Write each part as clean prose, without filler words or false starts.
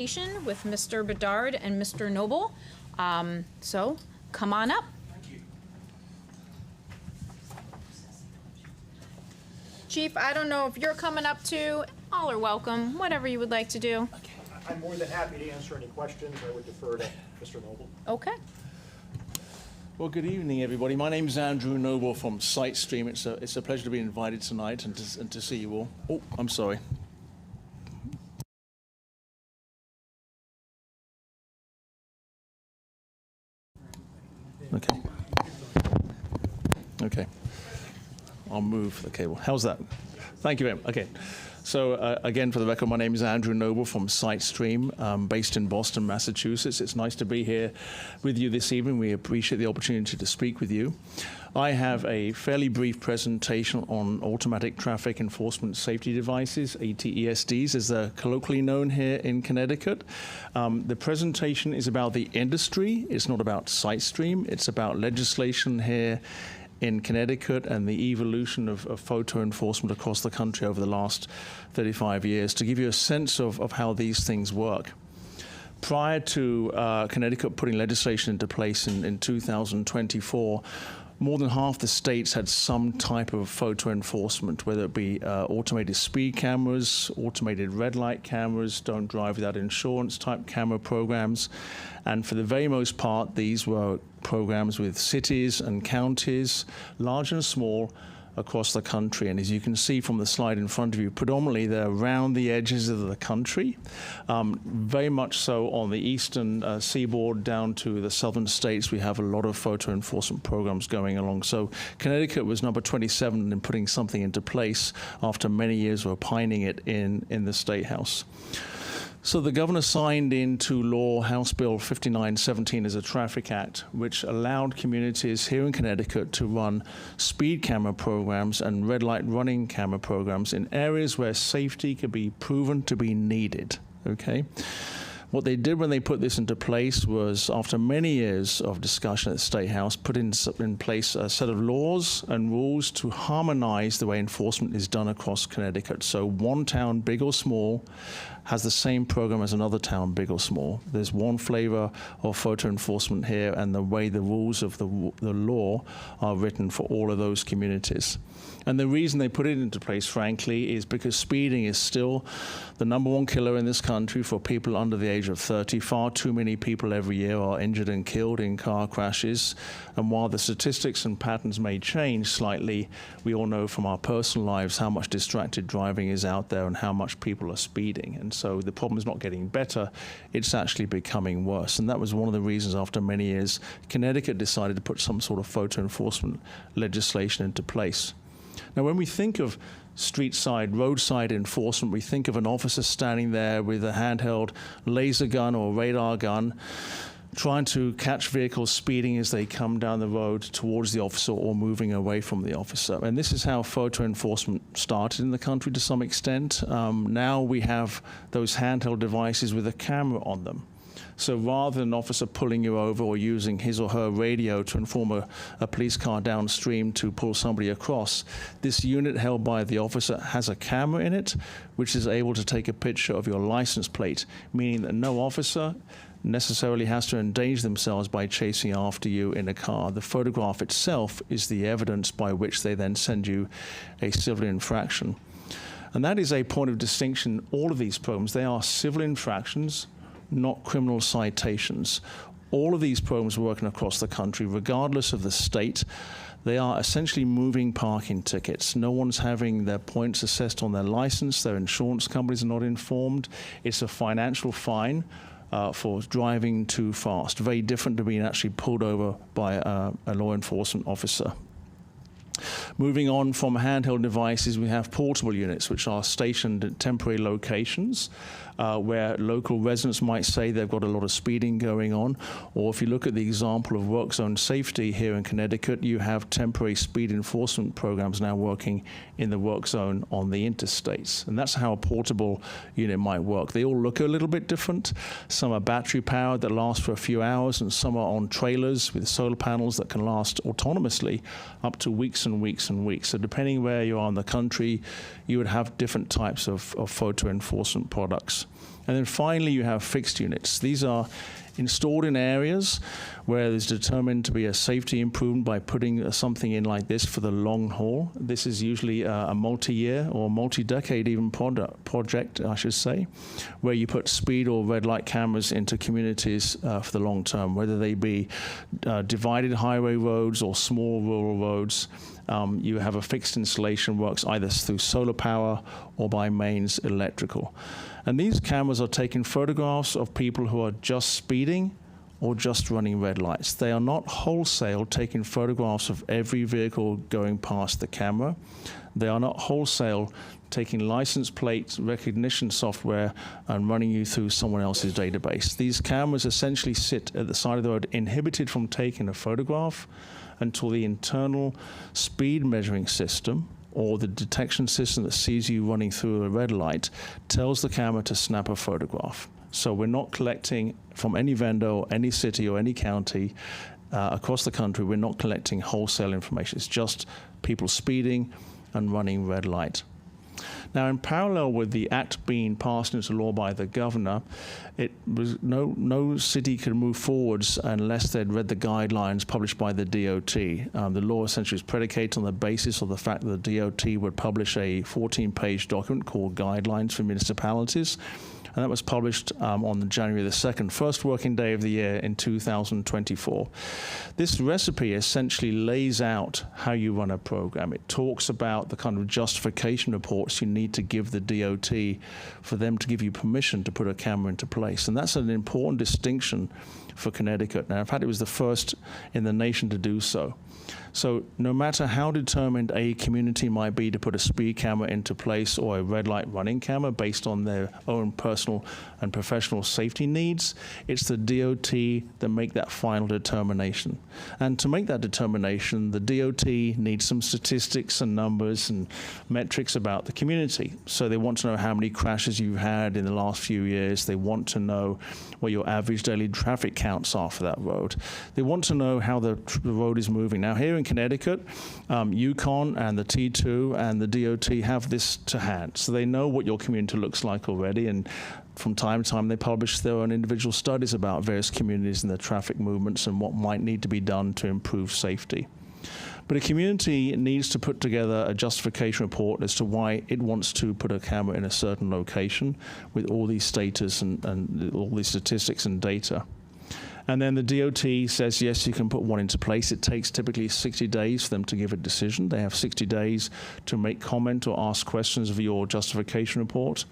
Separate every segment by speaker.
Speaker 1: With Mr. Bedard and Mr. Noble. So come on up.
Speaker 2: Thank you.
Speaker 1: Chief, I don't know if you're coming up too. All are welcome, whatever you would like to do.
Speaker 2: I'm more than happy to answer any questions. I would defer to Mr. Noble.
Speaker 1: Okay.
Speaker 3: Well, good evening, everybody. My name is Andrew Noble from SiteStream. It's a pleasure to be invited tonight and to see you all. Oh, I'm sorry. Okay. Okay. I'll move the cable. How's that? Thank you very much. Okay. So again, for the record, my name is Andrew Noble from SiteStream, based in Boston, Massachusetts. It's nice to be here with you this evening. We appreciate the opportunity to speak with you. I have a fairly brief presentation on automatic traffic enforcement safety devices, ATESDs, as they're colloquially known here in Connecticut. The presentation is about the industry. It's not about SiteStream. It's about legislation here in Connecticut and the evolution of photo enforcement across the country over the last 35 years to give you a sense of how these things work. Prior to Connecticut putting legislation into place in 2024, more than half the states had some type of photo enforcement, whether it be automated speed cameras, automated red light cameras, don't drive without insurance type camera programs. And for the very most part, these were programs with cities and counties, large and small, across the country. And as you can see from the slide in front of you, predominantly they're around the edges of the country, very much so on the eastern seaboard down to the southern states. We have a lot of photo enforcement programs going along. So Connecticut was number 27 in putting something into place after many years of opining it in the State House. So the governor signed into law House Bill 5917 as a traffic act, which allowed communities here in Connecticut to run speed camera programs and red light running camera programs in areas where safety could be proven to be needed, okay? What they did when they put this into place was, after many years of discussion at the State House, put in place a set of laws and rules to harmonize the way enforcement is done across Connecticut. So one town, big or small, has the same program as another town, big or small. There's one flavor of photo enforcement here, and the way the rules of the law are written for all of those communities. And the reason they put it into place, frankly, is because speeding is still the #1 killer in this country for people under the age of 30. Far too many people every year are injured and killed in car crashes. And while the statistics and patterns may change slightly, we all know from our personal lives how much distracted driving is out there and how much people are speeding. And so the problem is not getting better, it's actually becoming worse. And that was one of the reasons, after many years, Connecticut decided to put some sort of photo enforcement legislation into place. Now, when we think of street-side, roadside enforcement, we think of an officer standing there with a handheld laser gun or radar gun, trying to catch vehicles speeding as they come down the road towards the officer or moving away from the officer. And this is how photo enforcement started in the country to some extent. Now we have those handheld devices with a camera on them. So rather than an officer pulling you over or using his or her radio to inform a police car downstream to pull somebody across, this unit held by the officer has a camera in it, which is able to take a picture of your license plate, meaning that no officer necessarily has to endanger themselves by chasing after you in a car. The photograph itself is the evidence by which they then send you a civil infraction. And that is a point of distinction. All of these programs, they are civil infractions, not criminal citations. All of these programs are working across the country, regardless of the state. They are essentially moving parking tickets. No one's having their points assessed on their license. Their insurance companies are not informed. It's a financial fine for driving too fast. Very different to being actually pulled over by a law enforcement officer. Moving on from handheld devices, we have portable units, which are stationed at temporary locations where local residents might say they've got a lot of speeding going on. Or if you look at the example of work zone safety here in Connecticut, you have temporary speed enforcement programs now working in the work zone on the interstates. And that's how a portable unit might work. They all look a little bit different. Some are battery powered that last for a few hours, and some are on trailers with solar panels that can last autonomously up to weeks and weeks and weeks. So depending where you are in the country, you would have different types of photo enforcement products. And then finally, you have fixed units. These are installed in areas where there's determined to be a safety improvement by putting something in like this for the long haul. This is usually a multi-year or multi-decade even project, I should say, where you put speed or red light cameras into communities for the long term, whether they be divided highway roads or small rural roads. You have a fixed installation, works either through solar power or by mains electrical. And these cameras are taking photographs of people who are just speeding or just running red lights. They are not wholesale taking photographs of every vehicle going past the camera. They are not wholesale taking license plate recognition software and running you through someone else's database. These cameras essentially sit at the side of the road, inhibited from taking a photograph until the internal speed measuring system or the detection system that sees you running through a red light tells the camera to snap a photograph. So we're not collecting from any vendor or any city or any county across the country. We're not collecting wholesale information. It's just people speeding and running red light. Now, in parallel with the act being passed into law by the governor, it was no city could move forwards unless they'd read the guidelines published by the DOT. The law essentially was predicated on the basis of the fact that the DOT would publish a 14-page document called Guidelines for Municipalities. And that was published on January the 2nd, first working day of the year in 2024. This recipe essentially lays out how you run a program. It talks about the kind of justification reports you need to give the DOT for them to give you permission to put a camera into place. And that's an important distinction for Connecticut. Now, in fact, it was the first in the nation to do so. So no matter how determined a community might be to put a speed camera into place or a red light running camera based on their own personal and professional safety needs, it's the DOT that make that final determination. And to make that determination, the DOT needs some statistics and numbers and metrics about the community. So they want to know how many crashes you've had in the last few years. They want to know what your average daily traffic counts are for that road. They want to know how the road is moving. Now, here in Connecticut, UConn and the T2 and the DOT have this to hand. So they know what your community looks like already, and from time to time they publish their own individual studies about various communities and their traffic movements and what might need to be done to improve safety. But a community needs to put together a justification report as to why it wants to put a camera in a certain location with all these status and all these statistics and data. And then the DOT says, yes, you can put one into place. It takes typically 60 days for them to give a decision. They have 60 days to make comment or ask questions of your justification report.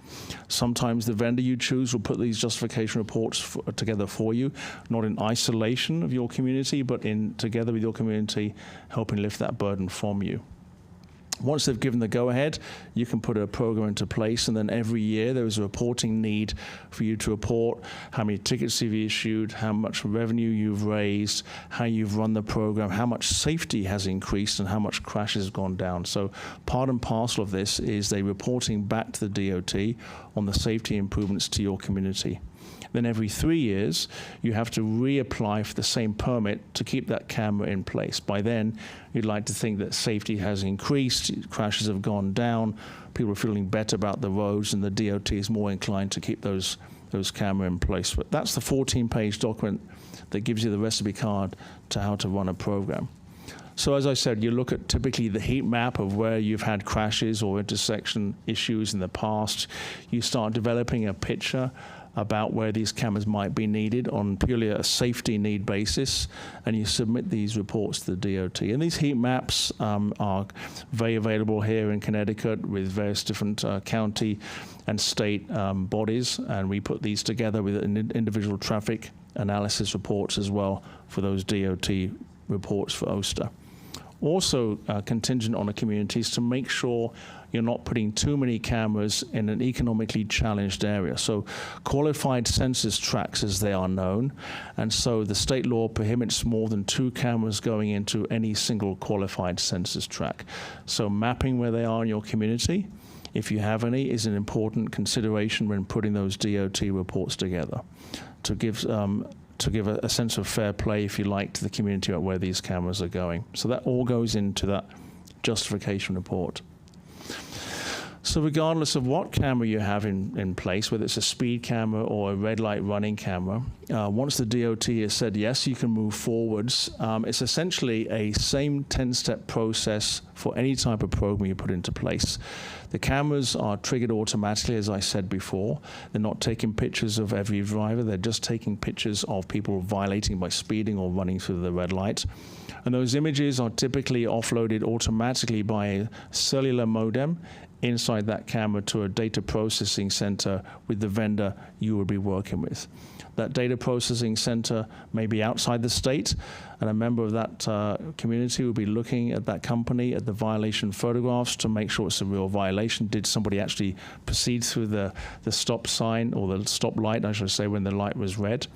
Speaker 3: Sometimes the vendor you choose will put these justification reports together for you, not in isolation of your community, but together with your community, helping lift that burden from you. Once they've given the go-ahead, you can put a program into place, and then every year there is a reporting need for you to report how many tickets you've issued, how much revenue you've raised, how you've run the program, how much safety has increased, and how much crashes have gone down. So part and parcel of this is they reporting back to the DOT on the safety improvements to your community. Then every 3 years, you have to reapply for the same permit to keep that camera in place. By then, you'd like to think that safety has increased, crashes have gone down, people are feeling better about the roads, and the DOT is more inclined to keep those cameras in place. But that's the 14-page document that gives you the recipe card to how to run a program. So as I said, you look at typically the heat map of where you've had crashes or intersection issues in the past. You start developing a picture about where these cameras might be needed on purely a safety need basis, and you submit these reports to the DOT. And these heat maps are very available here in Connecticut with various different county and state bodies, and we put these together with individual traffic analysis reports as well for those DOT reports for OSTA. Also contingent on the communities to make sure you're not putting too many cameras in an economically challenged area. So qualified census tracts, as they are known, and so the state law prohibits more than 2 cameras going into any single qualified census tract. So mapping where they are in your community, if you have any, is an important consideration when putting those DOT reports together to give a sense of fair play, if you like, to the community about where these cameras are going. So that all goes into that justification report. So regardless of what camera you have in place, whether it's a speed camera or a red light running camera, once the DOT has said, yes, you can move forwards, it's essentially a same 10-step process for any type of program you put into place. The cameras are triggered automatically, as I said before. They're not taking pictures of every driver. They're just taking pictures of people violating by speeding or running through the red light. And those images are typically offloaded automatically by a cellular modem inside that camera to a data processing center with the vendor you will be working with. That data processing center may be outside the state, and a member of that community will be looking at that company, at the violation photographs to make sure it's a real violation. Did somebody actually proceed through the stop sign, or the stop light, I should say, when the light was red?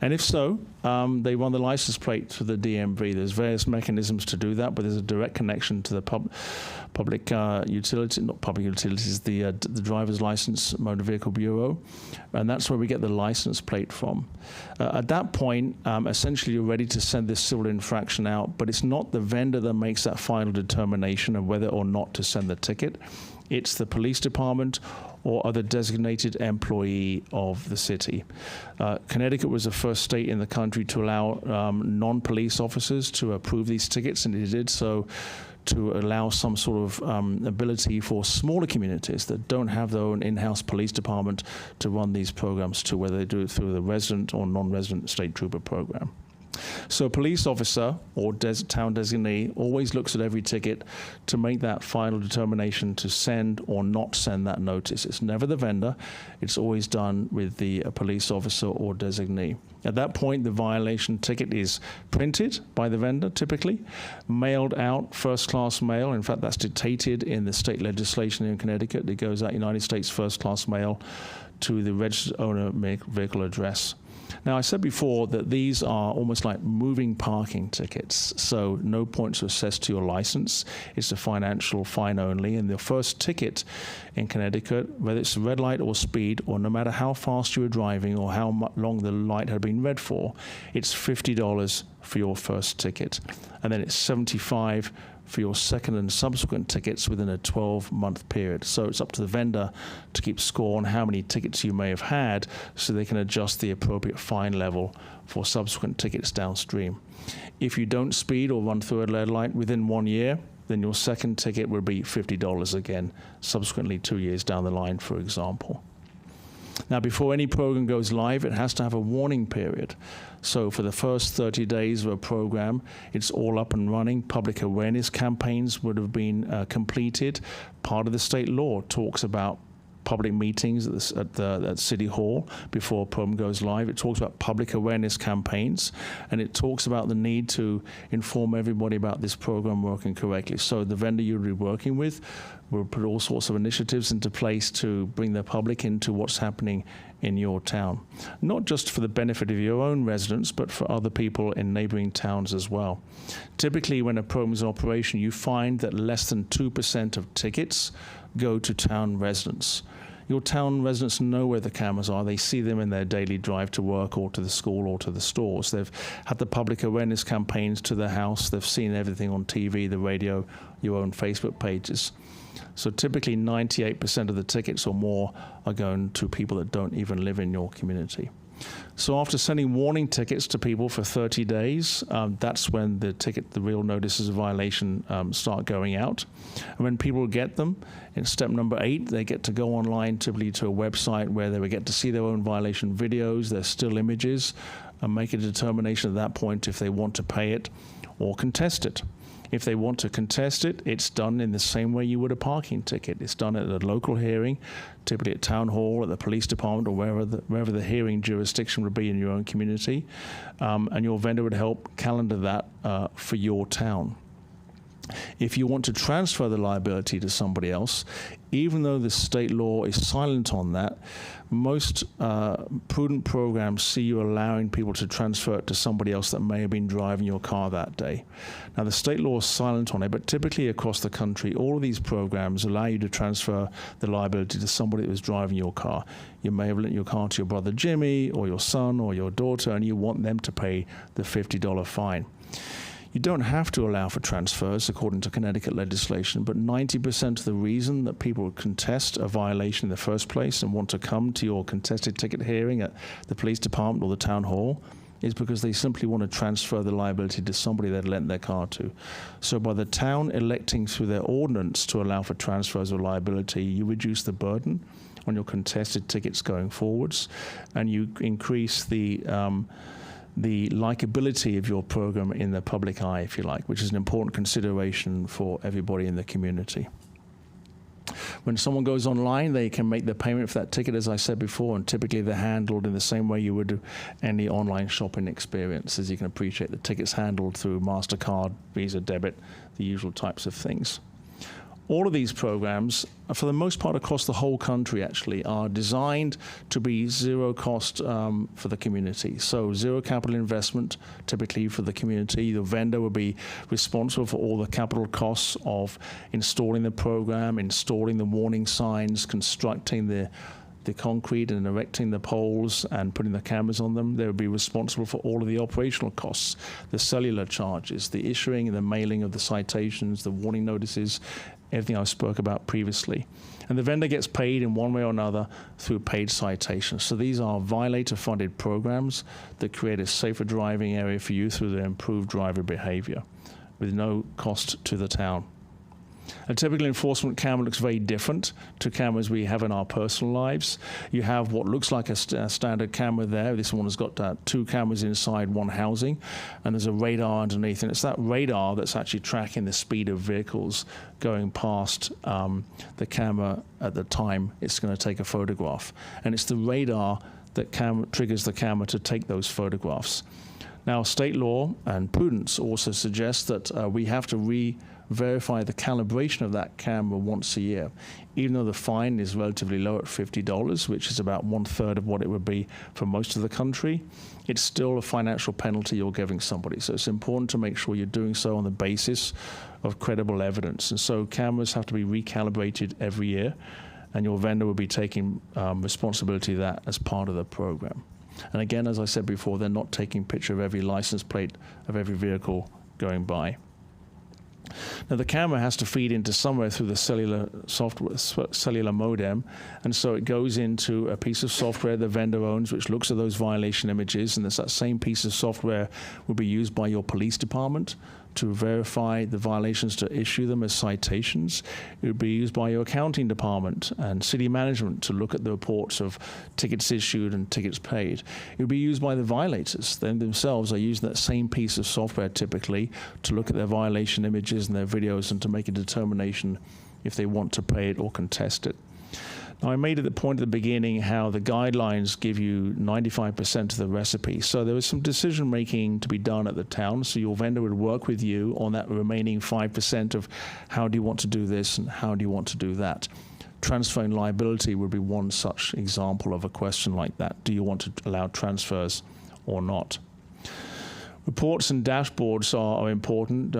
Speaker 3: And if so, they run the license plate through the DMV. There's various mechanisms to do that, but there's a direct connection to the public utility, not public utilities, the driver's license motor vehicle bureau, and that's where we get the license plate from. At that point, essentially you're ready to send this civil infraction out, but it's not the vendor that makes that final determination of whether or not to send the ticket. It's the police department or other designated employee of the city. Connecticut was the first state in the country to allow non-police officers to approve these tickets, and it did so to allow some sort of ability for smaller communities that don't have their own in-house police department to run these programs too, whether they do it through the resident or non-resident state trooper program. So a police officer or town designee always looks at every ticket to make that final determination to send or not send that notice. It's never the vendor. It's always done with the police officer or designee. At that point, the violation ticket is printed by the vendor, typically, mailed out, first-class mail. In fact, that's dictated in the state legislation in Connecticut. It goes out United States first-class mail to the registered owner vehicle address. Now, I said before that these are almost like moving parking tickets, so no points are assessed to your license. It's a financial fine only, and the first ticket in Connecticut, whether it's red light or speed, or no matter how fast you were driving or how long the light had been red for, it's $50 for your first ticket, and then it's $75 for your second and subsequent tickets within a 12-month period. So it's up to the vendor to keep score on how many tickets you may have had so they can adjust the appropriate fine level for subsequent tickets downstream. If you don't speed or run through a red light within 1 year, then your second ticket will be $50 again, subsequently 2 years down the line, for example. Now, before any program goes live, it has to have a warning period. So for the first 30 days of a program, it's all up and running. Public awareness campaigns would have been completed. Part of the state law talks about public meetings at City Hall before a program goes live. It talks about public awareness campaigns, and it talks about the need to inform everybody about this program working correctly. So the vendor you'll be working with will put all sorts of initiatives into place to bring the public into what's happening in your town, not just for the benefit of your own residents, but for other people in neighboring towns as well. Typically, when a program is in operation, you find that less than 2% of tickets go to town residents. Your town residents know where the cameras are. They see them in their daily drive to work or to the school or to the stores. They've had the public awareness campaigns to their house. They've seen everything on TV, the radio, your own Facebook pages. So typically 98% of the tickets or more are going to people that don't even live in your community. So after sending warning tickets to people for 30 days, that's when the real notices of violation start going out. And when people get them, in step number 8, they get to go online, typically to a website where they will get to see their own violation videos, their still images, and make a determination at that point if they want to pay it or contest it. If they want to contest it, it's done in the same way you would a parking ticket. It's done at a local hearing, typically at town hall, at the police department, or wherever the hearing jurisdiction would be in your own community. And your vendor would help calendar that for your town. If you want to transfer the liability to somebody else, even though the state law is silent on that, most prudent programs see you allowing people to transfer it to somebody else that may have been driving your car that day. Now, the state law is silent on it, but typically across the country, all of these programs allow you to transfer the liability to somebody that was driving your car. You may have lent your car to your brother Jimmy or your son or your daughter, and you want them to pay the $50 fine. You don't have to allow for transfers according to Connecticut legislation, but 90% of the reason that people contest a violation in the first place and want to come to your contested ticket hearing at the police department or the town hall is because they simply want to transfer the liability to somebody they'd lent their car to. So by the town electing through their ordinance to allow for transfers of liability, you reduce the burden on your contested tickets going forwards, and you increase the likability of your program in the public eye, if you like, which is an important consideration for everybody in the community. When someone goes online, they can make the payment for that ticket, as I said before, and typically they're handled in the same way you would do any online shopping experience. As you can appreciate, the ticket's handled through MasterCard, Visa, debit, the usual types of things. All of these programs, for the most part across the whole country actually, are designed to be zero cost for the community. So zero capital investment, typically for the community. The vendor will be responsible for all the capital costs of installing the program, installing the warning signs, constructing the concrete and erecting the poles and putting the cameras on them. They will be responsible for all of the operational costs, the cellular charges, the issuing and the mailing of the citations, the warning notices, everything I spoke about previously. And the vendor gets paid in one way or another through paid citations. So these are violator-funded programs that create a safer driving area for you through the improved driver behavior with no cost to the town. A typical enforcement camera looks very different to cameras we have in our personal lives. You have what looks like a standard camera there. This one has got 2 cameras inside one housing, and there's a radar underneath. And it's that radar that's actually tracking the speed of vehicles going past the camera at the time it's going to take a photograph. And it's the radar that triggers the camera to take those photographs. Now, state law and prudence also suggests that we have to verify the calibration of that camera once a year. Even though the fine is relatively low at $50, which is about 1/3 of what it would be for most of the country, it's still a financial penalty you're giving somebody. So it's important to make sure you're doing so on the basis of credible evidence. And so cameras have to be recalibrated every year, and your vendor will be taking responsibility of that as part of the program. And again, as I said before, they're not taking a picture of every license plate of every vehicle going by. Now, the camera has to feed into somewhere through the cellular modem, and so it goes into a piece of software the vendor owns, which looks at those violation images, and that same piece of software will be used by your police department to verify the violations, to issue them as citations. It would be used by your accounting department and city management to look at the reports of tickets issued and tickets paid. It would be used by the violators. They themselves are using that same piece of software typically to look at their violation images and their videos and to make a determination if they want to pay it or contest it. Now, I made it the point at the beginning how the guidelines give you 95% of the recipe. So there was some decision making to be done at the town. So your vendor would work with you on that remaining 5% of how do you want to do this and how do you want to do that. Transferring liability would be one such example of a question like that. Do you want to allow transfers or not? Reports and dashboards are important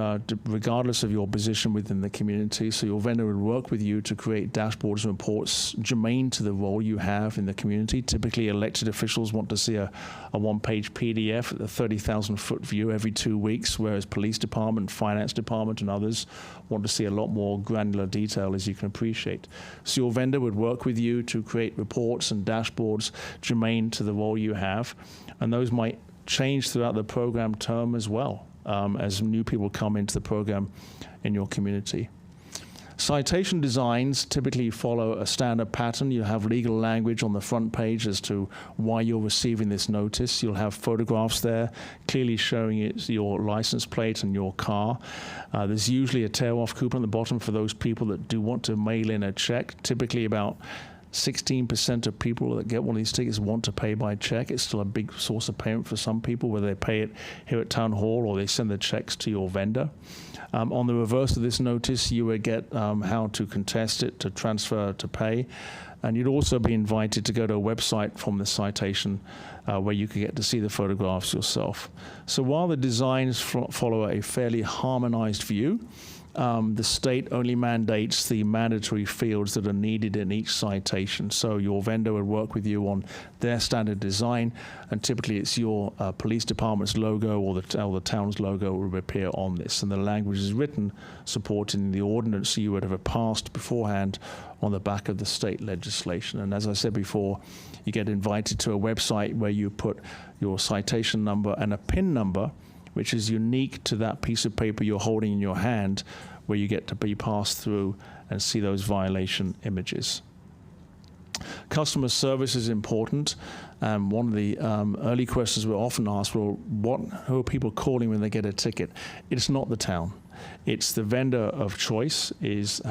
Speaker 3: regardless of your position within the community. So your vendor would work with you to create dashboards and reports germane to the role you have in the community. Typically, elected officials want to see a one-page PDF at the 30,000-foot view every 2 weeks, whereas police department, finance department, and others want to see a lot more granular detail, as you can appreciate. So your vendor would work with you to create reports and dashboards germane to the role you have, and those might change throughout the program term as well, as new people come into the program in your community. Citation designs typically follow a standard pattern. You have legal language on the front page as to why you're receiving this notice. You'll have photographs there clearly showing it's your license plate and your car. There's usually a tear-off coupon at the bottom for those people that do want to mail in a check. Typically about 16% of people that get one of these tickets want to pay by check. It's still a big source of payment for some people, whether they pay it here at Town Hall or they send the checks to your vendor. On the reverse of this notice, you would get how to contest it, to transfer, to pay. And you'd also be invited to go to a website from the citation where you can get to see the photographs yourself. So while the designs follow a fairly harmonized view, the state only mandates the mandatory fields that are needed in each citation. So your vendor would work with you on their standard design, and typically it's your police department's logo or the town's logo will appear on this. And the language is written supporting the ordinance you would have passed beforehand on the back of the state legislation. And as I said before, you get invited to a website where you put your citation number and a PIN number, which is unique to that piece of paper you're holding in your hand, where you get to be passed through and see those violation images. Customer service is important. One of the early questions we're often asked, well, who are people calling when they get a ticket? It's not the town. It's the vendor of choice has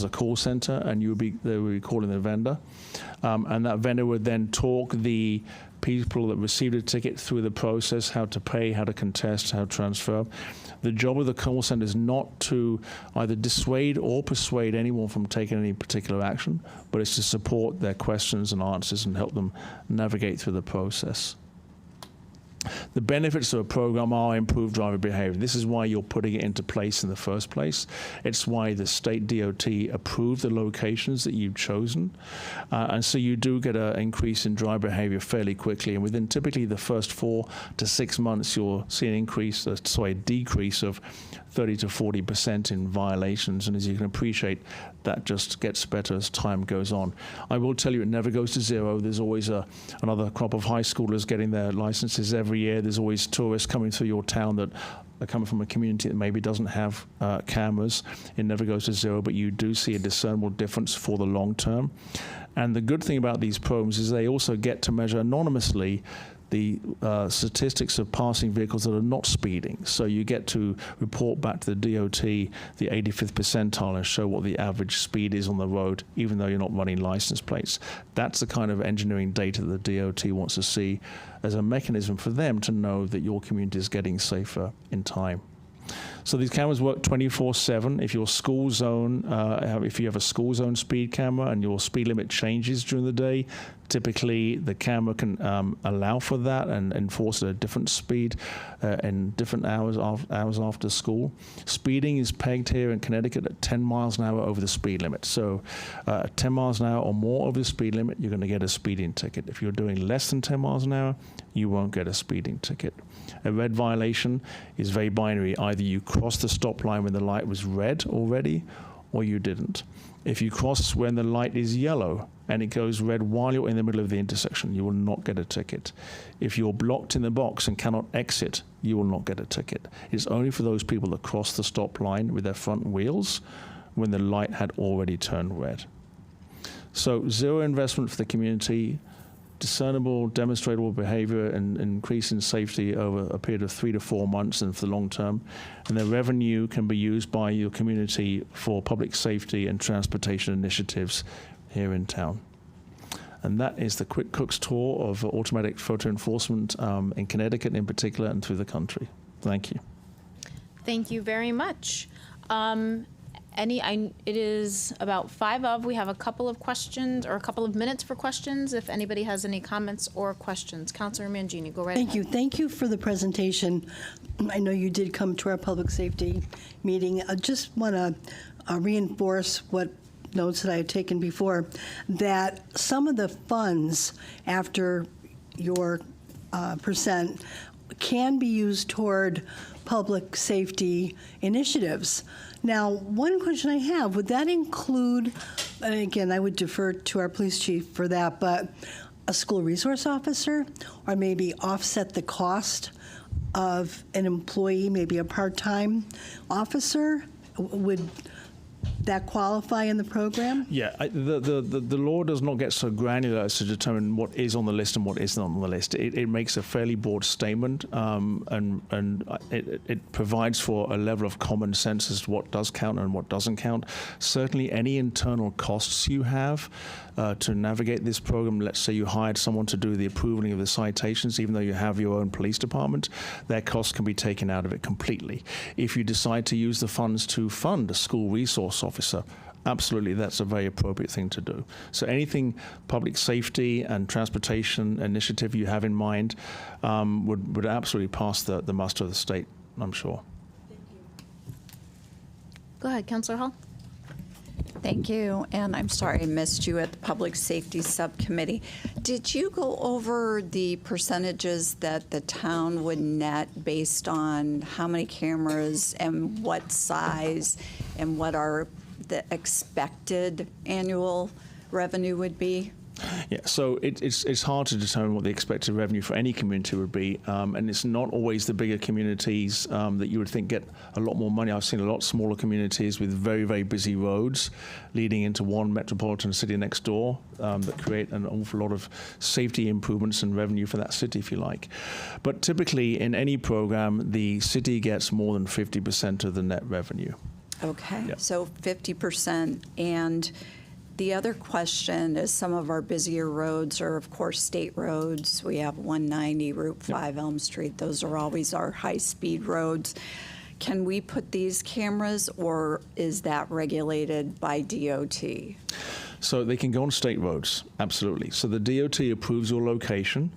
Speaker 3: a call center, and they will be calling the vendor. And that vendor would then talk the people that received a ticket through the process, how to pay, how to contest, how to transfer. The job of the call center is not to either dissuade or persuade anyone from taking any particular action, but it's to support their questions and answers and help them navigate through the process. The benefits of a program are improved driver behavior. This is why you're putting it into place in the first place. It's why the state DOT approved the locations that you've chosen. And so you do get an increase in driver behavior fairly quickly. And within typically the first 4 to 6 months, you'll see a decrease of 30 to 40% in violations. And as you can appreciate, that just gets better as time goes on. I will tell you, it never goes to zero. There's always another crop of high schoolers getting their licenses every year. There's always tourists coming through your town that are coming from a community that maybe doesn't have cameras. It never goes to zero, but you do see a discernible difference for the long term. And the good thing about these programs is they also get to measure anonymously the statistics of passing vehicles that are not speeding. So you get to report back to the DOT the 85th percentile and show what the average speed is on the road, even though you're not running license plates. That's the kind of engineering data that the DOT wants to see as a mechanism for them to know that your community is getting safer in time. So these cameras work 24/7. If your school zone, if you have a school zone speed camera and your speed limit changes during the day, typically the camera can allow for that and enforce at a different speed in different hours after school. Speeding is pegged here in Connecticut at 10 miles an hour over the speed limit. So 10 miles an hour or more over the speed limit, you're going to get a speeding ticket. If you're doing less than 10 miles an hour, you won't get a speeding ticket. A red violation is very binary. Either you crossed the stop line when the light was red already, or you didn't. If you cross when the light is yellow and it goes red while you're in the middle of the intersection, you will not get a ticket. If you're blocked in the box and cannot exit, you will not get a ticket. It's only for those people that cross the stop line with their front wheels when the light had already turned red. So zero investment for the community, discernible, demonstrable behavior and increase in safety over a period of 3 to 4 months and for the long term. And the revenue can be used by your community for public safety and transportation initiatives here in town. And that is the quick Cook's tour of automatic photo enforcement in Connecticut in particular and through the country. Thank you.
Speaker 1: Thank you very much. It is about 5 of. We have a couple of questions or a couple of minutes for questions. If anybody has any comments or questions, Councilor Mangini, go right ahead.
Speaker 4: Thank you. Thank you for the presentation. I know you did come to our public safety meeting. I just want to reinforce what notes that I had taken before, that some of the funds after your percent can be used toward public safety initiatives. Now, one question I have, would that include, and again, I would defer to our police chief for that, but a school resource officer, or maybe offset the cost of an employee, maybe a part-time officer? Would that qualify in the program?
Speaker 3: Yeah, the law does not get so granular as to determine what is on the list and what isn't on the list. It makes a fairly broad statement, and it provides for a level of common sense as to what does count and what doesn't count. Certainly, any internal costs you have to navigate this program, let's say you hired someone to do the approving of the citations, even though you have your own police department, their costs can be taken out of it completely. If you decide to use the funds to fund a school resource officer, absolutely, that's a very appropriate thing to do. So anything public safety and transportation initiative you have in mind would absolutely pass the muster of the state, I'm sure.
Speaker 1: Go ahead, Councillor Hall.
Speaker 5: Thank you, and I'm sorry I missed you at the Public Safety Subcommittee. Did you go over the percentages that the town would net based on how many cameras and what size and what are the expected annual revenue would be?
Speaker 3: Yeah, so it's hard to determine what the expected revenue for any community would be, and it's not always the bigger communities that you would think get a lot more money. I've seen a lot smaller communities with very, very busy roads leading into one metropolitan city next door that create an awful lot of safety improvements and revenue for that city, if you like. But typically, in any program, the city gets more than 50% of the net revenue.
Speaker 5: Okay,
Speaker 3: Yep.
Speaker 5: so 50%. And the other question is some of our busier roads are, of course, state roads. We have 190, Route 5, Elm Street. Those are always our high-speed roads. Can we put these cameras, or is that regulated by DOT?
Speaker 3: So they can go on state roads, absolutely. So the DOT approves your location,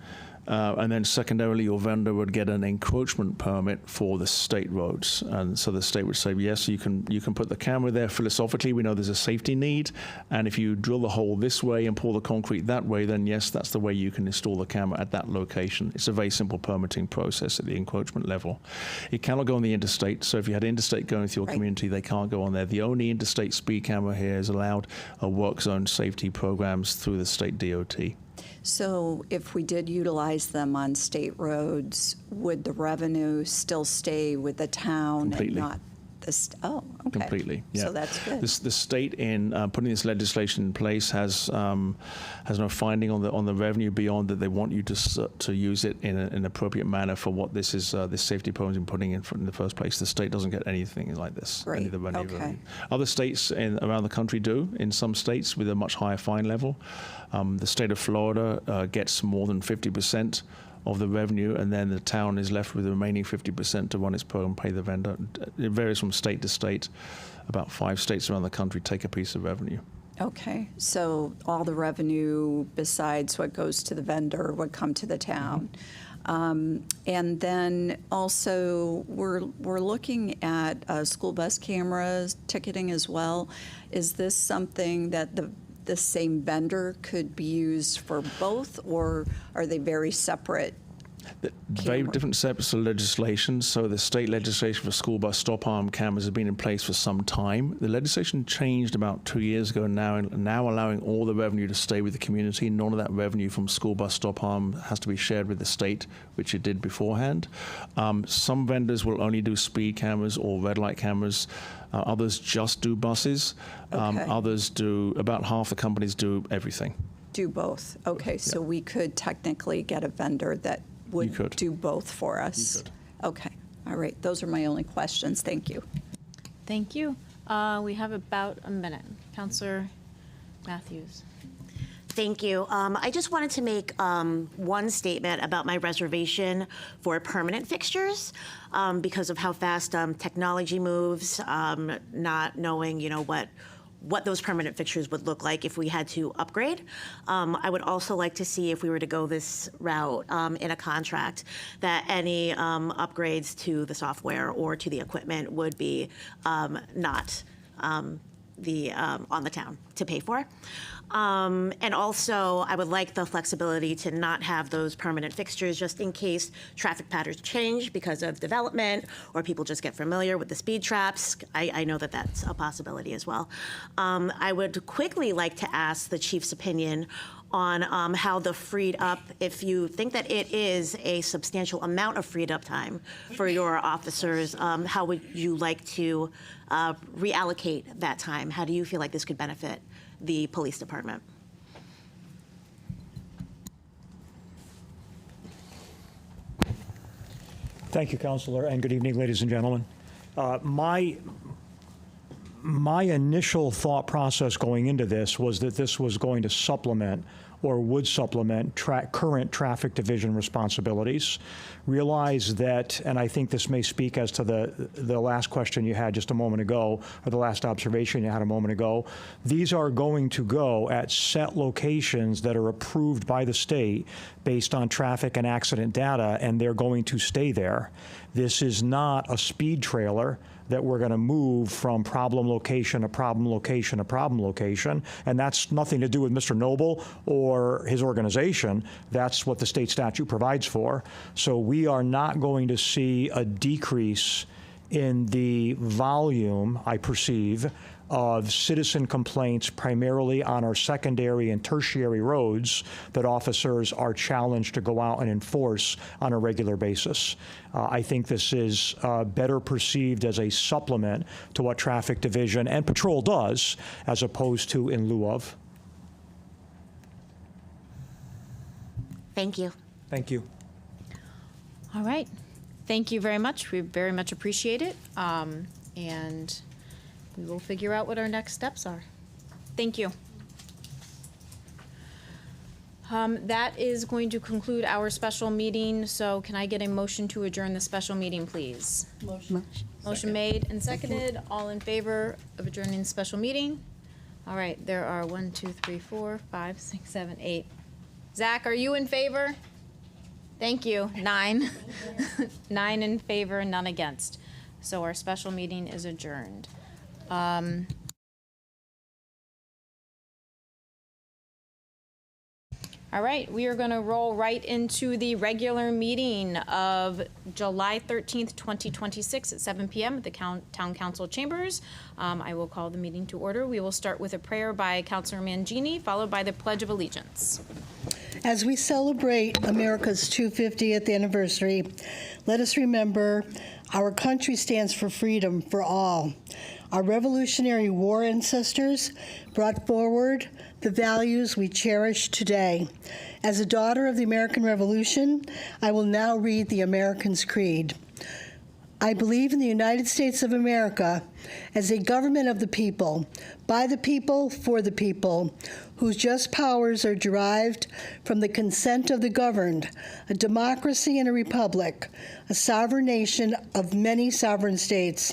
Speaker 3: and then secondarily, your vendor would get an encroachment permit for the state roads. And so the state would say, yes, you can put the camera there. Philosophically, we know there's a safety need, and if you drill the hole this way and pour the concrete that way, then yes, that's the way you can install the camera at that location. It's a very simple permitting process at the encroachment level. It cannot go on the interstate, so if you had interstate going through your
Speaker 5: Right.
Speaker 3: community, they can't go on there. The only interstate speed camera here is allowed work zone safety programs through the state DOT.
Speaker 5: So if we did utilize them on state roads, would the revenue still stay with the town
Speaker 3: Completely.
Speaker 5: and not the, oh, okay.
Speaker 3: Completely, yeah.
Speaker 5: So that's good.
Speaker 3: The state in putting this legislation in place has no finding on the revenue beyond that they want you to use it in an appropriate manner for what this is this safety program is putting in the first place. The state doesn't get anything like this.
Speaker 5: Great,
Speaker 3: Any of the revenue.
Speaker 5: okay.
Speaker 3: Other states around the country do. In some states with a much higher fine level, the state of Florida gets more than 50% of the revenue, and then the town is left with the remaining 50% to run its program, pay the vendor. It varies from state to state. About 5 states around the country take a piece of revenue.
Speaker 5: Okay, so all the revenue besides what goes to the vendor would come to the town. And then also, we're looking at school bus cameras, ticketing as well. Is this something that the same vendor could be used for both, or are they very separate?
Speaker 3: Very
Speaker 5: Camera.
Speaker 3: different sets of legislation. So the state legislation for school bus stop arm cameras has been in place for some time. The legislation changed about 2 years ago now allowing all the revenue to stay with the community. None of that revenue from school bus stop arm has to be shared with the state, which it did beforehand. Some vendors will only do speed cameras or red light cameras. Others just do buses.
Speaker 5: Okay.
Speaker 3: Others do, about half the companies do everything.
Speaker 5: Do both? Okay, so we could technically get a vendor that
Speaker 3: You
Speaker 5: would
Speaker 3: could.
Speaker 5: do both for us?
Speaker 3: You could.
Speaker 5: Okay, all right, those are my only questions, thank you.
Speaker 1: Thank you. We have about a minute. Councillor Matthews.
Speaker 6: Thank you. I just wanted to make one statement about my reservation for permanent fixtures because of how fast technology moves, not knowing, what those permanent fixtures would look like if we had to upgrade. I would also like to see, if we were to go this route in a contract, that any upgrades to the software or to the equipment would be not on the town to pay for. And also, I would like the flexibility to not have those permanent fixtures just in case traffic patterns change because of development or people just get familiar with the speed traps. I know that that's a possibility as well. I would quickly like to ask the chief's opinion on how the freed up, if you think that it is a substantial amount of freed up time for your officers, how would you like to reallocate that time? How do you feel like this could benefit the police department?
Speaker 7: Thank you, Counselor, and good evening, ladies and gentlemen. My initial thought process going into this was that this was going to supplement or would supplement current traffic division responsibilities. Realize that, and I think this may speak as to the last question you had just a moment ago, or the last observation you had a moment ago, these are going to go at set locations that are approved by the state based on traffic and accident data, and they're going to stay there. This is not a speed trailer that we're going to move from problem location to problem location to problem location. And that's nothing to do with Mr. Noble or his organization. That's what the state statute provides for. So we are not going to see a decrease in the volume, I perceive, of citizen complaints primarily on our secondary and tertiary roads that officers are challenged to go out and enforce on a regular basis. I think this is better perceived as a supplement to what traffic division and patrol does, as opposed to in lieu of.
Speaker 6: Thank you.
Speaker 7: Thank you.
Speaker 1: All right. Thank you very much. We very much appreciate it. And we will figure out what our next steps are. Thank you. That is going to conclude our special meeting. So can I get a motion to adjourn the special meeting, please? Motion made and seconded. All in favor of adjourning the special meeting? All right, there are 1, 2, 3, 4, 5, 6, 7, 8. Zach, are you in favor? Thank you. 9. 9 in favor, none against. So our special meeting is adjourned. All right, we are going to roll right into the regular meeting of July 13th, 2026 at 7 p.m. at the Town Council Chambers. I will call the meeting to order. We will start with a prayer by Councilor Mangini, followed by the Pledge of Allegiance.
Speaker 4: As we celebrate America's 250th anniversary, let us remember our country stands for freedom for all. Our Revolutionary War ancestors brought forward the values we cherish today. As a daughter of the American Revolution, I will now read the American's Creed. I believe in the United States of America as a government of the people, by the people, for the people, whose just powers are derived from the consent of the governed, a democracy and a republic, a sovereign nation of many sovereign states,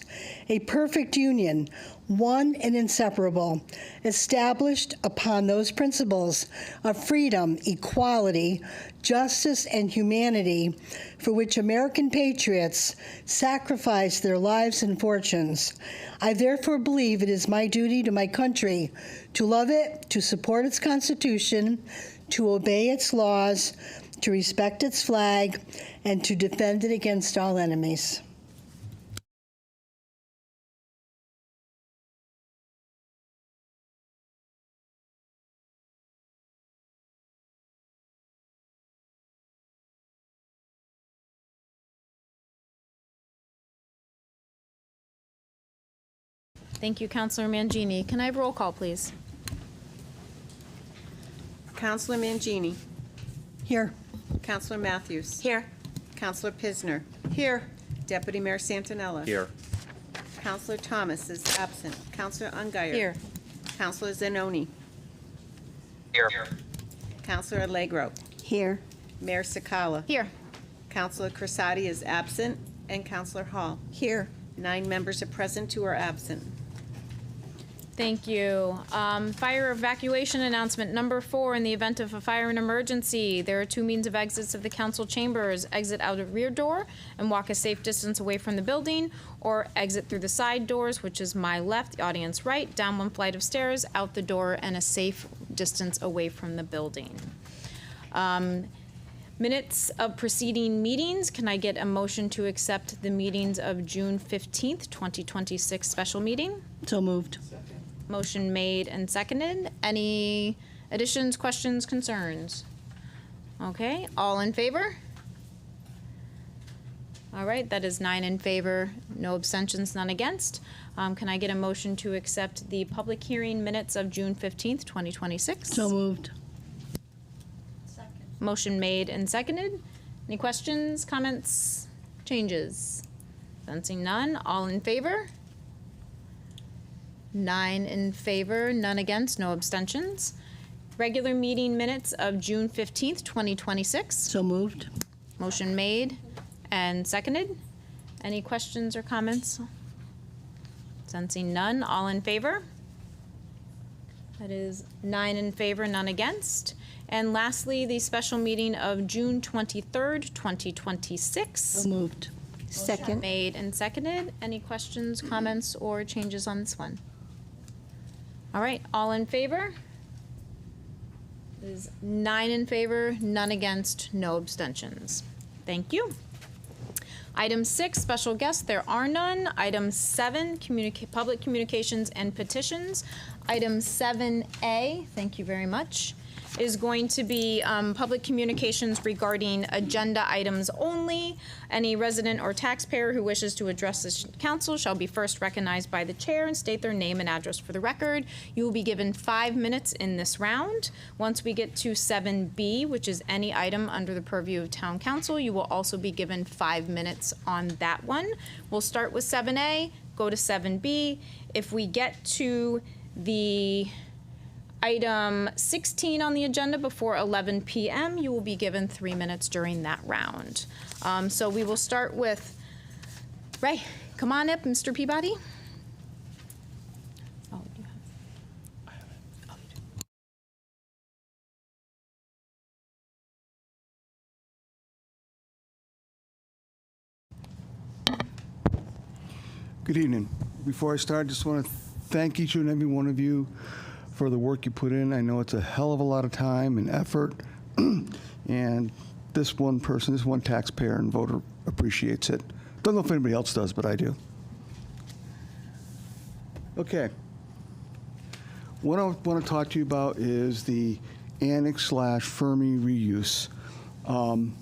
Speaker 4: a perfect union, one and inseparable, established upon those principles of freedom, equality, justice, and humanity for which American patriots sacrificed their lives and fortunes. I therefore believe it is my duty to my country to love it, to support its Constitution, to obey its laws, to respect its flag, and to defend it against all enemies.
Speaker 1: Thank you, Councilor Mangini. Can I have roll call, please?
Speaker 8: Councilor Mangini.
Speaker 4: Here.
Speaker 8: Councilor Matthews.
Speaker 6: Here.
Speaker 8: Councilor Pisner.
Speaker 4: Here.
Speaker 8: Deputy Mayor Santinella.
Speaker 2: Here.
Speaker 8: Councilor Thomas is absent. Councilor Ungary.
Speaker 1: Here.
Speaker 8: Councilor Zanoni.
Speaker 2: Here.
Speaker 8: Councilor Allegro.
Speaker 5: Here.
Speaker 8: Mayor Sakala.
Speaker 1: Here.
Speaker 8: Councilor Crisati is absent. And Councilor Hall.
Speaker 5: Here.
Speaker 8: 9 members are present, 2 are absent.
Speaker 1: Thank you. Fire evacuation announcement number 4. In the event of a fire and emergency, there are 2 means of exits of the council chambers. Exit out a rear door and walk a safe distance away from the building, or exit through the side doors, which is my left, the audience right, down 1 flight of stairs, out the door, and a safe distance away from the building. Minutes of preceding meetings. Can I get a motion to accept the meetings of June 15th, 2026 special meeting?
Speaker 4: So moved.
Speaker 1: Motion made and seconded. Any additions, questions, concerns? Okay, all in favor? All right, that is 9 in favor, no abstentions, none against. Can I get a motion to accept the public hearing minutes of June 15th, 2026?
Speaker 4: So moved.
Speaker 1: Motion made and seconded. Any questions, comments, changes? Sensing none, all in favor? 9 in favor, none against, no abstentions. Regular meeting minutes of June 15th, 2026.
Speaker 4: So moved.
Speaker 1: Motion made and seconded. Any questions or comments? Sensing none, all in favor? That is 9 in favor, none against. And lastly, the special meeting of June 23rd, 2026.
Speaker 4: So moved.
Speaker 5: Second.
Speaker 1: Made and seconded. Any questions, comments, or changes on this one? All right, all in favor? It is 9 in favor, none against, no abstentions. Thank you. Item 6, special guests, there are none. Item 7, public communications and petitions. Item 7A, thank you very much, is going to be public communications regarding agenda items only. Any resident or taxpayer who wishes to address this council shall be first recognized by the chair and state their name and address for the record. You will be given 5 minutes in this round. Once we get to 7B, which is any item under the purview of town council, you will also be given 5 minutes on that one. We'll start with 7A, go to 7B. If we get to the item 16 on the agenda before 11 p.m., you will be given 3 minutes during that round. So we will start with Ray. Come on up, Mr. Peabody. Oh, do you have? Oh, you do.
Speaker 9: Good evening. Before I start, I just want to thank each and every one of you for the work you put in. I know it's a hell of a lot of time and effort, and this one person, this one taxpayer and voter appreciates it. Don't know if anybody else does, but I do. Okay. What I want to talk to you about is the Annex/Fermi reuse. And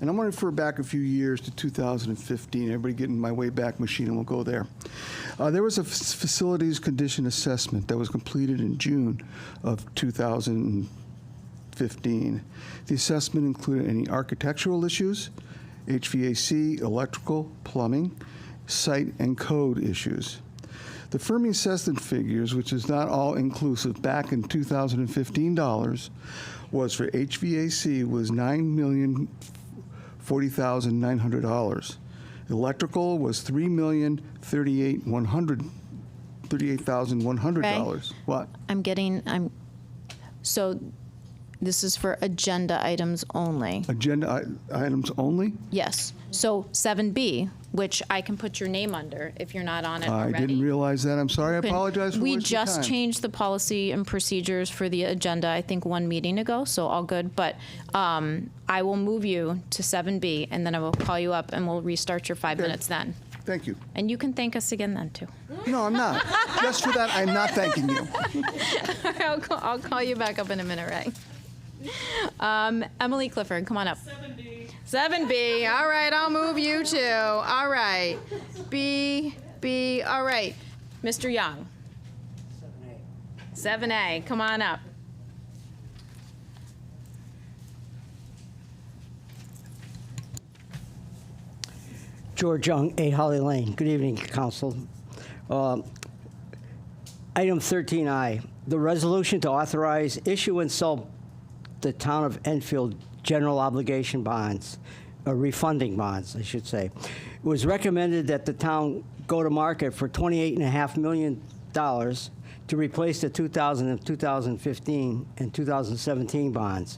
Speaker 9: I'm going to refer back a few years to 2015. Everybody get in my way back machine and we'll go there. There was a facilities condition assessment that was completed in June of 2015. The assessment included any architectural issues, HVAC, electrical, plumbing, site and code issues. The Fermi assessment figures, which is not all inclusive, back in 2015 dollars, was for HVAC was $9,040,900. Electrical was $3,038,100. What?
Speaker 1: So this is for agenda items only.
Speaker 9: Agenda items only?
Speaker 1: Yes. So 7B, which I can put your name under if you're not on it
Speaker 9: I
Speaker 1: already.
Speaker 9: didn't realize that. I'm sorry. I apologize for
Speaker 1: We
Speaker 9: wasting
Speaker 1: just
Speaker 9: time.
Speaker 1: changed the policy and procedures for the agenda, I think, 1 meeting ago, so all good. But I will move you to 7B, and then I will call you up, and we'll restart your 5
Speaker 9: Okay.
Speaker 1: minutes then.
Speaker 9: Thank you.
Speaker 1: And you can thank us again then, too.
Speaker 9: No, I'm not. Just for that, I'm not thanking you.
Speaker 1: I'll call you back up in a minute, Ray. Emily Clifford, come on up. 7B. All right, I'll move you too. All right. B. All right. Mr. Young. 7A. Come on up.
Speaker 10: George Young, 8 Holly Lane. Good evening, Council. Item 13I, the resolution to authorize issue and sell the town of Enfield general obligation bonds, refunding bonds, I should say. It was recommended that the town go to market for $28.5 million to replace the 2000 and 2015 and 2017 bonds.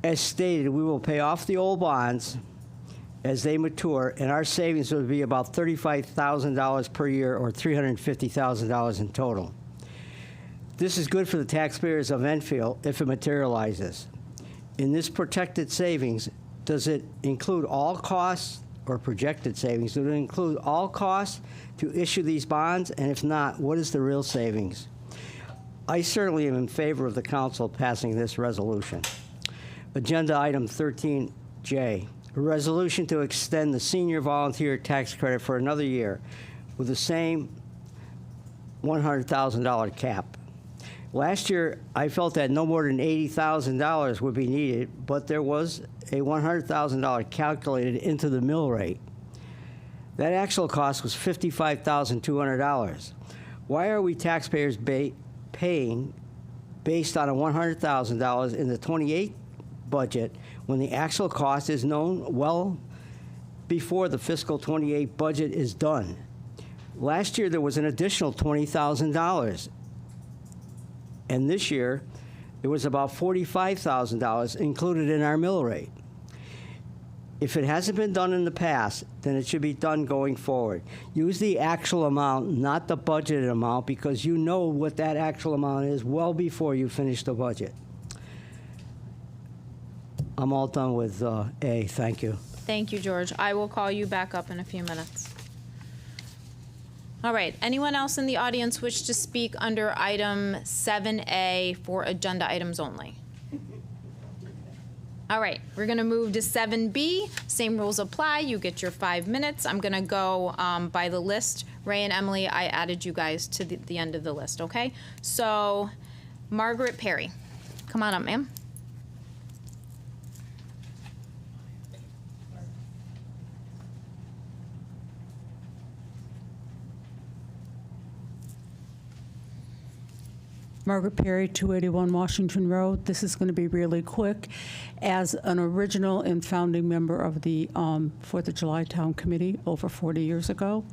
Speaker 10: As stated, we will pay off the old bonds as they mature, and our savings would be about $35,000 per year, or $350,000 in total. This is good for the taxpayers of Enfield if it materializes. In this protected savings, does it include all costs, or projected savings? Does it include all costs to issue these bonds? And if not, what is the real savings? I certainly am in favor of the council passing this resolution. Agenda item 13J, a resolution to extend the senior volunteer tax credit for another year with the same $100,000 cap. Last year, I felt that no more than $80,000 would be needed, but there was a $100,000 calculated into the mill rate. That actual cost was $55,200. Why are we taxpayers paying based on a $100,000 in the 28 budget when the actual cost is known well before the fiscal 28 budget is done. Last year, there was an additional $20,000. And this year, it was about $45,000 included in our mill rate. If it hasn't been done in the past, then it should be done going forward. Use the actual amount, not the budgeted amount, because you know what that actual amount is well before you finish the budget. I'm all done with A. Thank you.
Speaker 1: Thank you, George. I will call you back up in a few minutes. All right, anyone else in the audience wish to speak under item 7A for agenda items only? All right, we're gonna move to 7B. Same rules apply. You get your 5 minutes. I'm gonna go by the list. Ray and Emily, I added you guys to the end of the list, okay? So, Margaret Perry, come on up, ma'am.
Speaker 11: Margaret Perry, 281 Washington Road. This is going to be really quick. As an original and founding member of the 4th of July Town Committee over 40 years ago,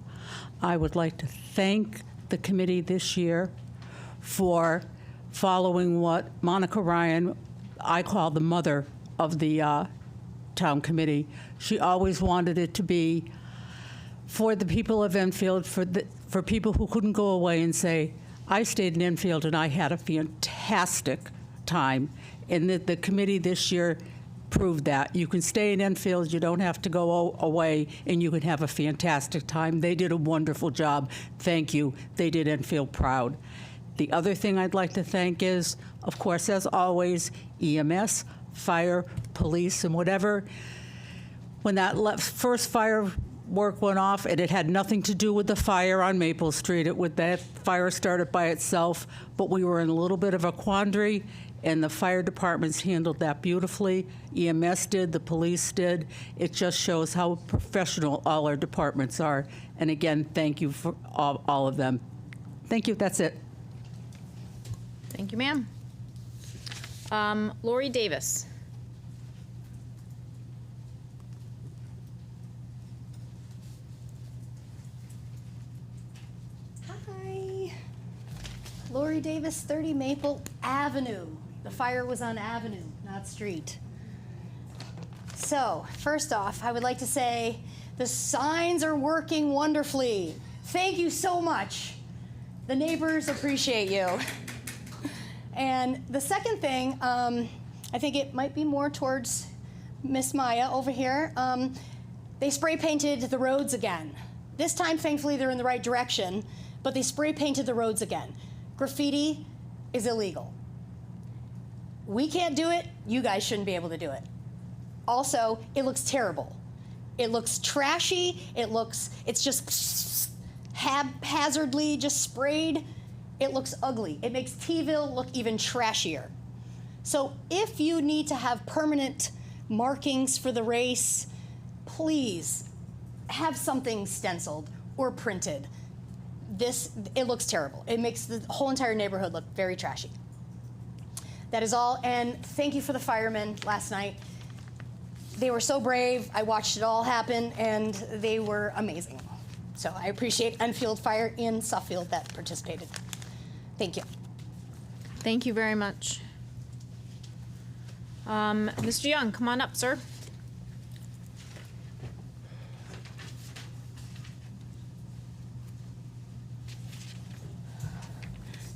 Speaker 11: I would like to thank the committee this year for following what Monica Ryan, I call the mother of the Town Committee. She always wanted it to be for the people of Enfield, for people who couldn't go away and say, I stayed in Enfield and I had a fantastic time. And the committee this year proved that. You can stay in Enfield, you don't have to go away, and you can have a fantastic time. They did a wonderful job. Thank you. They did Enfield proud. The other thing I'd like to thank is, of course, as always, EMS, fire, police, and whatever. When that first firework went off, and it had nothing to do with the fire on Maple Street. That fire started by itself, but we were in a little bit of a quandary, and the fire departments handled that beautifully. EMS did, the police did. It just shows how professional all our departments are. And again, thank you for all of them. Thank you, that's it.
Speaker 1: Thank you, ma'am. Lori Davis.
Speaker 12: Hi. Lori Davis, 30 Maple Avenue. The fire was on Avenue, not street. So, first off, I would like to say the signs are working wonderfully. Thank you so much. The neighbors appreciate you. And the second thing, I think it might be more towards Miss Maya over here. They spray painted the roads again. This time, thankfully, they're in the right direction, but they spray painted the roads again. Graffiti is illegal. We can't do it, you guys shouldn't be able to do it. Also, it looks terrible. It looks trashy, it's just haphazardly just sprayed. It looks ugly. It makes T-ville look even trashier. So if you need to have permanent markings for the race, please have something stenciled or printed. It looks terrible. It makes the whole entire neighborhood look very trashy. That is all, and thank you for the firemen last night. They were so brave. I watched it all happen, and they were amazing. So I appreciate Enfield Fire in Suffield that participated. Thank you.
Speaker 1: Thank you very much. Mr. Young, come on up, sir.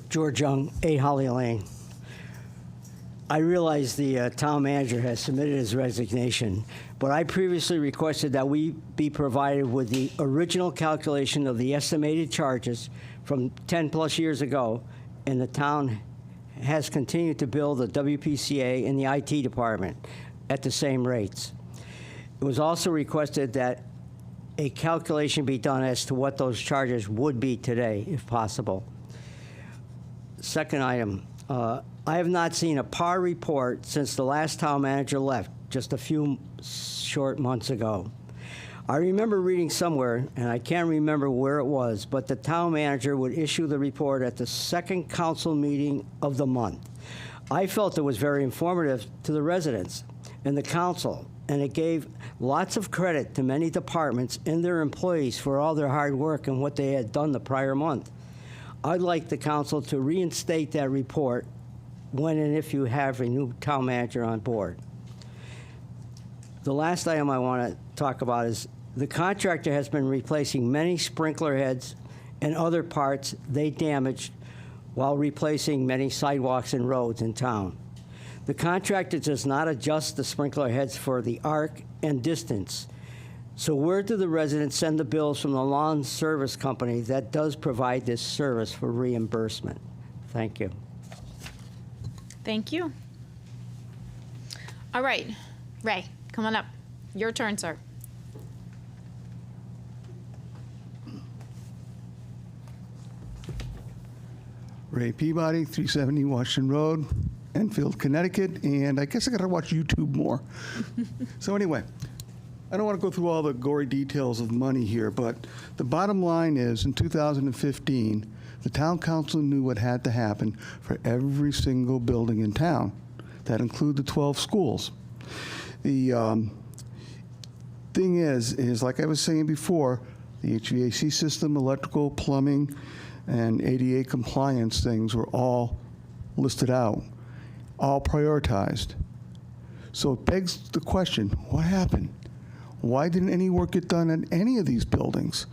Speaker 10: George Young, 8 Holly Lane. I realize the town manager has submitted his resignation, but I previously requested that we be provided with the original calculation of the estimated charges from 10+ years ago, and the town has continued to bill the WPCA and the IT department at the same rates. It was also requested that a calculation be done as to what those charges would be today, if possible. Second item, I have not seen a PAR report since the last town manager left, just a few short months ago. I remember reading somewhere, and I can't remember where it was, but the town manager would issue the report at the second council meeting of the month. I felt it was very informative to the residents and the council, and it gave lots of credit to many departments and their employees for all their hard work and what they had done the prior month. I'd like the council to reinstate that report when and if you have a new town manager on board. The last item I want to talk about is the contractor has been replacing many sprinkler heads and other parts they damaged while replacing many sidewalks and roads in town. The contractor does not adjust the sprinkler heads for the arc and distance. So where do the residents send the bills from the lawn service company that does provide this service for reimbursement? Thank you.
Speaker 1: Thank you. All right, Ray, come on up. Your turn, sir.
Speaker 9: Ray Peabody, 370 Washington Road, Enfield, Connecticut, and I guess I gotta watch YouTube more. So anyway, I don't want to go through all the gory details of money here, but the bottom line is, in 2015, the town council knew what had to happen for every single building in town. That include the 12 schools. The thing is like I was saying before, the HVAC system, electrical, plumbing, and ADA compliance things were all listed out, all prioritized. So it begs the question, what happened? Why didn't any work get done at any of these buildings?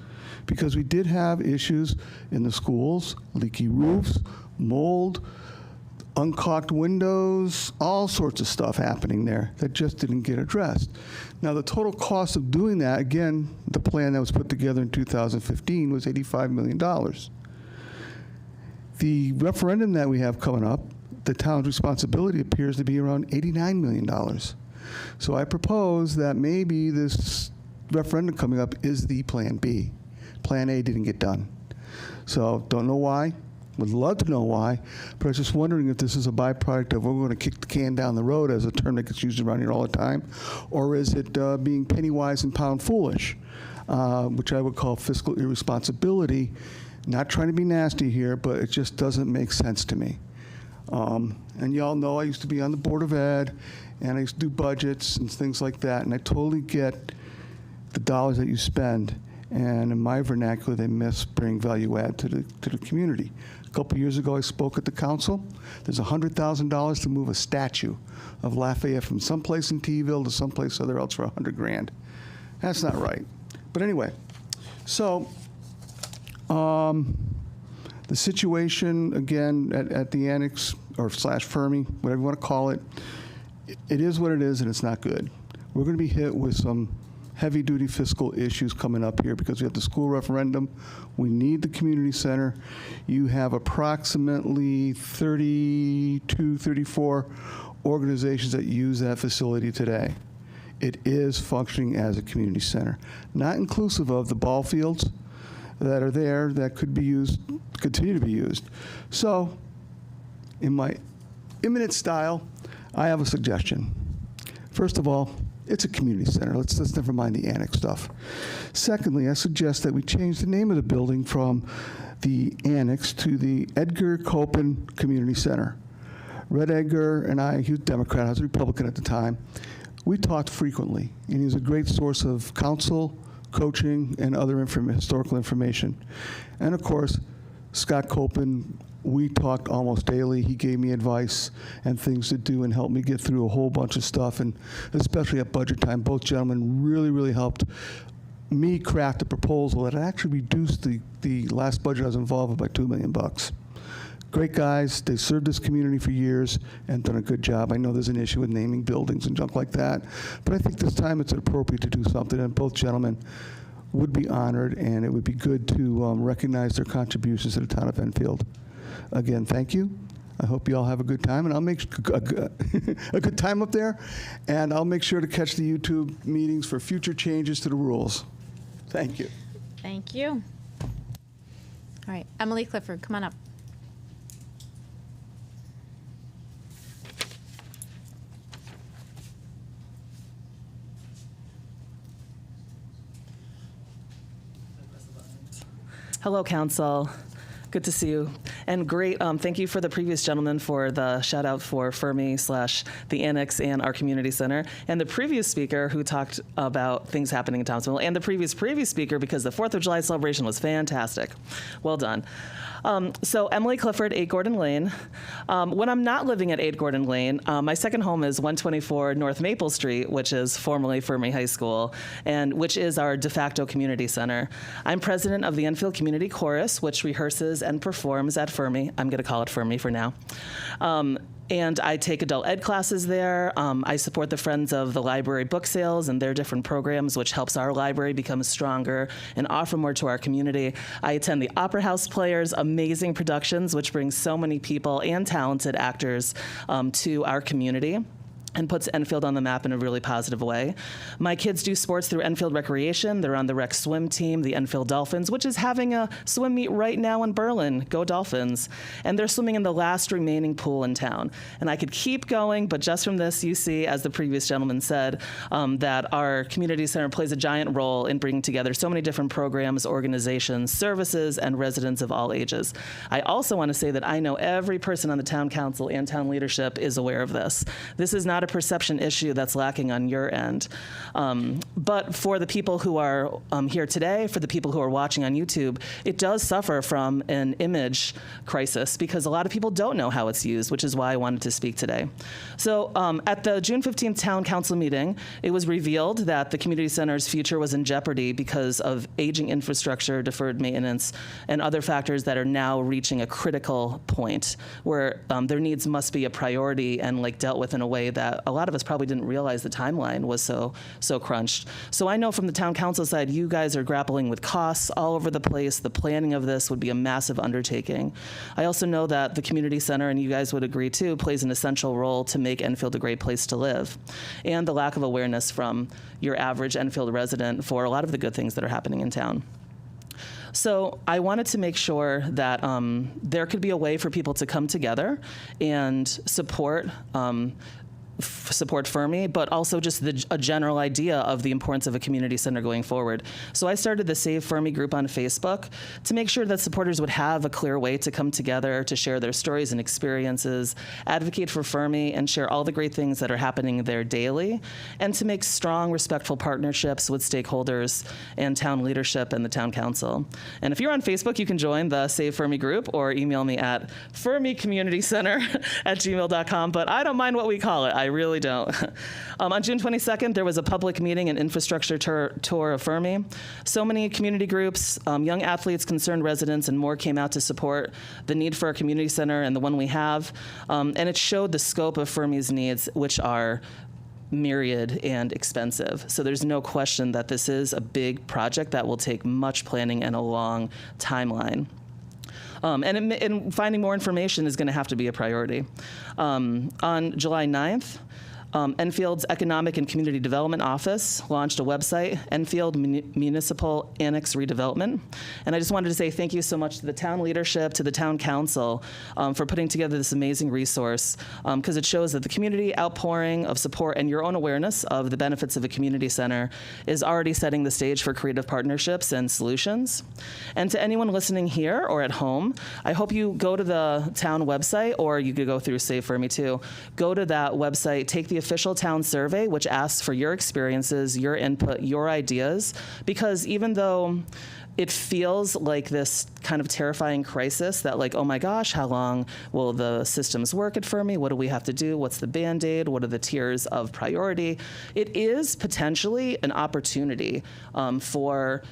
Speaker 9: Because we did have issues in the schools, leaky roofs, mold, uncaulked windows, all sorts of stuff happening there that just didn't get addressed. Now, the total cost of doing that, again, the plan that was put together in 2015 was $85 million. The referendum that we have coming up, the town's responsibility appears to be around $89 million. So I propose that maybe this referendum coming up is the Plan B. Plan A didn't get done. So don't know why. Would love to know why, but I was just wondering if this is a byproduct of we're going to kick the can down the road, as a term that gets used around here all the time, or is it being penny wise and pound foolish, which I would call fiscal irresponsibility. Not trying to be nasty here, but it just doesn't make sense to me. And y'all know I used to be on the Board of Ed, and I used to do budgets and things like that, and I totally get the dollars that you spend, and in my vernacular, they miss bring value add to the community. A couple years ago, I spoke at the council. There's $100,000 to move a statue of Lafayette from someplace in T-ville to someplace other else for $100,000. That's not right. But anyway, so the situation, again, at the annex, or / Fermi, whatever you want to call it, it is what it is, and it's not good. We're going to be hit with some heavy-duty fiscal issues coming up here because we have the school referendum. We need the community center. You have approximately 32, 34 organizations that use that facility today. It is functioning as a community center, not inclusive of the ball fields that are there that could be used, continue to be used. So, in my imminent style, I have a suggestion. First of all, it's a community center. Let's never mind the annex stuff. Secondly, I suggest that we change the name of the building from the annex to the Edgar Copen Community Center. Red Edgar and I, he was a Democrat, I was a Republican at the time, we talked frequently, and he was a great source of counsel, coaching, and other historical information. And of course, Scott Copen, we talked almost daily. He gave me advice and things to do and helped me get through a whole bunch of stuff, and especially at budget time. Both gentlemen really, really helped me craft a proposal that actually reduced the last budget I was involved with by $2 million. Great guys. They served this community for years and done a good job. I know there's an issue with naming buildings and junk like that, but I think this time it's appropriate to do something, and both gentlemen would be honored, and it would be good to recognize their contributions to the town of Enfield. Again, thank you. I hope you all have a good time, and I'll make a good time up there, and I'll make sure to catch the YouTube meetings for future changes to the rules. Thank you.
Speaker 1: Thank you. All right, Emily Clifford, come on up.
Speaker 13: Hello, Council. Good to see you. And great, thank you for the previous gentleman for the shout out for Fermi / the Annex and our community center. And the previous speaker who talked about things happening in Thompsonville. And the previous speaker because the 4th of July celebration was fantastic. Well done. So Emily Clifford, 8 Gordon Lane. When I'm not living at 8 Gordon Lane, my second home is 124 North Maple Street, which is formerly Fermi High School, and which is our de facto community center. I'm president of the Enfield Community Chorus, which rehearses and performs at Fermi. I'm going to call it Fermi for now. And I take adult ed classes there. I support the Friends of the Library book sales and their different programs, which helps our library become stronger and offer more to our community. I attend the Opera House Players, amazing productions, which brings so many people and talented actors to our community and puts Enfield on the map in a really positive way. My kids do sports through Enfield Recreation. They're on the rec swim team, the Enfield Dolphins, which is having a swim meet right now in Berlin. Go Dolphins. And they're swimming in the last remaining pool in town. And I could keep going, but just from this, you see, as the previous gentleman said, that our community center plays a giant role in bringing together so many different programs, organizations, services, and residents of all ages. I also want to say that I know every person on the town council and town leadership is aware of this. This is not a perception issue that's lacking on your end. But for the people who are here today, for the people who are watching on YouTube, it does suffer from an image crisis because a lot of people don't know how it's used, which is why I wanted to speak today. So at the June 15th town council meeting, it was revealed that the community center's future was in jeopardy because of aging infrastructure, deferred maintenance, and other factors that are now reaching a critical point where their needs must be a priority and dealt with in a way that a lot of us probably didn't realize the timeline was so crunched. So I know from the town council side, you guys are grappling with costs all over the place. The planning of this would be a massive undertaking. I also know that the community center, and you guys would agree too, plays an essential role to make Enfield a great place to live. And the lack of awareness from your average Enfield resident for a lot of the good things that are happening in town. So I wanted to make sure that there could be a way for people to come together and support Fermi, but also just a general idea of the importance of a community center going forward. So I started the Save Fermi group on Facebook to make sure that supporters would have a clear way to come together, to share their stories and experiences, advocate for Fermi, and share all the great things that are happening there daily, and to make strong, respectful partnerships with stakeholders and town leadership and the town council. And if you're on Facebook, you can join the Save Fermi group or email me at fermicommunitycenter@gmail.com, but I don't mind what we call it. I really don't. On June 22nd, there was a public meeting and infrastructure tour of Fermi. So many community groups, young athletes, concerned residents, and more came out to support the need for a community center and the one we have. And it showed the scope of Fermi's needs, which are myriad and expensive. So there's no question that this is a big project that will take much planning and a long timeline. And finding more information is going to have to be a priority. On July 9th, Enfield's Economic and Community Development Office launched a website, Enfield Municipal Annex Redevelopment. And I just wanted to say thank you so much to the town leadership, to the town council for putting together this amazing resource because it shows that the community outpouring of support and your own awareness of the benefits of a community center is already setting the stage for creative partnerships and solutions. And to anyone listening here or at home, I hope you go to the town website, or you could go through Save Fermi too. Go to that website, take the official town survey, which asks for your experiences, your input, your ideas, because even though it feels like this kind of terrifying crisis that oh my gosh, how long will the systems work at Fermi? What do we have to do? What's the Band-Aid? What are the tiers of priority? It is potentially an opportunity for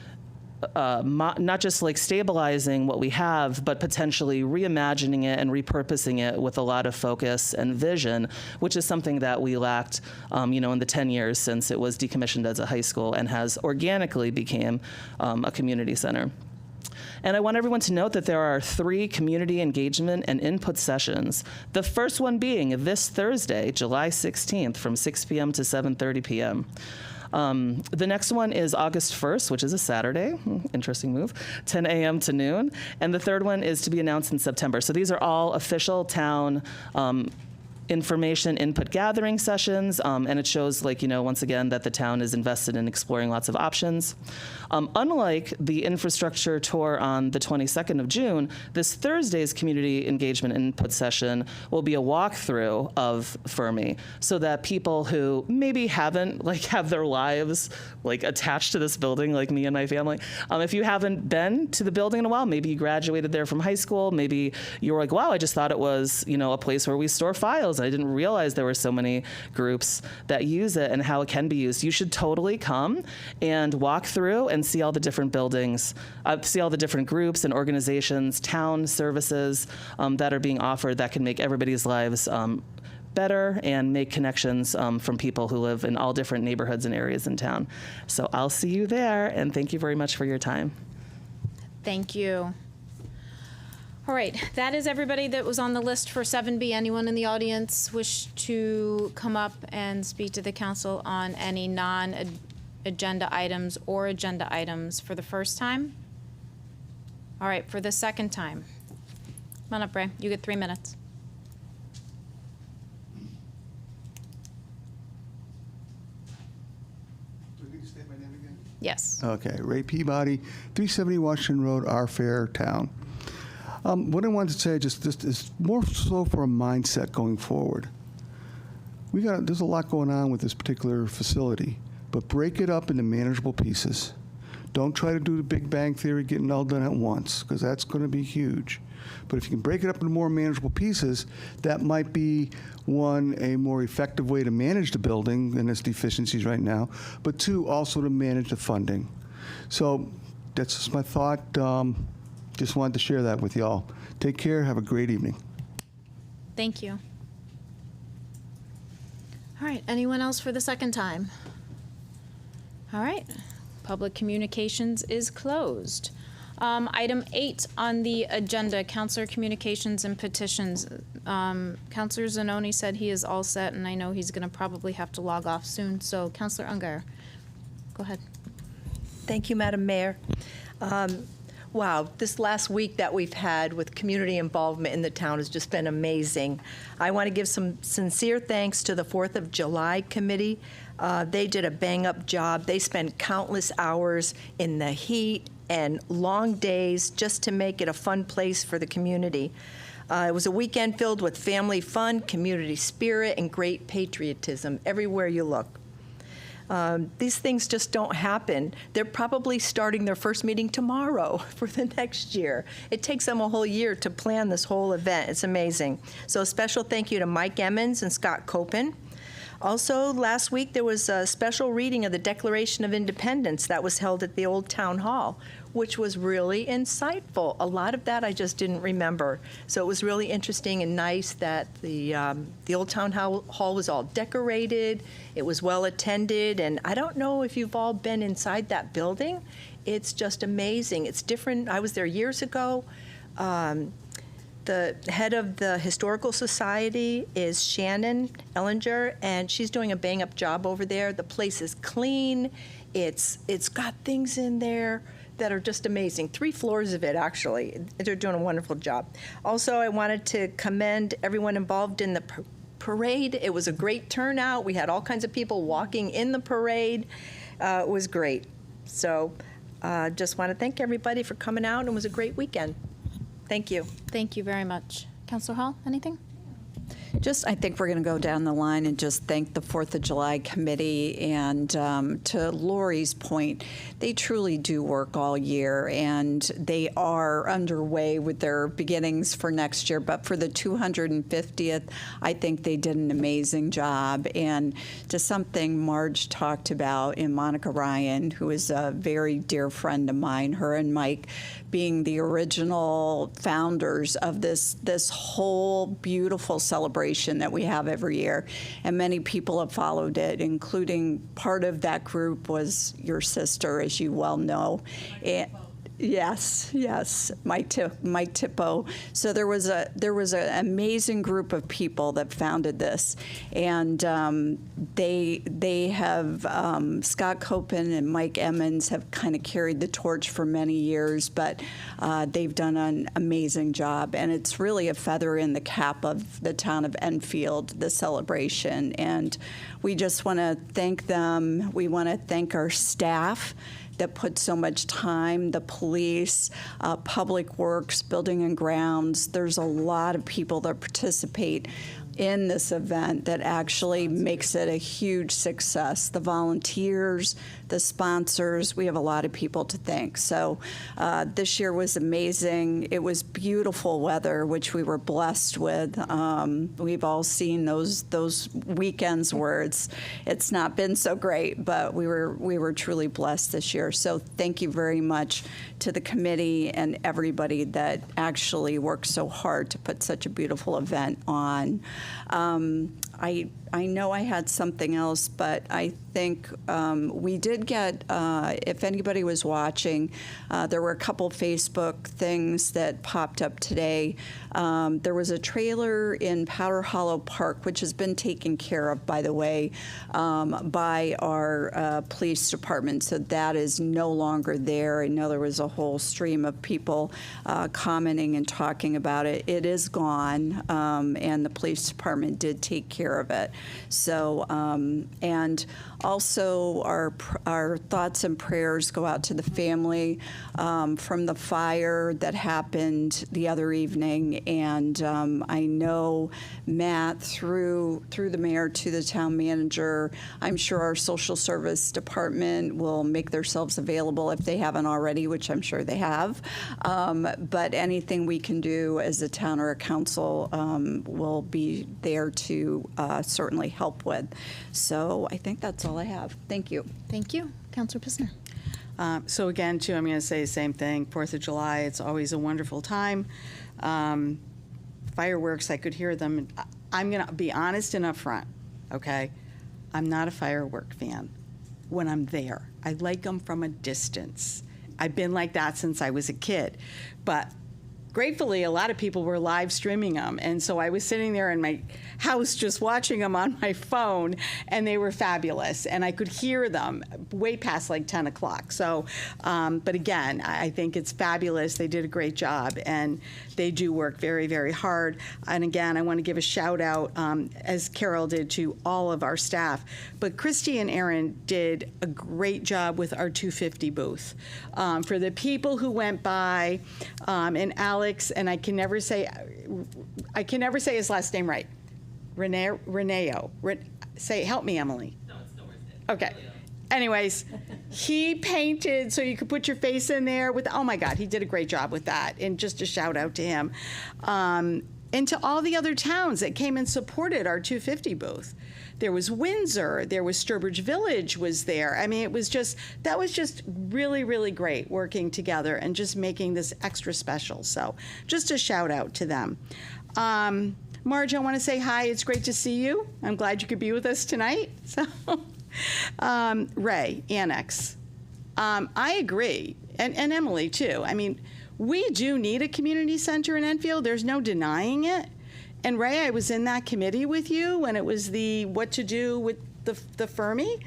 Speaker 13: not just stabilizing what we have, but potentially reimagining it and repurposing it with a lot of focus and vision, which is something that we lacked, in the 10 years since it was decommissioned as a high school and has organically became a community center. And I want everyone to note that there are 3 community engagement and input sessions. The first one being this Thursday, July 16th, from 6 p.m. to 7:30 p.m. The next one is August 1st, which is a Saturday, interesting move, 10 a.m. to noon. And the third one is to be announced in September. So these are all official town information input gathering sessions, and it shows, like, once again, that the town is invested in exploring lots of options. Unlike the infrastructure tour on the 22nd of June, this Thursday's community engagement input session will be a walkthrough of Fermi, so that people who maybe haven't have their lives attached to this building, like me and my family, if you haven't been to the building in a while, maybe you graduated there from high school, maybe you were like, wow, I just thought it was a place where we store files. I didn't realize there were so many groups that use it and how it can be used. You should totally come and walk through and see all the different buildings, see all the different groups and organizations, town services that are being offered that can make everybody's lives better and make connections from people who live in all different neighborhoods and areas in town. So I'll see you there, and thank you very much for your time.
Speaker 1: Thank you. All right, that is everybody that was on the list for 7B. Anyone in the audience wish to come up and speak to the council on any non-agenda items or agenda items for the first time? All right, for the second time. Come on up, Ray. You get 3 minutes.
Speaker 9: Do I need to state my name again?
Speaker 1: Yes.
Speaker 9: Okay, Ray Peabody, 370 Washington Road, our fair town. What I wanted to say just is more so for a mindset going forward. There's a lot going on with this particular facility, but break it up into manageable pieces. Don't try to do the Big Bang Theory, getting it all done at once, because that's going to be huge. But if you can break it up into more manageable pieces, that might be, one, a more effective way to manage the building and its deficiencies right now, but two, also to manage the funding. So that's just my thought. Just wanted to share that with y'all. Take care. Have a great evening.
Speaker 1: Thank you. All right, anyone else for the second time? All right, public communications is closed. Item 8 on the agenda, Councilor Communications and Petitions. Councilor Zanoni said he is all set, and I know he's going to probably have to log off soon. So, Councilor Ungar, go ahead.
Speaker 14: Thank you, Madam Mayor. Wow, this last week that we've had with community involvement in the town has just been amazing. I want to give some sincere thanks to the 4th of July Committee. They did a bang-up job. They spent countless hours in the heat and long days just to make it a fun place for the community. It was a weekend filled with family fun, community spirit, and great patriotism everywhere you look. These things just don't happen. They're probably starting their first meeting tomorrow for the next year. It takes them a whole year to plan this whole event. It's amazing. So a special thank you to Mike Emmons and Scott Copen. Also, last week there was a special reading of the Declaration of Independence that was held at the Old Town Hall, which was really insightful. A lot of that I just didn't remember. So it was really interesting and nice that the Old Town Hall was all decorated. It was well attended, and I don't know if you've all been inside that building. It's just amazing. It's different. I was there years ago. The head of the Historical Society is Shannon Ellinger, and she's doing a bang-up job over there. The place is clean. It's got things in there that are just amazing. 3 floors of it, actually. They're doing a wonderful job. Also, I wanted to commend everyone involved in the parade. It was a great turnout. We had all kinds of people walking in the parade. It was great. So just want to thank everybody for coming out. It was a great weekend. Thank you.
Speaker 1: Thank you very much. Councilor Hall, anything?
Speaker 5: I think we're going to go down the line and just thank the 4th of July Committee. And to Lori's point, they truly do work all year, and they are underway with their beginnings for next year. But for the 250th, I think they did an amazing job. And to something Marge talked about in Monica Ryan, who is a very dear friend of mine, her and Mike being the original founders of this whole beautiful celebration that we have every year. And many people have followed it, including part of that group was your sister, as you well know. Yes, Mike Tippo. So there was an amazing group of people that founded this, and they have Scott Copen and Mike Emmons have kind of carried the torch for many years, but they've done an amazing job, and it's really a feather in the cap of the town of Enfield, the celebration, and we just want to thank them. We want to thank our staff that put so much time, the police, Public Works, Building and Grounds. There's a lot of people that participate in this event that actually makes it a huge success. The volunteers, the sponsors, we have a lot of people to thank. So this year was amazing. It was beautiful weather, which we were blessed with. We've all seen those weekends where it's not been so great, but we were truly blessed this year. So thank you very much to the committee and everybody that actually worked so hard to put such a beautiful event on. I know I had something else, but I think we did get, if anybody was watching, there were a couple Facebook things that popped up today. There was a trailer in Powder Hollow Park, which has been taken care of, by the way, by our police department, so that is no longer there. I know there was a whole stream of people commenting and talking about it. It is gone, and the police department did take care of it. So, and also our thoughts and prayers go out to the family from the fire that happened the other evening. And I know, Matt, through the mayor to the town manager, I'm sure our social service department will make themselves available if they haven't already, which I'm sure they have. But anything we can do as a town or a council will be there to certainly help with. So I think that's all I have. Thank you.
Speaker 1: Thank you. Councilor Pissner.
Speaker 8: So again, too, I'm going to say the same thing. 4th of July, it's always a wonderful time. Fireworks, I could hear them. I'm going to be honest and upfront, okay? I'm not a firework fan when I'm there. I like them from a distance. I've been like that since I was a kid. But gratefully, a lot of people were live streaming them. And so I was sitting there in my house just watching them on my phone, and they were fabulous. And I could hear them way past like 10 o'clock. So, but again, I think it's fabulous. They did a great job, and they do work very, very hard. And again, I want to give a shout out, as Carol did, to all of our staff. But Christy and Aaron did a great job with our 250 booth. For the people who went by, and Alex, and I can never say his last name right. Reneo. Help me, Emily. No, it's the worst. Okay. Anyways, he painted so you could put your face in there with, oh my God, he did a great job with that. And just a shout out to him. And to all the other towns that came and supported our 250 booth. There was Windsor, there was Sturbridge Village was there. I mean, that was just really, really great working together and just making this extra special. So just a shout out to them. Marge, I want to say hi. It's great to see you. I'm glad you could be with us tonight. So, Ray, Annex. I agree, and Emily too. I mean, we do need a community center in Enfield. There's no denying it. And Ray, I was in that committee with you when it was what to do with the Fermi,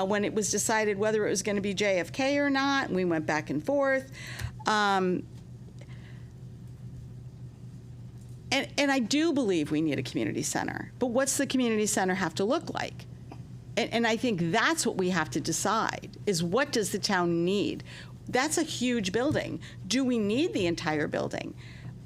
Speaker 8: when it was decided whether it was going to be JFK or not. And we went back and forth. And I do believe we need a community center. But what's the community center have to look like? And I think that's what we have to decide, is what does the town need? That's a huge building. Do we need the entire building?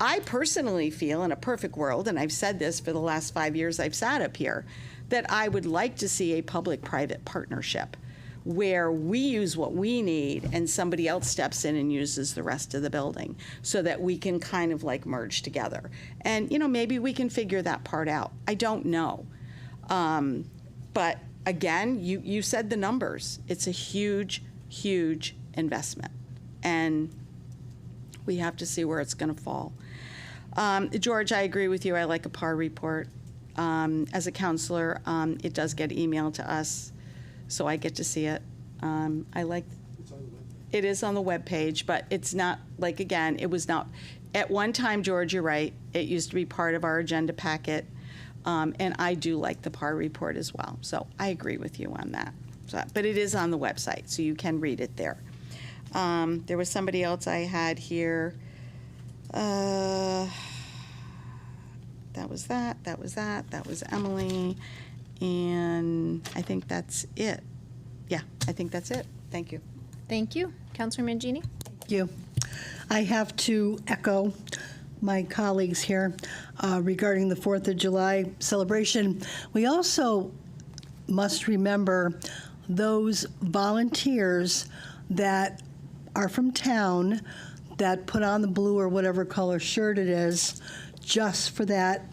Speaker 8: I personally feel, in a perfect world, and I've said this for the last 5 years I've sat up here, that I would like to see a public-private partnership where we use what we need and somebody else steps in and uses the rest of the building so that we can kind of like merge together. And, maybe we can figure that part out. I don't know. But again, you said the numbers. It's a huge, huge investment. And we have to see where it's going to fall. George, I agree with you. I like a PAR report. As a counselor, it does get emailed to us, so I get to see it. It is on the webpage, but it's not, like, again, it was not, at one time, George, you're right, it used to be part of our agenda packet, and I do like the PAR report as well, so I agree with you on that. So, but it is on the website, so you can read it there. There was somebody else I had here. That was that was Emily, and I think that's it. Yeah, I think that's it. Thank you.
Speaker 1: Thank you. Councilor Mangini?
Speaker 4: Thank you. I have to echo my colleagues here regarding the 4th of July celebration. We also must remember those volunteers that are from town that put on the blue or whatever color shirt it is just for that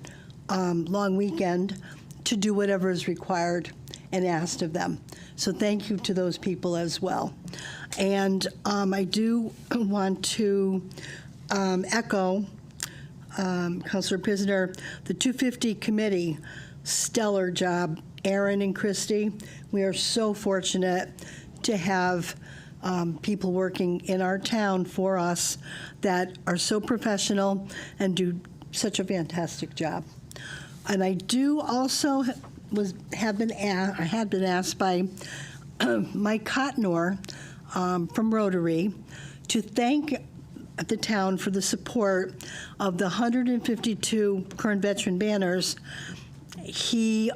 Speaker 4: long weekend to do whatever is required and asked of them. So thank you to those people as well. And I do want to echo Councilor Pisner, the 250 committee, stellar job. Aaron and Christy, we are so fortunate to have people working in our town for us that are so professional and do such a fantastic job. And I do also had been asked by Mike Cotnor from Rotary to thank the town for the support of the 152 current veteran banners. He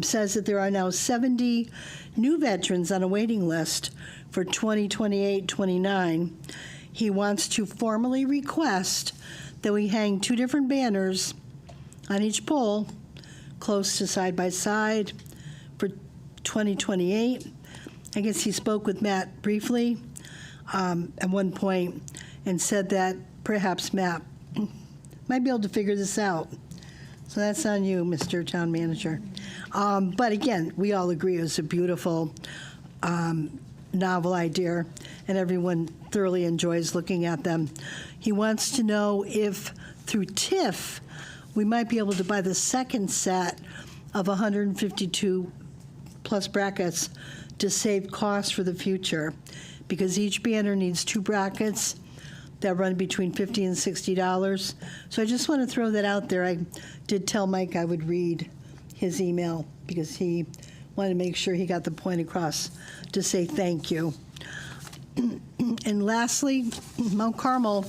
Speaker 4: says that there are now 70 new veterans on a waiting list for 2028-29. He wants to formally request that we hang 2 different banners on each pole, close to side by side, for 2028. I guess he spoke with Matt briefly at one point and said that perhaps Matt might be able to figure this out. So that's on you, Mr. Town Manager. But again, we all agree it was a beautiful, novel idea, and everyone thoroughly enjoys looking at them. He wants to know if, through TIF, we might be able to buy the second set of 152 plus brackets to save costs for the future, because each banner needs 2 brackets that run between $50 and $60. So I just want to throw that out there. I did tell Mike I would read his email because he wanted to make sure he got the point across to say thank you. And lastly, Mount Carmel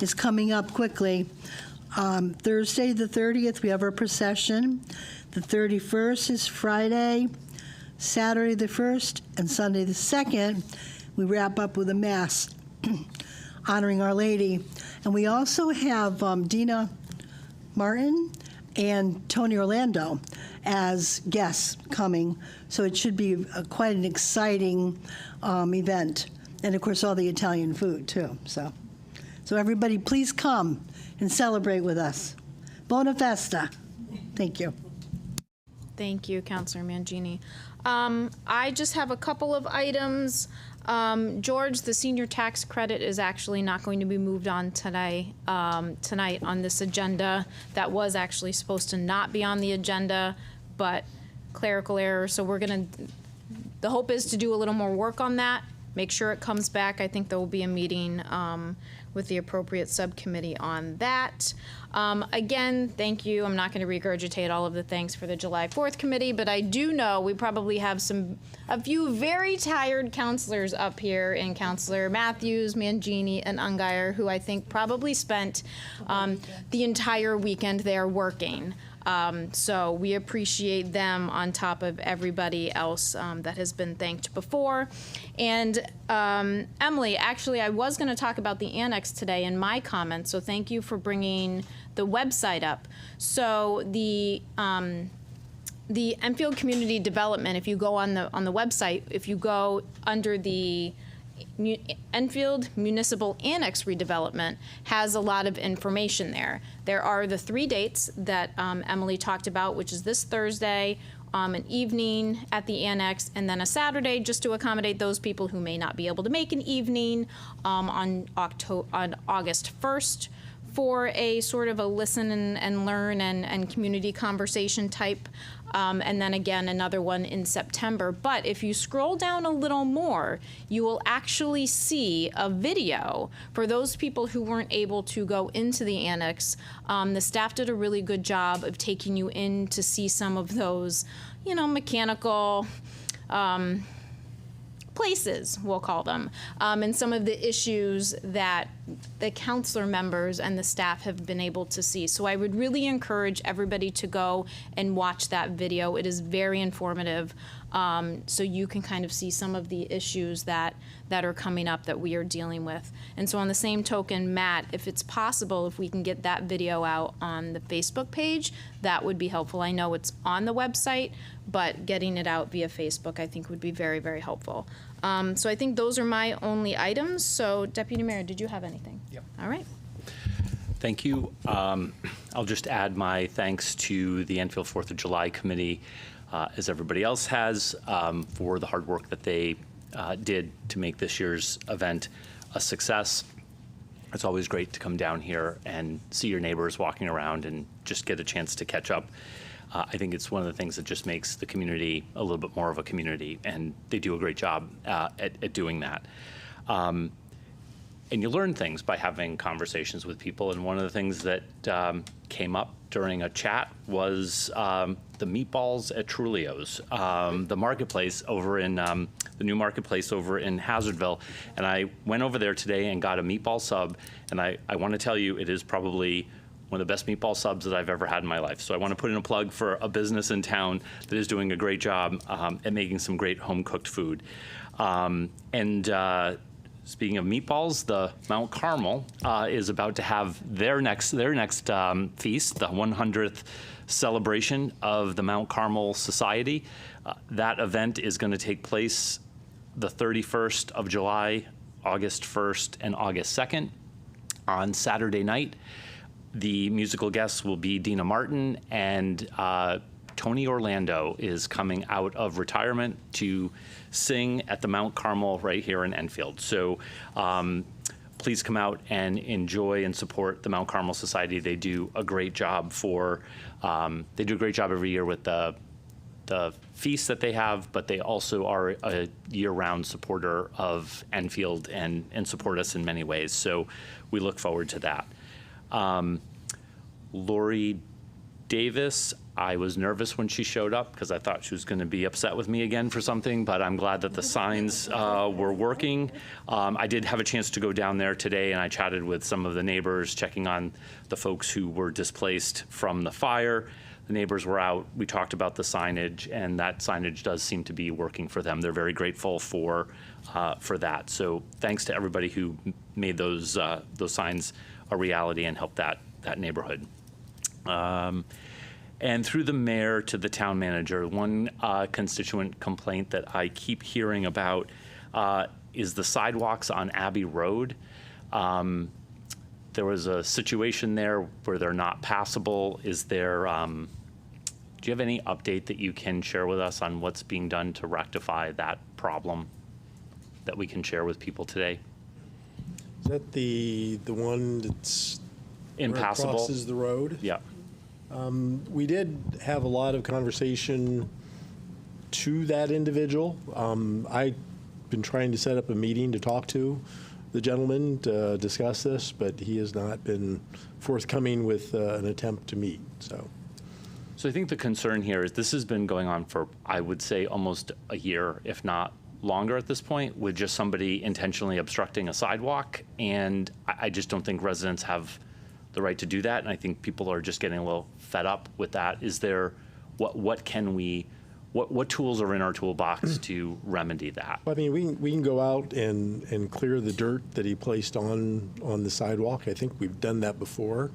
Speaker 4: is coming up quickly. Thursday the 30th, we have our procession. The 31st is Friday. Saturday the 1st and Sunday the 2nd, we wrap up with a mass honoring Our Lady. And we also have Dina Martin and Tony Orlando as guests coming. So it should be quite an exciting event. And of course, all the Italian food too. So everybody, please come and celebrate with us. Buona festa. Thank you.
Speaker 1: Thank you, Councilor Mangini. I just have a couple of items. George, the senior tax credit is actually not going to be moved on tonight on this agenda. That was actually supposed to not be on the agenda, but clerical error. So the hope is to do a little more work on that, make sure it comes back. I think there will be a meeting with the appropriate subcommittee on that. Again, thank you. I'm not going to regurgitate all of the thanks for the July 4th committee, but I do know we probably have a few very tired counselors up here, in Councilor Matthews, Mangini, and Ungary, who I think probably spent the entire weekend there working. So we appreciate them on top of everybody else that has been thanked before. And Emily, actually, I was going to talk about the annex today in my comments, so thank you for bringing the website up. So the Enfield Community Development, if you go on the website, if you go under the Enfield Municipal Annex Redevelopment, has a lot of information there. There are the 3 dates that Emily talked about, which is this Thursday, an evening at the annex, and then a Saturday just to accommodate those people who may not be able to make an evening on August 1st for a sort of a listen and learn and community conversation type. And then again, another one in September. But if you scroll down a little more, you will actually see a video for those people who weren't able to go into the annex. The staff did a really good job of taking you in to see some of those, you know, mechanical places, we'll call them, and some of the issues that the counselor members and the staff have been able to see. So I would really encourage everybody to go and watch that video. It is very informative, so you can kind of see some of the issues that are coming up that we are dealing with. And so on the same token, Matt, if it's possible, if we can get that video out on the Facebook page, that would be helpful. I know it's on the website, but getting it out via Facebook, I think, would be very, very helpful. So I think those are my only items. So Deputy Mayor, did you have anything?
Speaker 15: Yep.
Speaker 1: All right.
Speaker 15: Thank you. I'll just add my thanks to the Enfield 4th of July Committee, as everybody else has, for the hard work that they did to make this year's event a success. It's always great to come down here and see your neighbors walking around and just get a chance to catch up. I think it's one of the things that just makes the community a little bit more of a community, and they do a great job at doing that. And you learn things by having conversations with people, and one of the things that came up during a chat was the meatballs at Trulio's, the marketplace over in, the new marketplace over in Hazardville. And I went over there today and got a meatball sub, and I want to tell you, it is probably one of the best meatball subs that I've ever had in my life. So I want to put in a plug for a business in town that is doing a great job at making some great home-cooked food. Speaking of meatballs, the Mount Carmel is about to have their next feast, the 100th celebration of the Mount Carmel Society. That event is going to take place the 31st of July, August 1st, and August 2nd on Saturday night. The musical guests will be Dina Martin, and Tony Orlando is coming out of retirement to sing at the Mount Carmel right here in Enfield. So please come out and enjoy and support the Mount Carmel Society. They do a great job every year with the feasts that they have, but they also are a year-round supporter of Enfield and support us in many ways. So we look forward to that. Lori Davis, I was nervous when she showed up because I thought she was going to be upset with me again for something, but I'm glad that the signs were working. I did have a chance to go down there today, and I chatted with some of the neighbors, checking on the folks who were displaced from the fire. The neighbors were out. We talked about the signage, and that signage does seem to be working for them. They're very grateful for that. So thanks to everybody who made those signs a reality and helped that neighborhood. And through the mayor to the town manager, one constituent complaint that I keep hearing about is the sidewalks on Abbey Road. There was a situation there where they're not passable. Is there, do you have any update that you can share with us on what's being done to rectify that problem that we can share with people today?
Speaker 16: Is that the one that's
Speaker 15: impassable?
Speaker 16: Crosses the road?
Speaker 15: Yeah.
Speaker 16: We did have a lot of conversation to that individual. I've been trying to set up a meeting to talk to the gentleman to discuss this, but he has not been forthcoming with an attempt to meet. So
Speaker 15: I think the concern here is this has been going on for, I would say, almost a year, if not longer at this point, with just somebody intentionally obstructing a sidewalk. And I just don't think residents have the right to do that. And I think people are just getting a little fed up with that. Is there, what tools are in our toolbox to remedy that?
Speaker 16: I mean, we can go out and clear the dirt that he placed on the sidewalk. I think we've done that before.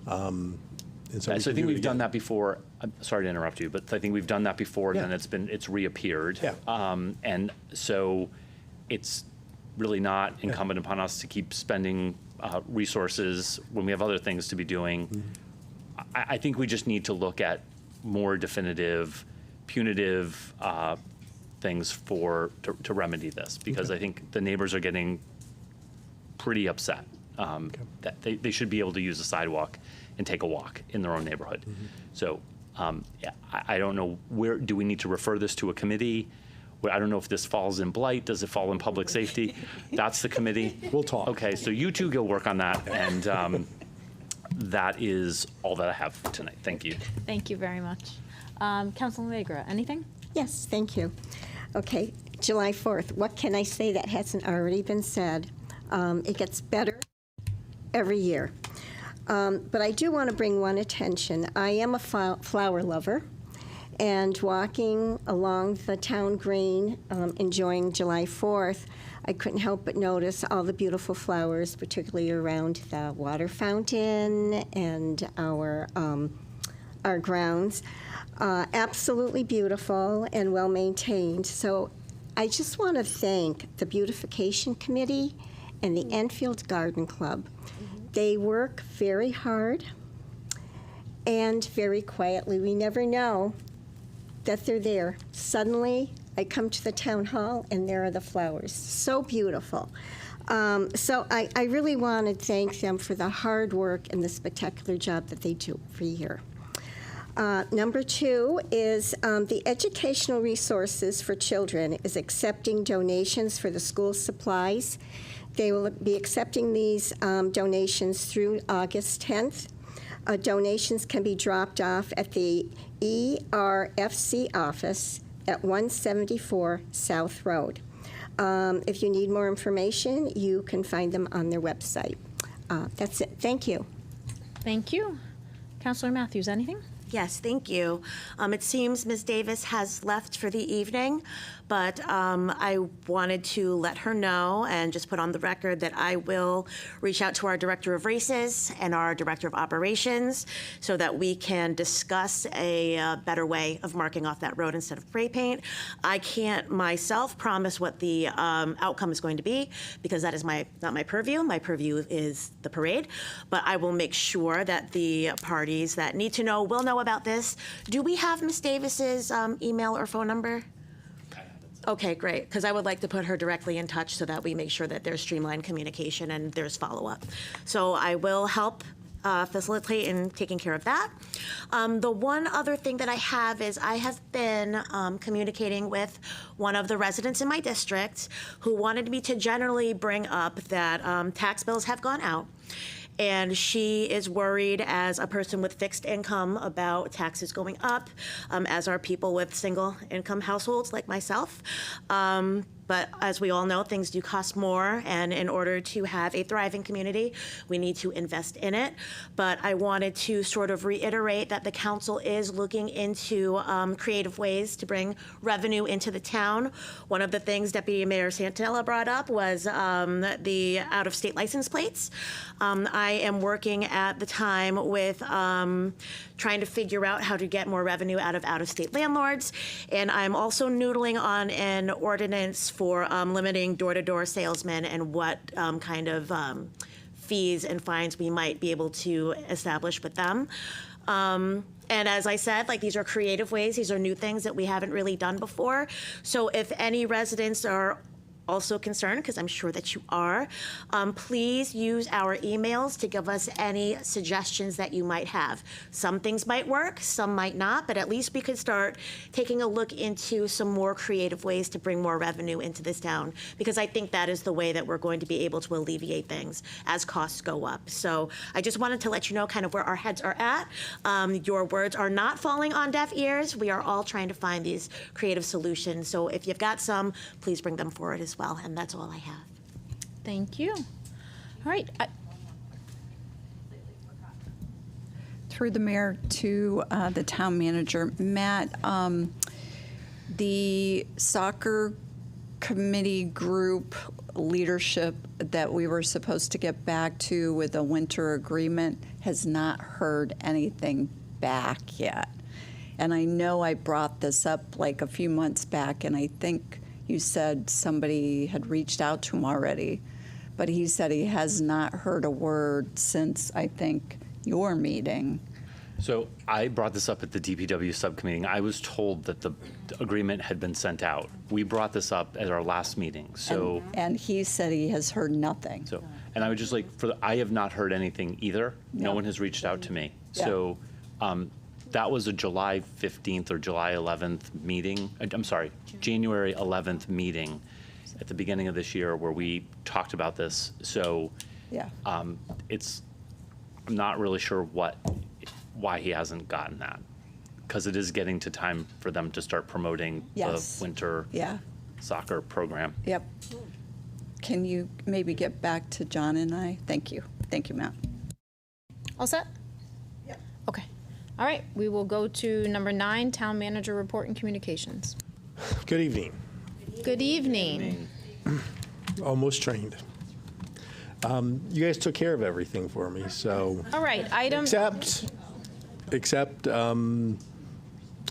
Speaker 15: So I think we've done that before. I'm sorry to interrupt you, but I think we've done that before,
Speaker 16: Yeah.
Speaker 15: and then it's reappeared.
Speaker 16: Yeah.
Speaker 15: And so it's really not incumbent upon us to keep spending resources when we have other things to be doing.
Speaker 16: Mm-hmm.
Speaker 15: I think we just need to look at more definitive, punitive things to remedy this, because I think the neighbors are getting pretty upset that they should be able to use the sidewalk and take a walk in their own neighborhood. So yeah, I don't know, where, do we need to refer this to a committee? Well, I don't know if this falls in blight. Does it fall in public safety? That's the committee.
Speaker 16: We'll talk.
Speaker 15: Okay, so you two go work on that, and that is all that I have for tonight. Thank you.
Speaker 1: Thank you very much. Councilman Legra, anything?
Speaker 17: Yes, thank you. Okay, July 4th. What can I say that hasn't already been said? It gets better every year. But I do want to bring one attention. I am a flower lover, and walking along the town green, enjoying July 4th, I couldn't help but notice all the beautiful flowers, particularly around the water fountain and our grounds. Absolutely beautiful and well maintained. So I just want to thank the Beautification Committee and the Enfield Garden Club. They work very hard and very quietly. We never know that they're there. Suddenly, I come to the town hall and there are the flowers. So beautiful. So I really want to thank them for the hard work and the spectacular job that they do every year. Number 2 is the Educational Resources for Children is accepting donations for the school supplies. They will be accepting these donations through August 10th. Donations can be dropped off at the ERFC office at 174 South Road. If you need more information, you can find them on their website. That's it. Thank you.
Speaker 1: Thank you. Councilor Matthews, anything?
Speaker 6: Yes, thank you. It seems Ms. Davis has left for the evening, but I wanted to let her know and just put on the record that I will reach out to our Director of Races and our Director of Operations so that we can discuss a better way of marking off that road instead of spray paint. I can't myself promise what the outcome is going to be because that is not my purview. My purview is the parade, but I will make sure that the parties that need to know will know about this. Do we have Ms. Davis's email or phone number? Okay, great, because I would like to put her directly in touch so that we make sure that there's streamlined communication and there's follow-up. So I will help facilitate in taking care of that. The one other thing that I have is I have been communicating with one of the residents in my district who wanted me to generally bring up that tax bills have gone out. And she is worried as a person with fixed income about taxes going up, as are people with single income households like myself. But as we all know, things do cost more, and in order to have a thriving community, we need to invest in it. But I wanted to sort of reiterate that the council is looking into creative ways to bring revenue into the town. One of the things Deputy Mayor Santella brought up was the out-of-state license plates. I am working at the time with trying to figure out how to get more revenue out-of-state landlords, and I'm also noodling on an ordinance for limiting door-to-door salesmen and what kind of fees and fines we might be able to establish with them. And as I said, like, these are creative ways. These are new things that we haven't really done before. So if any residents are also concerned, because I'm sure that you are, please use our emails to give us any suggestions that you might have. Some things might work, some might not, but at least we could start taking a look into some more creative ways to bring more revenue into this town, because I think that is the way that we're going to be able to alleviate things as costs go up. So I just wanted to let you know kind of where our heads are at. Your words are not falling on deaf ears. We are all trying to find these creative solutions. So if you've got some, please bring them forward as well. And that's all I have.
Speaker 1: Thank you. All right.
Speaker 5: Through the mayor to the town manager, Matt, the soccer committee group leadership that we were supposed to get back to with a winter agreement has not heard anything back yet. And I know I brought this up like a few months back, and I think you said somebody had reached out to him already, but he said he has not heard a word since, I think, your meeting.
Speaker 15: So I brought this up at the DPW subcommittee. I was told that the agreement had been sent out. We brought this up at our last meeting. So
Speaker 5: and he said he has heard nothing.
Speaker 15: So And I would just like, I have not heard anything either. No
Speaker 5: No.
Speaker 15: one has reached out to me.
Speaker 5: Yeah.
Speaker 15: So that was a July 15th or July 11th meeting. I'm sorry, January 11th meeting at the beginning of this year where we talked about this. So
Speaker 5: Yeah.
Speaker 15: I'm not really sure why he hasn't gotten that. Because it is getting to time for them to start promoting
Speaker 5: Yes.
Speaker 15: the winter
Speaker 5: Yeah.
Speaker 15: soccer program.
Speaker 5: Yep. Can you maybe get back to John and I? Thank you. Thank you, Matt.
Speaker 1: All set? Yeah. Okay. All right, we will go to number 9, Town Manager Report and Communications.
Speaker 16: Good evening.
Speaker 1: Good evening.
Speaker 16: Almost trained. You guys took care of everything for me, so.
Speaker 1: All right, item.
Speaker 16: Except, I'm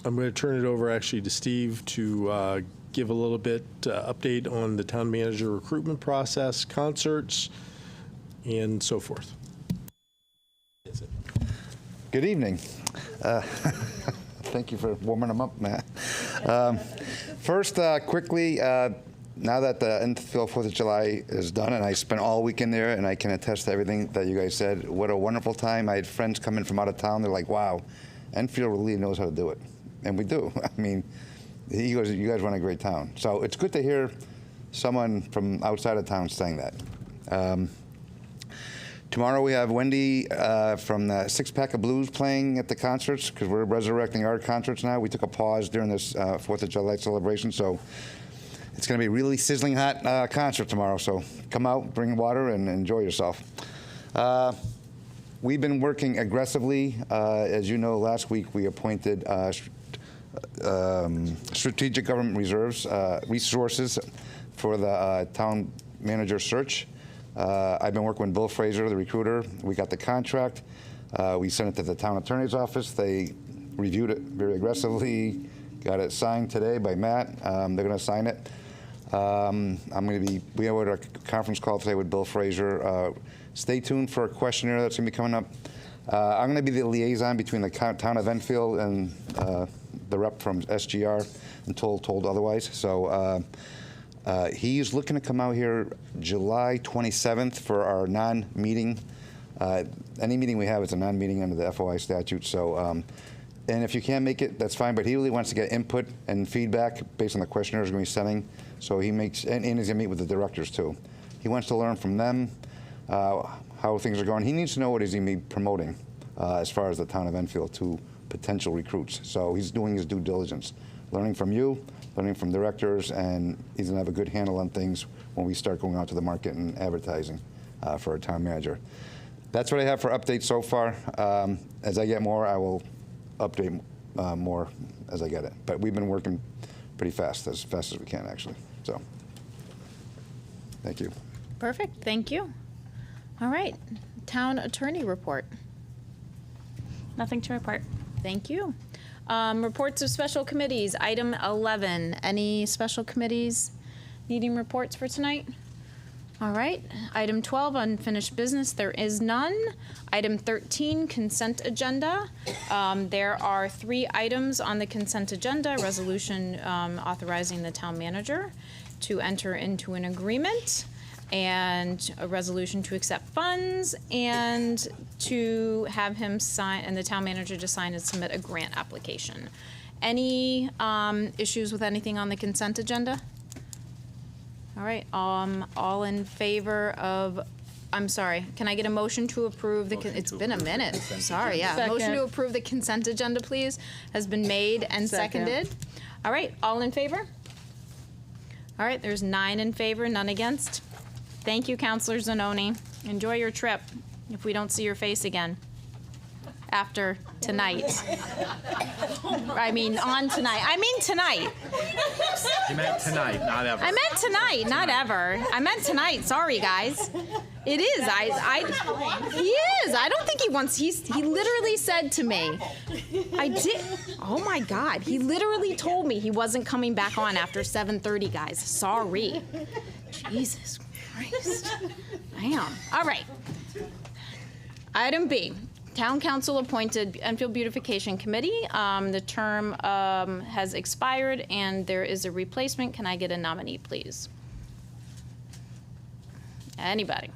Speaker 16: going to turn it over actually to Steve to give a little bit update on the town manager recruitment process, concerts, and so forth.
Speaker 18: Good evening. Thank you for warming them up, Matt. First, quickly, now that the Enfield 4th of July is done, and I spent all weekend there, and I can attest to everything that you guys said, what a wonderful time. I had friends come in from out of town. They're like, wow, Enfield really knows how to do it. And we do. I mean, you guys run a great town. So it's good to hear someone from outside of town saying that. Tomorrow we have Wendy from the Six Pack of Blues playing at the concerts because we're resurrecting our concerts now. We took a pause during this 4th of July celebration, so it's going to be a really sizzling hot concert tomorrow. So come out, bring water, and enjoy yourself. We've been working aggressively. As you know, last week we appointed strategic government resources for the town manager search. I've been working with Bill Fraser, the recruiter. We got the contract. We sent it to the town attorney's office. They reviewed it very aggressively, got it signed today by Matt. They're going to sign it. We have a conference call today with Bill Fraser. Stay tuned for a questionnaire that's going to be coming up. I'm going to be the liaison between the town of Enfield and the rep from SGR until told otherwise. So he's looking to come out here July 27th for our non-meeting. Any meeting we have is a non-meeting under the FOI statute. So, and if you can't make it, that's fine. But he really wants to get input and feedback based on the questionnaires we're going to be sending. So he makes, and he's going to meet with the directors too. He wants to learn from them how things are going. He needs to know what he's going to be promoting as far as the town of Enfield to potential recruits. So he's doing his due diligence, learning from you, learning from directors, and he's going to have a good handle on things when we start going out to the market and advertising for a town manager. That's what I have for updates so far. As I get more, I will update more as I get it. But we've been working pretty fast as we can, actually. So, thank you.
Speaker 1: Perfect, thank you. All right, Town Attorney Report.
Speaker 19: Nothing to report.
Speaker 1: Thank you. Reports of special committees, item 11. Any special committees needing reports for tonight? All right. Item 12, unfinished business. There is none. Item 13, consent agenda. There are 3 items on the consent agenda. Resolution authorizing the town manager to enter into an agreement, and a resolution to accept funds, and to have him sign, and the town manager to sign and submit a grant application. Any issues with anything on the consent agenda? All right, all in favor of, I'm sorry, can I get a motion to approve the, it's been a minute, sorry, yeah.
Speaker 19: Second.
Speaker 1: Motion to approve the consent agenda, please, has been made and
Speaker 19: Second.
Speaker 1: seconded. All right, all in favor? All right, there's 9 in favor, none against. Thank you, Counselor Zanoni. Enjoy your trip, if we don't see your face again after tonight. I mean, on tonight. I mean tonight.
Speaker 15: You meant tonight, not ever.
Speaker 1: I meant tonight, not ever. I meant tonight. Sorry, guys. It is. He is. I don't think he wants. He literally said to me, I did. Oh my God. He literally told me he wasn't coming back on after 7:30, guys. Sorry. Jesus Christ. Damn. All right. Item B. Town Council appointed Enfield Beautification Committee. The term has expired and there is a replacement. Can I get a nominee, please? Anybody?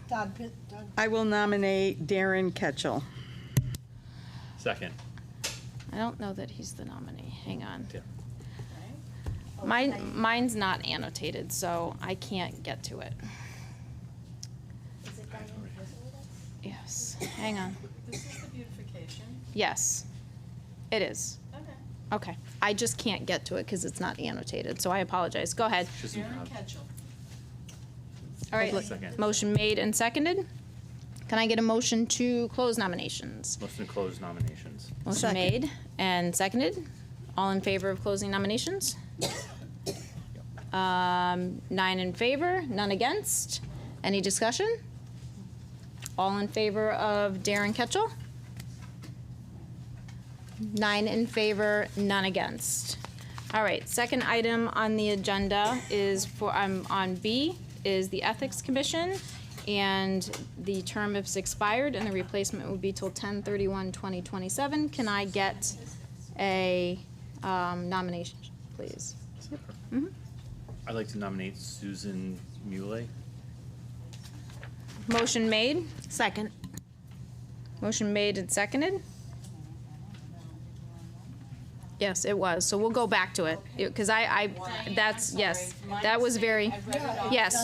Speaker 8: I will nominate Darren Ketchel.
Speaker 15: Second.
Speaker 1: I don't know that he's the nominee. Hang on. Mine's not annotated, so I can't get to it. Yes, hang on.
Speaker 8: This is the beautification.
Speaker 1: Yes, it is. Okay, I just can't get to it because it's not annotated, so I apologize. Go ahead.
Speaker 8: Darren Ketchel.
Speaker 1: All right,
Speaker 15: Second.
Speaker 1: motion made and seconded. Can I get a motion to close nominations?
Speaker 15: Motion to close nominations.
Speaker 1: Motion made and seconded. All in favor of closing nominations? 9 in favor, none against. Any discussion? All in favor of Darren Ketchel? 9 in favor, none against. All right, second item on the agenda is on B, is the Ethics Commission, and the term has expired, and the replacement will be till 10/31/2027. Can I get a nomination, please?
Speaker 15: I'd like to nominate Susan Muley.
Speaker 1: Motion made.
Speaker 6: Second.
Speaker 1: Motion made and seconded. Yes, it was. So we'll go back to it because that was very, yes.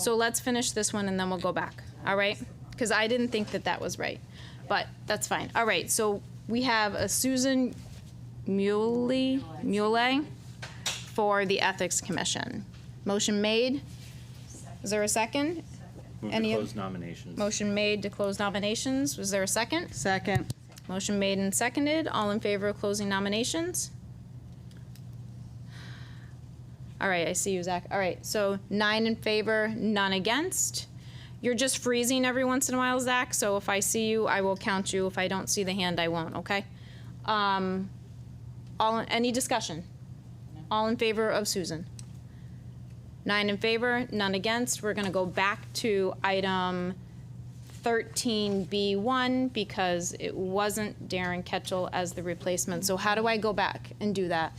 Speaker 1: So let's finish this one and then we'll go back. All right? Because I didn't think that was right, but that's fine. All right. So we have a Susan Muley for the Ethics Commission. Motion made. Is there a second?
Speaker 15: Move to close nominations.
Speaker 1: Motion made to close nominations. Was there a second?
Speaker 8: Second.
Speaker 1: Motion made and seconded. All in favor of closing nominations? All right, I see you, Zach. All right, so 9 in favor, none against. You're just freezing every once in a while, Zach, so if I see you, I will count you. If I don't see the hand, I won't, okay? Any discussion? All in favor of Susan? 9 in favor, none against. We're gonna go back to item 13B1 because it wasn't Darren Ketchel as the replacement. So how do I go back and do that?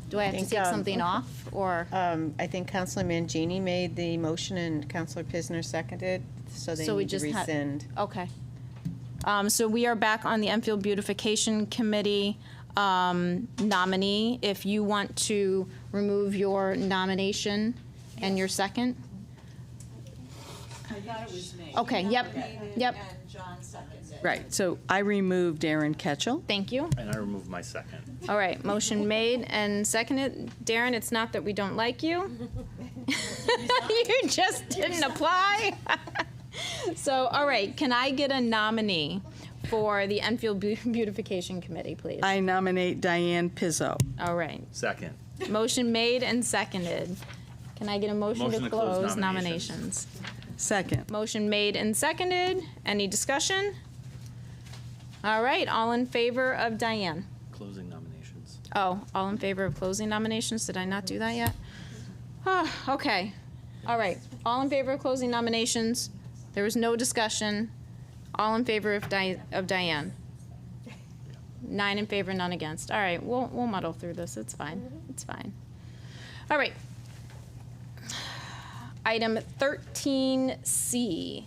Speaker 1: Do I have to take something off, or?
Speaker 20: I think Councilor Mangini made the motion and Councilor Pisner seconded, so they need to rescind.
Speaker 1: Okay. So we are back on the Enfield Beautification Committee nominee. If you want to remove your nomination and your second.
Speaker 8: I thought it was me.
Speaker 1: Okay, yep.
Speaker 8: Right, so I removed Darren Ketchel.
Speaker 1: Thank you.
Speaker 15: And I remove my second.
Speaker 1: All right, motion made and seconded. Darren, it's not that we don't like you. You just didn't apply. So, all right, can I get a nominee for the Enfield Beautification Committee, please?
Speaker 8: I nominate Diane Pizzo.
Speaker 1: All right.
Speaker 15: Second.
Speaker 1: Motion made and seconded. Can I get a motion to close nominations?
Speaker 8: Second.
Speaker 1: Motion made and seconded. Any discussion? All right, all in favor of Diane?
Speaker 15: Closing nominations.
Speaker 1: Oh, all in favor of closing nominations? Did I not do that yet? Okay. All right, all in favor of closing nominations? There was no discussion. All in favor of Diane? 9 in favor, none against. All right, we'll muddle through this. It's fine. It's fine. All right. Item 13C,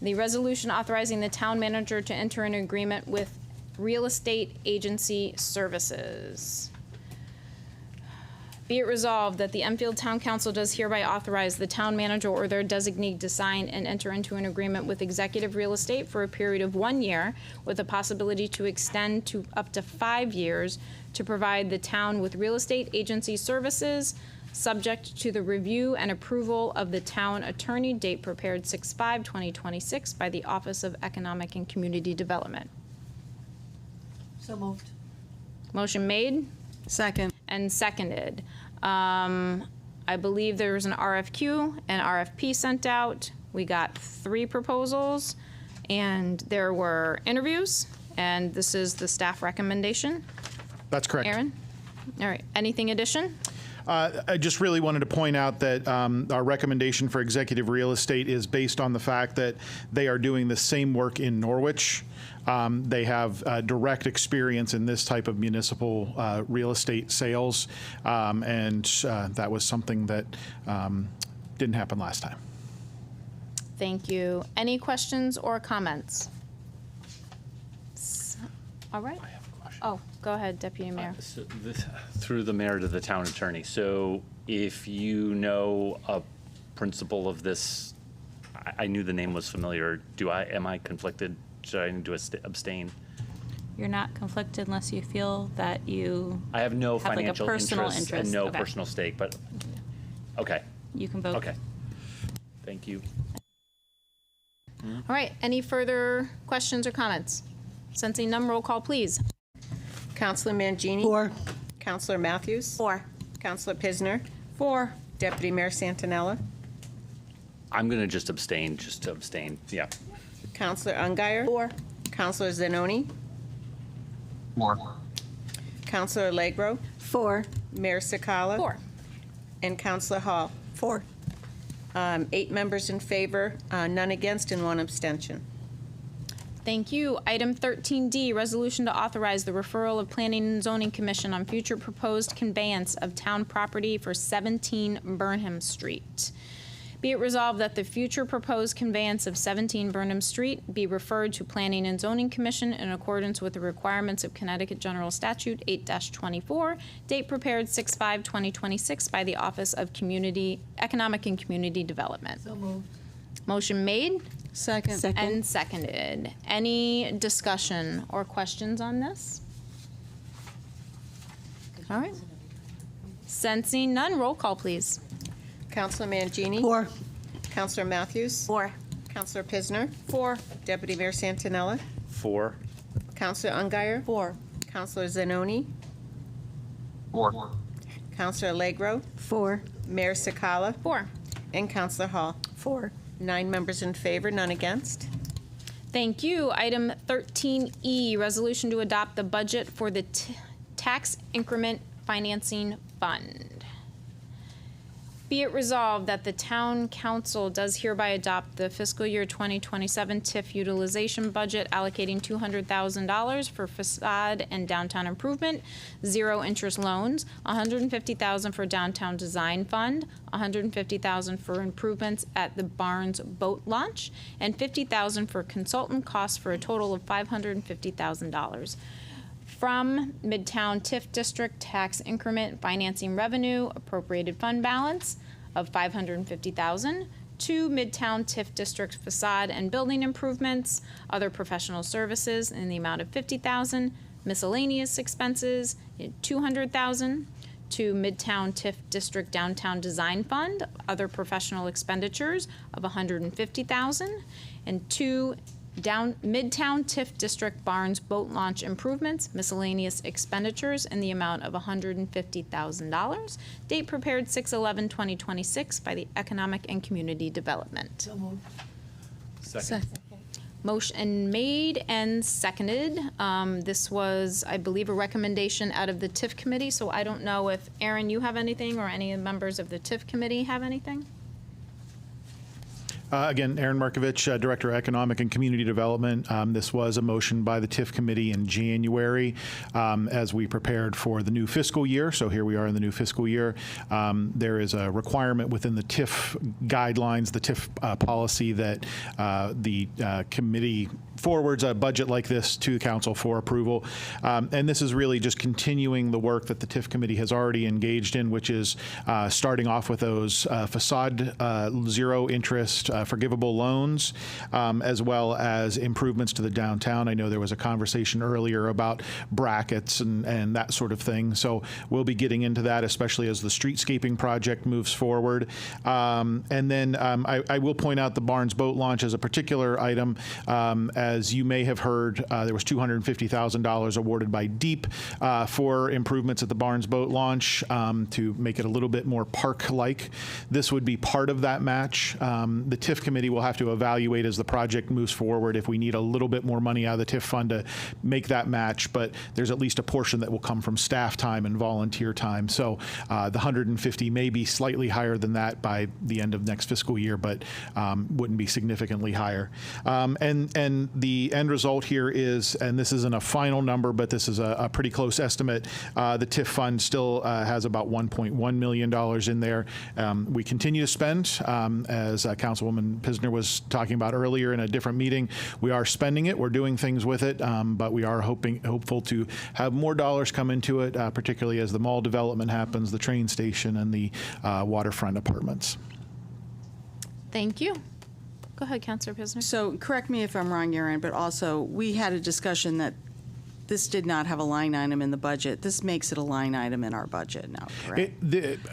Speaker 1: the resolution authorizing the town manager to enter an agreement with Real Estate Agency Services. Be it resolved that the Enfield Town Council does hereby authorize the town manager or their designee to sign and enter into an agreement with Executive Real Estate for a period of 1 year with a possibility to extend to up to 5 years to provide the town with real estate agency services, subject to the review and approval of the town attorney, date prepared 6/5/2026 by the Office of Economic and Community Development.
Speaker 4: So moved.
Speaker 1: Motion made?
Speaker 8: Second.
Speaker 1: And seconded. I believe there was an RFQ and RFP sent out. We got 3 proposals, and there were interviews, and this is the staff recommendation.
Speaker 21: That's correct.
Speaker 1: Aaron? All right, anything addition?
Speaker 21: I just really wanted to point out that our recommendation for Executive Real Estate is based on the fact that they are doing the same work in Norwich. They have direct experience in this type of municipal real estate sales, and that was something that didn't happen last time.
Speaker 1: Thank you. Any questions or comments? All right.
Speaker 15: I have a question.
Speaker 1: Oh, go ahead, Deputy Mayor.
Speaker 15: So through the mayor to the town attorney. So if you know a principal of this, I knew the name was familiar. Am I conflicted? Should I need to abstain?
Speaker 19: You're not conflicted unless you feel that you
Speaker 15: I have no
Speaker 19: have like a
Speaker 15: financial
Speaker 19: personal
Speaker 15: interest and
Speaker 19: interest.
Speaker 15: no
Speaker 19: Okay.
Speaker 15: personal stake, but, okay,
Speaker 19: You can vote.
Speaker 15: okay. Thank you.
Speaker 1: All right, any further questions or comments? Sensing none, roll call, please.
Speaker 20: Counselor Mangini?
Speaker 4: 4.
Speaker 20: Counselor Matthews?
Speaker 6: 4.
Speaker 20: Counselor Pisner?
Speaker 11: 4.
Speaker 20: Deputy Mayor Santinella?
Speaker 15: I'm going to just abstain, yeah.
Speaker 20: Counselor Ungary? 4. Counselor Zanoni?
Speaker 18: 4.
Speaker 20: Counselor Allegro?
Speaker 17: 4.
Speaker 20: Mayor Sakala?
Speaker 1: 4.
Speaker 20: And Counselor Hall?
Speaker 5: 4.
Speaker 20: 8 members in favor, none against, and 1 abstention.
Speaker 1: Thank you. Item 13D, resolution to authorize the referral of Planning and Zoning Commission on future proposed conveyance of town property for 17 Burnham Street. Be it resolved that the future proposed conveyance of 17 Burnham Street be referred to Planning and Zoning Commission in accordance with the requirements of Connecticut General Statute 8-24, date prepared 6/5/2026 by the Office of Economic and Community Development.
Speaker 4: So moved.
Speaker 1: Motion made
Speaker 11: Second.
Speaker 1: and seconded. Any discussion or questions on this? All right. Sensing none, roll call, please.
Speaker 20: Counselor Mangini?
Speaker 4: 4.
Speaker 20: Counselor Matthews?
Speaker 6: 4.
Speaker 20: Counselor Pisner?
Speaker 11: 4.
Speaker 20: Deputy Mayor Santinella?
Speaker 15: 4.
Speaker 20: Counselor Ungary?
Speaker 11: 4.
Speaker 20: Counselor Zanoni?
Speaker 18: 4.
Speaker 20: Counselor Allegro?
Speaker 17: 4.
Speaker 20: Mayor Sakala?
Speaker 1: 4.
Speaker 20: And Counselor Hall?
Speaker 5: 4.
Speaker 20: 9 members in favor, none against.
Speaker 1: Thank you. Item 13E, resolution to adopt the budget for the Tax Increment Financing Fund. Be it resolved that the town council does hereby adopt the fiscal year 2027 TIF utilization budget allocating $200,000 for facade and downtown improvement, 0 interest loans, $150,000 for downtown design fund, $150,000 for improvements at the Barnes boat launch, and $50,000 for consultant costs for a total of $550,000. From Midtown TIF District Tax Increment Financing Revenue Appropriated Fund Balance of $550,000 to Midtown TIF District Facade and Building Improvements, other professional services in the amount of $50,000, miscellaneous expenses $200,000 to Midtown TIF District Downtown Design Fund, other professional expenditures of $150,000, and to Midtown TIF District Barnes Boat Launch Improvements, miscellaneous expenditures in the amount of $150,000. Date prepared 6/11/2026 by the Economic and Community Development.
Speaker 4: So moved.
Speaker 15: Second.
Speaker 1: Motion made and seconded. This was, I believe, a recommendation out of the TIF committee, so I don't know if, Aaron, you have anything, or any members of the TIF committee have anything?
Speaker 21: Again, Aaron Markovich, Director of Economic and Community Development. This was a motion by the TIF committee in January as we prepared for the new fiscal year. So here we are in the new fiscal year. There is a requirement within the TIF guidelines, the TIF policy, that the committee forwards a budget like this to the council for approval. And this is really just continuing the work that the TIF committee has already engaged in, which is starting off with those facade 0 interest forgivable loans, as well as improvements to the downtown. I know there was a conversation earlier about brackets and that sort of thing. So we'll be getting into that, especially as the streetscaping project moves forward. And then I will point out the Barnes boat launch as a particular item. As you may have heard, there was $250,000 awarded by DEEP for improvements at the Barnes boat launch to make it a little bit more park-like. This would be part of that match. The TIF committee will have to evaluate as the project moves forward if we need a little bit more money out of the TIF fund to make that match, but there's at least a portion that will come from staff time and volunteer time. So the 150 may be slightly higher than that by the end of next fiscal year, but wouldn't be significantly higher. And the end result here is, and this isn't a final number, but this is a pretty close estimate, the TIF fund still has about $1.1 million in there. We continue to spend, as Councilwoman Pisner was talking about earlier in a different meeting. We are spending it. We're doing things with it, but we are hopeful to have more dollars come into it, particularly as the mall development happens, the train station, and the waterfront apartments.
Speaker 1: Thank you. Go ahead, Councilor Pisner.
Speaker 8: So correct me if I'm wrong, Erin, but also we had a discussion that this did not have a line item in the budget. This makes it a line item in our budget now, correct?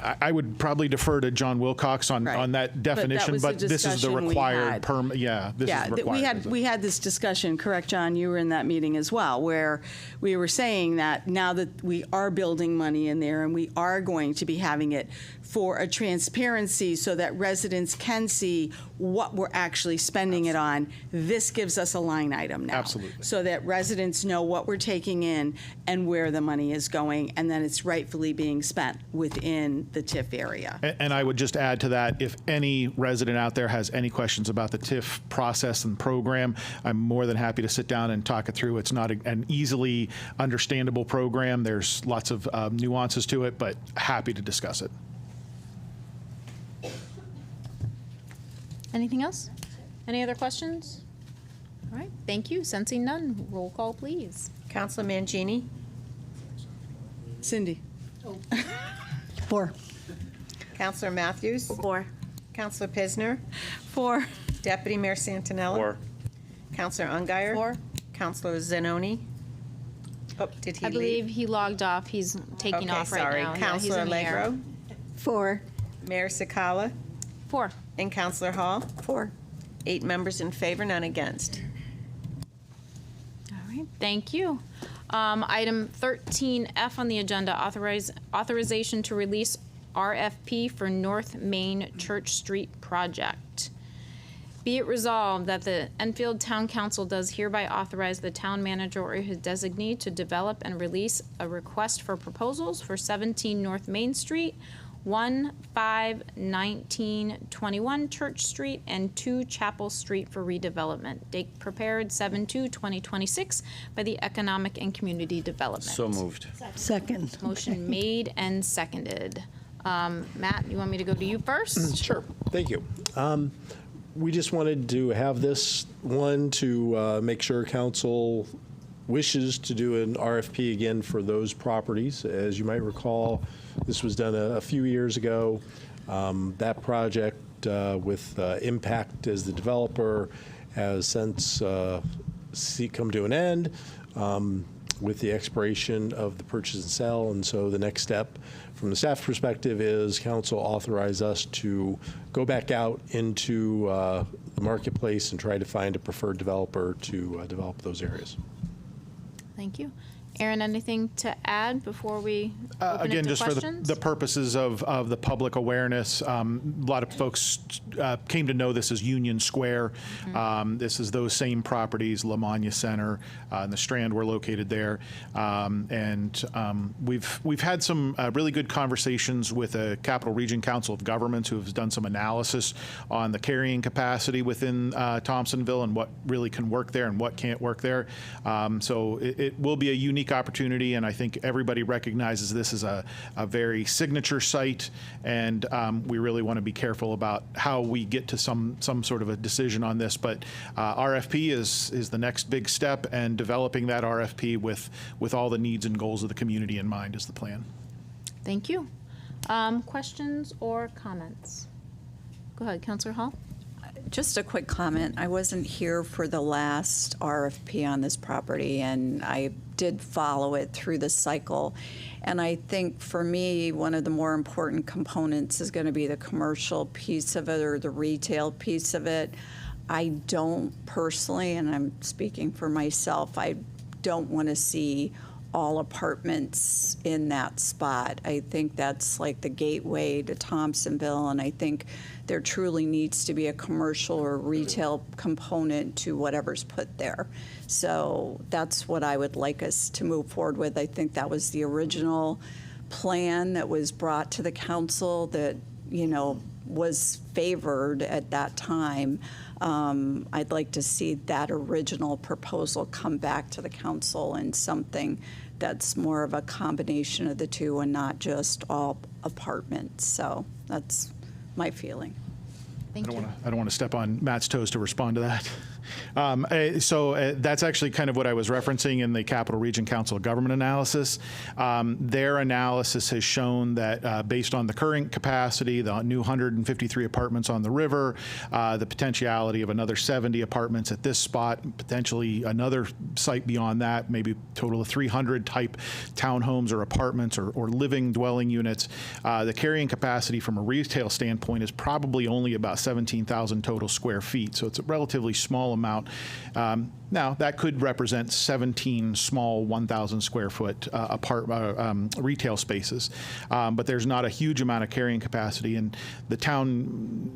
Speaker 21: I would probably defer to John Wilcox on that definition, but this is the required permit. Yeah, this is required.
Speaker 8: We had this discussion, correct, John? You were in that meeting as well, where we were saying that now that we are building money in there and we are going to be having it for a transparency so that residents can see what we're actually spending it on, this gives us a line item now.
Speaker 21: Absolutely.
Speaker 8: So that residents know what we're taking in and where the money is going, and then it's rightfully being spent within the TIF area.
Speaker 21: And I would just add to that, if any resident out there has any questions about the TIF process and program, I'm more than happy to sit down and talk it through. It's not an easily understandable program. There's lots of nuances to it, but happy to discuss it.
Speaker 1: Anything else? Any other questions? All right, thank you. Sensing none, roll call, please.
Speaker 20: Councilor Mangini?
Speaker 8: Cindy?
Speaker 4: 4.
Speaker 20: Councilor Matthews?
Speaker 6: 4.
Speaker 20: Councilor Pisner?
Speaker 8: 4.
Speaker 20: Deputy Mayor Santinella?
Speaker 15: 4.
Speaker 20: Councilor Ungary?
Speaker 1: 4.
Speaker 20: Councilor Zanoni? Oh, did he
Speaker 1: I
Speaker 20: leave?
Speaker 1: believe he logged off. He's taking
Speaker 20: Okay,
Speaker 1: off right
Speaker 20: sorry.
Speaker 1: now. Yeah, he's
Speaker 20: Councilor
Speaker 1: in the air.
Speaker 20: Allegro?
Speaker 17: 4.
Speaker 20: Mayor Sakala?
Speaker 1: 4.
Speaker 20: And Councilor Hall?
Speaker 17: 4.
Speaker 20: 8 members in favor, none against.
Speaker 1: All right, thank you. Item 13F on the agenda, authorization to release RFP for North Main Church Street project. Be it resolved that the Enfield Town Council does hereby authorize the town manager or his designee to develop and release a request for proposals for 17 North Main Street, 1, 5, 19, 21 Church Street, and 2 Chapel Street for redevelopment. Date prepared 7/2/2026 by the Economic and Community Development.
Speaker 15: So moved.
Speaker 4: Second.
Speaker 1: Motion made and seconded. Matt, you want me to go to you first?
Speaker 16: Sure. Thank you. We just wanted to have this one to make sure council wishes to do an RFP again for those properties. As you might recall, this was done a few years ago. That project with Impact as the developer has since come to an end with the expiration of the purchase and sale. And so the next step from the staff perspective is council authorize us to go back out into the marketplace and try to find a preferred developer to develop those areas.
Speaker 1: Thank you. Aaron, anything to add before we open it
Speaker 21: Again,
Speaker 1: to
Speaker 21: just
Speaker 1: questions?
Speaker 21: for the purposes of the public awareness, a lot of folks came to know this as Union Square. This is those same properties, Lamagna Center and the Strand were located there. We've had some really good conversations with the Capital Region Council of Governments, who have done some analysis on the carrying capacity within Thompsonville and what really can work there and what can't work there. So it will be a unique opportunity, and I think everybody recognizes this as a very signature site, and we really want to be careful about how we get to some sort of a decision on this. But RFP is the next big step, and developing that RFP with all the needs and goals of the community in mind is the plan.
Speaker 1: Thank you. Questions or comments? Go ahead, Councilor Hall.
Speaker 5: Just a quick comment. I wasn't here for the last RFP on this property, and I did follow it through the cycle. And I think for me, one of the more important components is going to be the commercial piece of it or the retail piece of it. I don't personally, and I'm speaking for myself, I don't want to see all apartments in that spot. I think that's like the gateway to Thompsonville, and I think there truly needs to be a commercial or retail component to whatever's put there. So that's what I would like us to move forward with. I think that was the original plan that was brought to the council that, was favored at that time. I'd like to see that original proposal come back to the council and something that's more of a combination of the two and not just all apartments. So that's my feeling.
Speaker 1: Thank you.
Speaker 21: I don't want to step on Matt's toes to respond to that. So that's actually kind of what I was referencing in the Capital Region Council of Government analysis. Their analysis has shown that based on the current capacity, the new 153 apartments on the river, the potentiality of another 70 apartments at this spot, potentially another site beyond that, maybe a total of 300 type townhomes or apartments or living dwelling units. The carrying capacity from a retail standpoint is probably only about 17,000 total square feet. So it's a relatively small amount. Now, that could represent 17 small 1,000 square foot retail spaces, but there's not a huge amount of carrying capacity. And the town,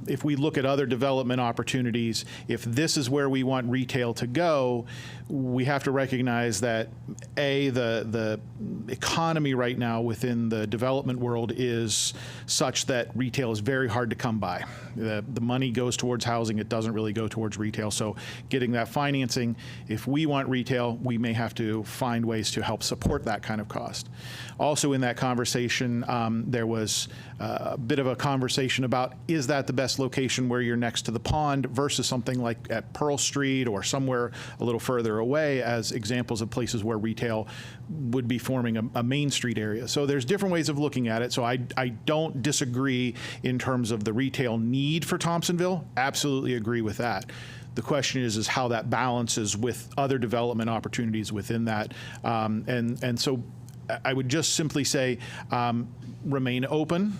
Speaker 21: if we look at other development opportunities, if this is where we want retail to go, we have to recognize that, A, the economy right now within the development world is such that retail is very hard to come by. The money goes towards housing. It doesn't really go towards retail. So getting that financing, if we want retail, we may have to find ways to help support that kind of cost. Also in that conversation, there was a bit of a conversation about, is that the best location where you're next to the pond versus something like at Pearl Street or somewhere a little further away as examples of places where retail would be forming a Main Street area. So there's different ways of looking at it. So I don't disagree in terms of the retail need for Thompsonville. Absolutely agree with that. The question is how that balances with other development opportunities within that. And so I would just simply say, remain open.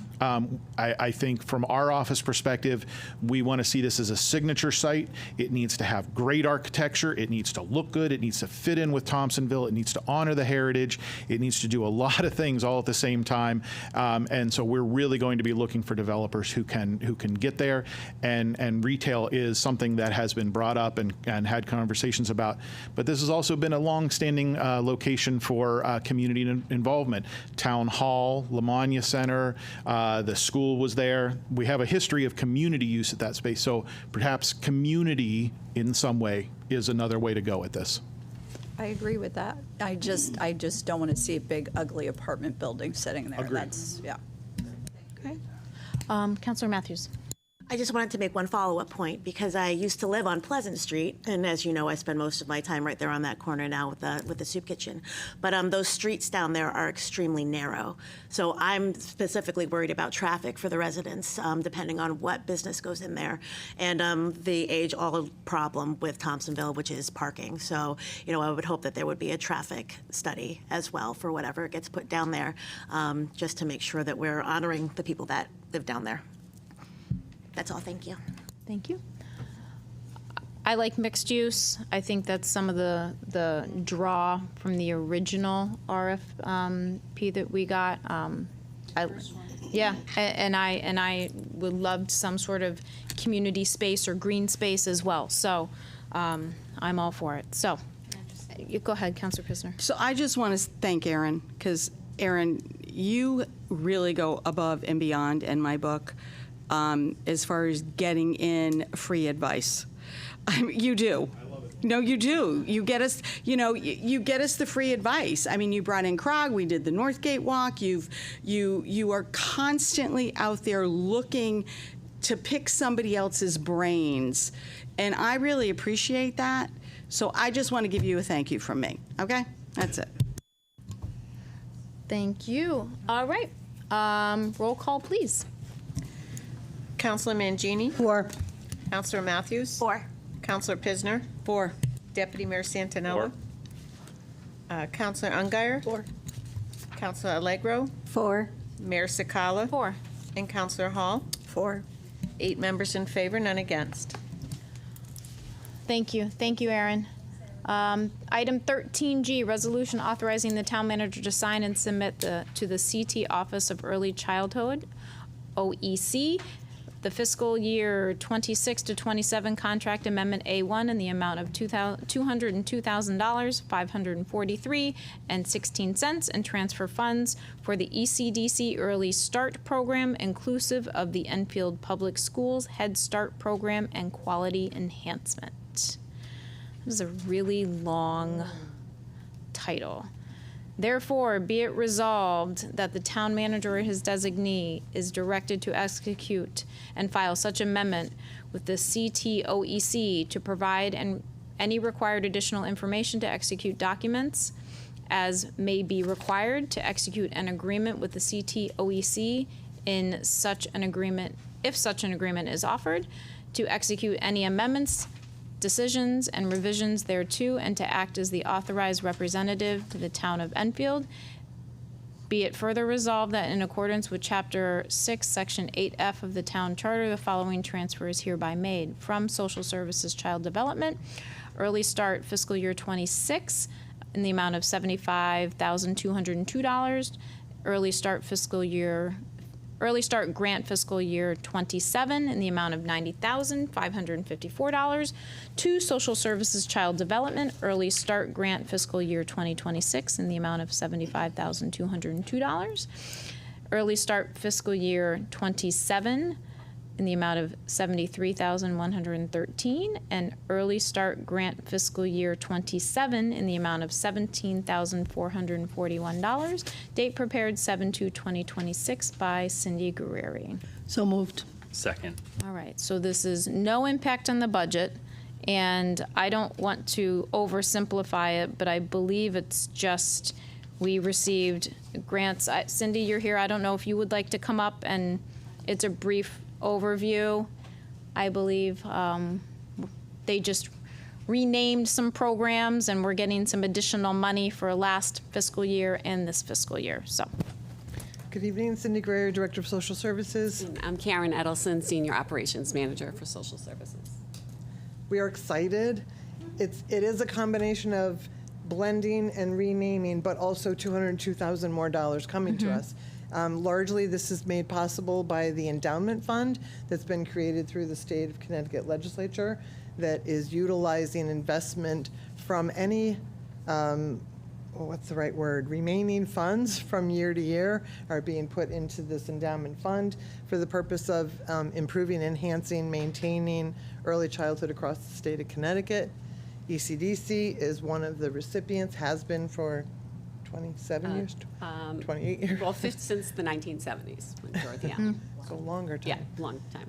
Speaker 21: I think from our office perspective, we want to see this as a signature site. It needs to have great architecture. It needs to look good. It needs to fit in with Thompsonville. It needs to honor the heritage. It needs to do a lot of things all at the same time. And so we're really going to be looking for developers who can get there. And retail is something that has been brought up and had conversations about. But this has also been a long-standing location for community involvement. Town Hall, Lamagna Center, the school was there. We have a history of community use at that space, so perhaps community in some way is another way to go at this.
Speaker 5: I agree with that. I just don't want to see a big, ugly apartment building sitting there.
Speaker 21: Agreed.
Speaker 5: That's, yeah.
Speaker 1: Okay. Councilor Matthews.
Speaker 6: I just wanted to make one follow-up point because I used to live on Pleasant Street, and as you know, I spend most of my time right there on that corner now with the soup kitchen. But those streets down there are extremely narrow, so I'm specifically worried about traffic for the residents, depending on what business goes in there, and the age-old problem with Thompsonville, which is parking. So, I would hope that there would be a traffic study as well for whatever gets put down there, just to make sure that we're honoring the people that live down there. That's all. Thank you.
Speaker 1: Thank you. I like mixed use. I think that's some of the draw from the original RFP that we got. Yeah, and I would love some sort of community space or green space as well. So I'm all for it. So you go ahead, Councilor Pisner.
Speaker 8: So I just want to thank Aaron, because Aaron, you really go above and beyond in my book. As far as getting in free advice. You do. I love it. No, you do. You get us, you get us the free advice. I mean, you brought in Krog, we did the Northgate Walk. You are constantly out there looking to pick somebody else's brains. And I really appreciate that. So I just want to give you a thank you from me. Okay? That's it.
Speaker 1: Thank you. All right. Roll call, please.
Speaker 20: Councilor Mangini?
Speaker 4: 4.
Speaker 20: Councilor Matthews?
Speaker 6: 4.
Speaker 20: Councilor Pisner?
Speaker 8: 4.
Speaker 20: Deputy Mayor Santinella? Councilor Ungary?
Speaker 6: 4.
Speaker 20: Councilor Allegro?
Speaker 17: 4.
Speaker 20: Mayor Sakala?
Speaker 1: 4.
Speaker 20: And Councilor Hall?
Speaker 17: 4.
Speaker 20: 8 members in favor, none against.
Speaker 1: Thank you. Thank you, Aaron. Item 13G, resolution authorizing the town manager to sign and submit to the CT Office of Early Childhood, OEC, the fiscal year 26 to 27 contract amendment A1 in the amount of $202,000, $543.16, and transfer funds for the ECDC Early Start Program, inclusive of the Enfield Public Schools Head Start Program and Quality Enhancement. This is a really long title. Therefore, be it resolved that the town manager or his designee is directed to execute and file such amendment with the CTOEC to provide any required additional information to execute documents as may be required to execute an agreement with the CTOEC in such an agreement, if such an agreement is offered, to execute any amendments, decisions, and revisions thereto, and to act as the authorized representative to the town of Enfield. Be it further resolved that in accordance with Chapter 6, Section 8F of the Town Charter, the following transfer is hereby made. From Social Services Child Development, Early Start fiscal year 26 in the amount of $75,202, Early Start Grant fiscal year 27 in the amount of $90,554. To Social Services Child Development, Early Start Grant fiscal year 2026 in the amount of $75,202. Early Start fiscal year 27 in the amount of $73,113, and Early Start Grant fiscal year 27 in the amount of $17,441. Date prepared 7/2/2026 by Cindy Guerrieri.
Speaker 4: So moved.
Speaker 15: Second.
Speaker 1: All right, so this is no impact on the budget, and I don't want to oversimplify it, but I believe it's just, we received grants. Cindy, you're here, I don't know if you would like to come up, and it's a brief overview. I believe they just renamed some programs, and we're getting some additional money for last fiscal year and this fiscal year, so.
Speaker 3: Good evening, Cindy Guerrieri, Director of Social Services.
Speaker 22: I'm Karen Edelson, Senior Operations Manager for Social Services.
Speaker 3: We are excited. It is a combination of blending and renaming, but also $202,000 more coming to us. Largely, this is made possible by the endowment fund that's been created through the state of Connecticut legislature that is utilizing investment from any, what's the right word, remaining funds from year to year are being put into this endowment fund for the purpose of improving, enhancing, maintaining early childhood across the state of Connecticut. ECDC is one of the recipients, has been for 27 years, 28 years?
Speaker 22: Well, since the 1970s, when Dorothy Allen.
Speaker 3: So longer time.
Speaker 22: Yeah, long time.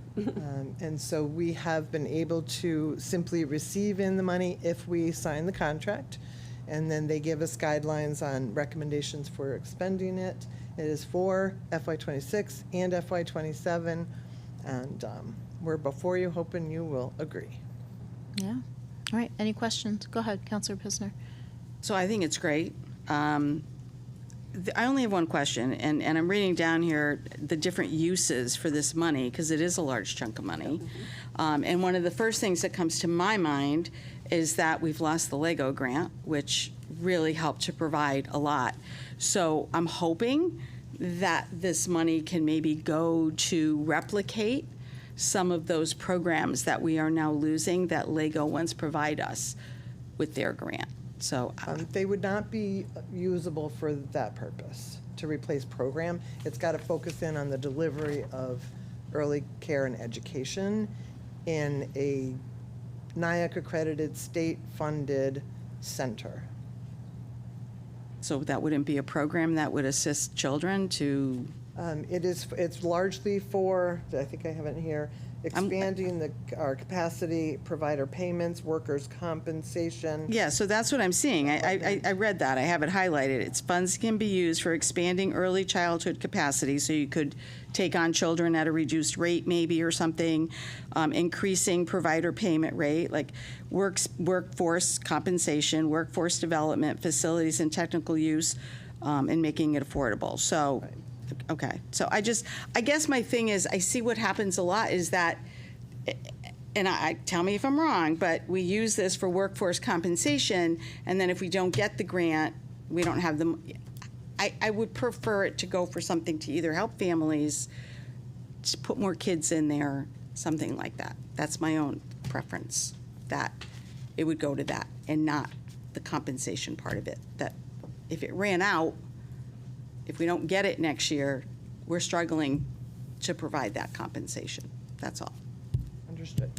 Speaker 3: And so we have been able to simply receive in the money if we sign the contract, and then they give us guidelines on recommendations for expending it. It is for FY26 and FY27, and we're before you, hoping you will agree.
Speaker 1: Yeah. All right, any questions? Go ahead, Councilor Pisner.
Speaker 8: So I think it's great. I only have one question, and I'm reading down here the different uses for this money, because it is a large chunk of money. And one of the first things that comes to my mind is that we've lost the LEGO grant, which really helped to provide a lot. So I'm hoping that this money can maybe go to replicate some of those programs that we are now losing that LEGO once provide us with their grant. So
Speaker 3: they would not be usable for that purpose, to replace program. It's got to focus in on the delivery of early care and education in a NIAC-accredited, state-funded center.
Speaker 8: So that wouldn't be a program that would assist children to?
Speaker 3: It's largely for, I think I have it here, expanding our capacity, provider payments, workers' compensation.
Speaker 8: Yeah, so that's what I'm seeing. I read that. I have it highlighted. Its funds can be used for expanding early childhood capacity, so you could take on children at a reduced rate maybe or something, increasing provider payment rate, like workforce compensation, workforce development, facilities and technical use, and making it affordable. So. Right. Okay, so I guess my thing is, I see what happens a lot is that, and I tell me if I'm wrong, but we use this for workforce compensation, and then if we don't get the grant, we don't have the. I would prefer it to go for something to either help families to put more kids in there, something like that. That's my own preference, that it would go to that and not the compensation part of it. That if it ran out, if we don't get it next year, we're struggling to provide that compensation. That's all.
Speaker 3: Understood.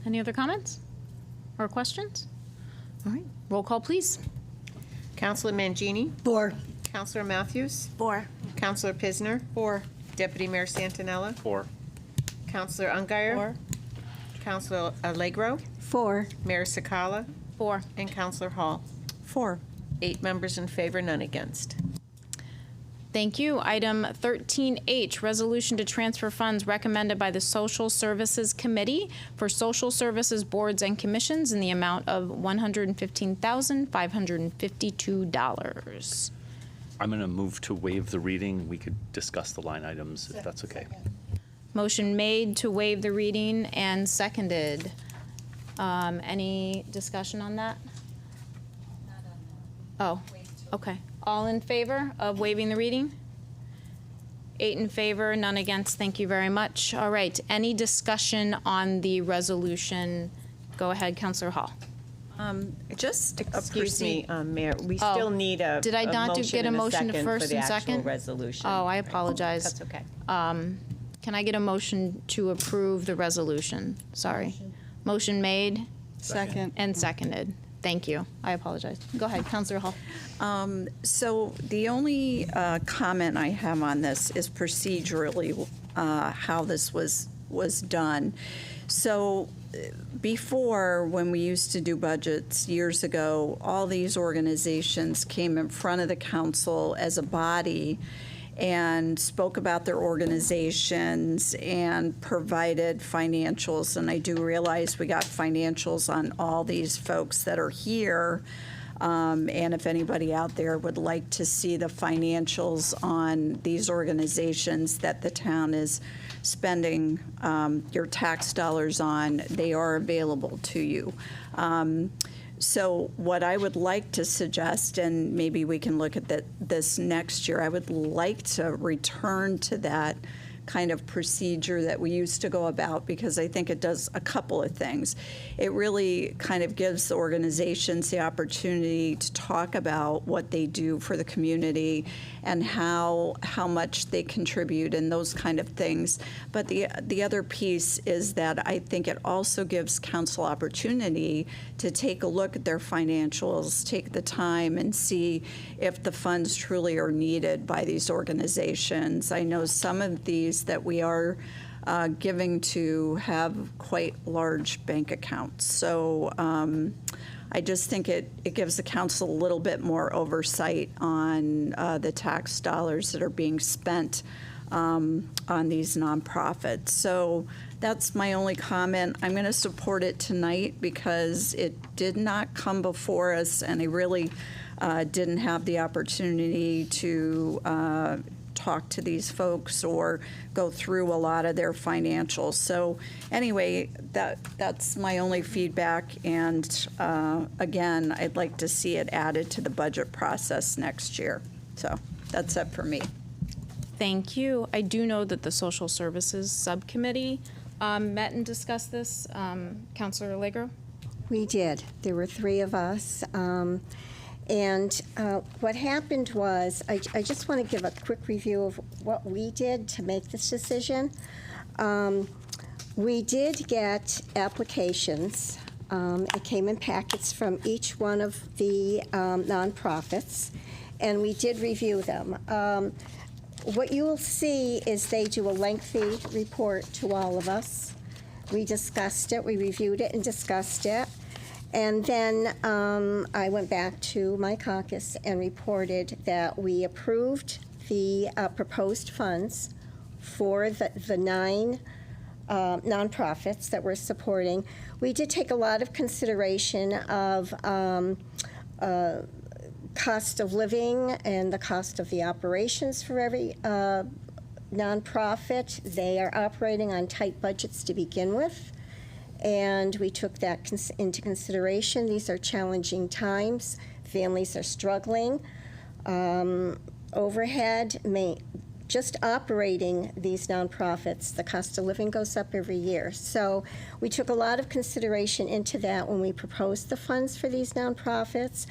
Speaker 1: Any other comments or questions? All right, roll call, please.
Speaker 20: Counselor Mangini?
Speaker 4: 4.
Speaker 20: Counselor Matthews?
Speaker 6: 4.
Speaker 20: Counselor Pisner?
Speaker 8: 4.
Speaker 20: Deputy Mayor Santinella?
Speaker 15: 4.
Speaker 20: Counselor Ungary?
Speaker 12: 4.
Speaker 20: Counselor Allegro?
Speaker 17: 4.
Speaker 20: Mayor Sakala?
Speaker 1: 4.
Speaker 20: And Counselor Hall?
Speaker 8: 4.
Speaker 20: 8 members in favor, none against.
Speaker 1: Thank you. Item 13H, resolution to transfer funds recommended by the Social Services Committee for social services boards and commissions in the amount of $115,552.
Speaker 15: I'm going to move to waive the reading. We could discuss the line items if that's okay.
Speaker 1: Motion made to waive the reading and seconded. Any discussion on that? Oh, okay. All in favor of waiving the reading? 8 in favor, none against. Thank you very much. All right. Any discussion on the resolution? Go ahead, Councilor Hall.
Speaker 14: Just
Speaker 20: Excuse me, Mayor, we
Speaker 1: Oh,
Speaker 20: still need a
Speaker 1: did I not get a motion to first and second?
Speaker 20: resolution.
Speaker 1: Oh, I apologize.
Speaker 20: That's okay.
Speaker 1: Can I get a motion to approve the resolution? Sorry. Motion made
Speaker 8: Second.
Speaker 1: and seconded. Thank you. I apologize. Go ahead, Councilor Hall.
Speaker 5: So the only comment I have on this is procedurally how this was done. So before, when we used to do budgets years ago, all these organizations came in front of the council as a body and spoke about their organizations and provided financials. And I do realize we got financials on all these folks that are here. And if anybody out there would like to see the financials on these organizations that the town is spending your tax dollars on, they are available to you. So what I would like to suggest, and maybe we can look at this next year, I would like to return to that kind of procedure that we used to go about, because I think it does a couple of things. It really kind of gives the organizations the opportunity to talk about what they do for the community and how much they contribute and those kind of things. But the other piece is that I think it also gives council opportunity to take a look at their financials, take the time and see if the funds truly are needed by these organizations. I know some of these that we are giving to have quite large bank accounts. So I just think it gives the council a little bit more oversight on the tax dollars that are being spent on these nonprofits. So that's my only comment. I'm going to support it tonight because it did not come before us, and I really didn't have the opportunity to talk to these folks or go through a lot of their financials. So anyway, that's my only feedback. And again, I'd like to see it added to the budget process next year. So that's it for me.
Speaker 1: Thank you. I do know that the Social Services Subcommittee met and discussed this. Councilor Allegro?
Speaker 17: We did. There were 3 of us. And what happened was, I just want to give a quick review of what we did to make this decision. We did get applications. It came in packets from each one of the nonprofits, and we did review them. What you will see is they do a lengthy report to all of us. We discussed it, we reviewed it and discussed it. And then I went back to my caucus and reported that we approved the proposed funds for the 9 nonprofits that we're supporting. We did take a lot of consideration of cost of living and the cost of the operations for every nonprofit. They are operating on tight budgets to begin with, and we took that into consideration. These are challenging times. Families are struggling. Overhead, just operating these nonprofits, the cost of living goes up every year. So we took a lot of consideration into that when we proposed the funds for these nonprofits.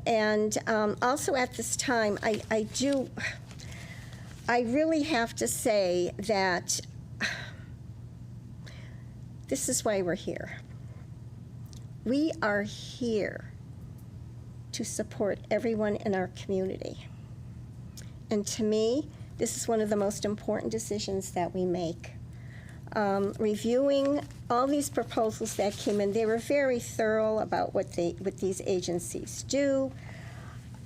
Speaker 17: And also at this time, I really have to say that this is why we're here. We are here to support everyone in our community. And to me, this is one of the most important decisions that we make. Reviewing all these proposals that came in, they were very thorough about what these agencies do.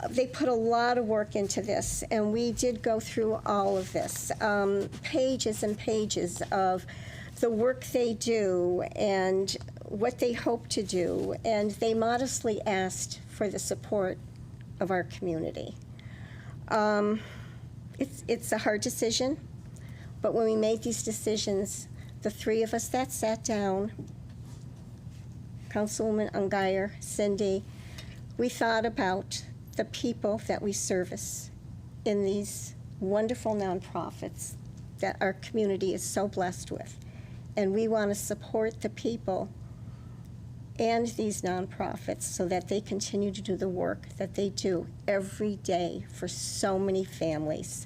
Speaker 17: They put a lot of work into this, and we did go through all of this, pages and pages of the work they do and what they hope to do, and they modestly asked for the support of our community. It's a hard decision, but when we made these decisions, the three of us that sat down, Councilwoman Ungary, Cindy, we thought about the people that we service in these wonderful nonprofits that our community is so blessed with. And we want to support the people and these nonprofits so that they continue to do the work that they do every day for so many families.